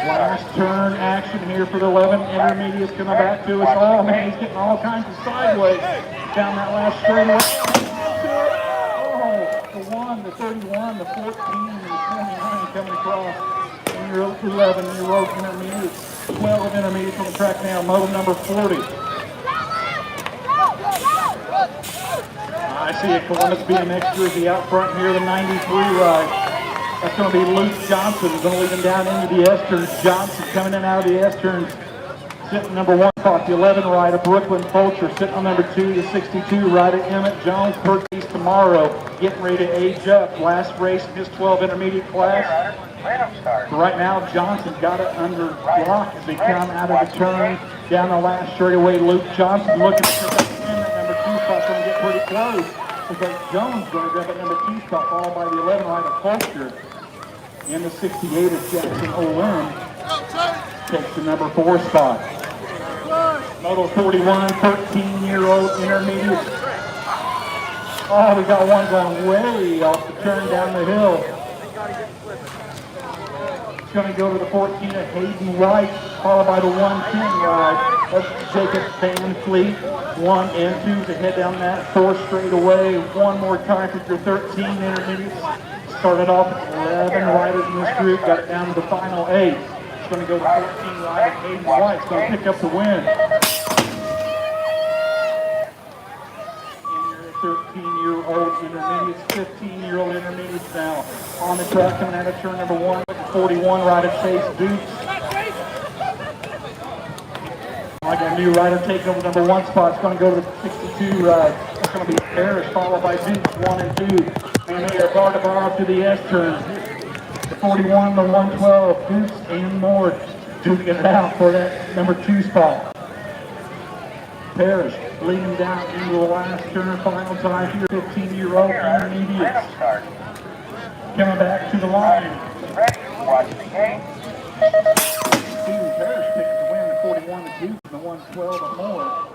Last turn action here for the 11 intermediates coming back to us. Oh man, he's getting all kinds of sideways down that last straightaway. Oh, the 1, the 31, the 14, and the 29 coming across. And your 11-year-old intermediates, 12 intermediates on the track now. Moto number 40. I see a Columbus BMX jersey out front here, the 93 ride. That's going to be Luke Johnson. He's going to lead him down into the S-turns. Johnson coming in out of the S-turns. Sitting number 1 spot, the 11 rider, Brooklyn Fulcher. Sitting on number 2, the 62 rider, Emmett Jones. Purchase tomorrow. Getting ready to age up. Last race in his 12 intermediate class. So right now, Johnson's got it under lock as they come out of the turn. Down the last straightaway, Luke Johnson looking to pick up the win. That number 2 spot's going to get pretty close. Looks like Jones going to grab that number 2 spot, followed by the 11 rider, Fulcher. And the 68 of Jackson Olin takes the number 4 spot. Moto 41, 13-year-old intermediate. Oh, we got one going way off the turn down the hill. It's going to go to the 14 of Hayden White, followed by the 110 ride of Jacob Van Fleet. 1 and 2 to head down that 4 straight away. One more time for your 13 intermediates. Started off with 11 riders in this group, got it down to the final 8. It's going to go to 14 riders. Hayden White's going to pick up the win. 13-year-old intermediates, 15-year-old intermediates now on the track coming out of turn number 1 with the 41 rider Chase Dukes. Like a new rider taking over number 1 spot. It's going to go to the 62 ride. It's going to be Parrish followed by Dukes 1 and 2. And they are bar to bar up to the S turn. The 41, the 112, Dukes and more duking it out for that number 2 spot. Parrish leading down into the last turn, final time for your 15-year-old intermediates. Coming back to the line. Ready, watch the gate. Parrish picking the win, the 41, the Dukes, and the 112 or more.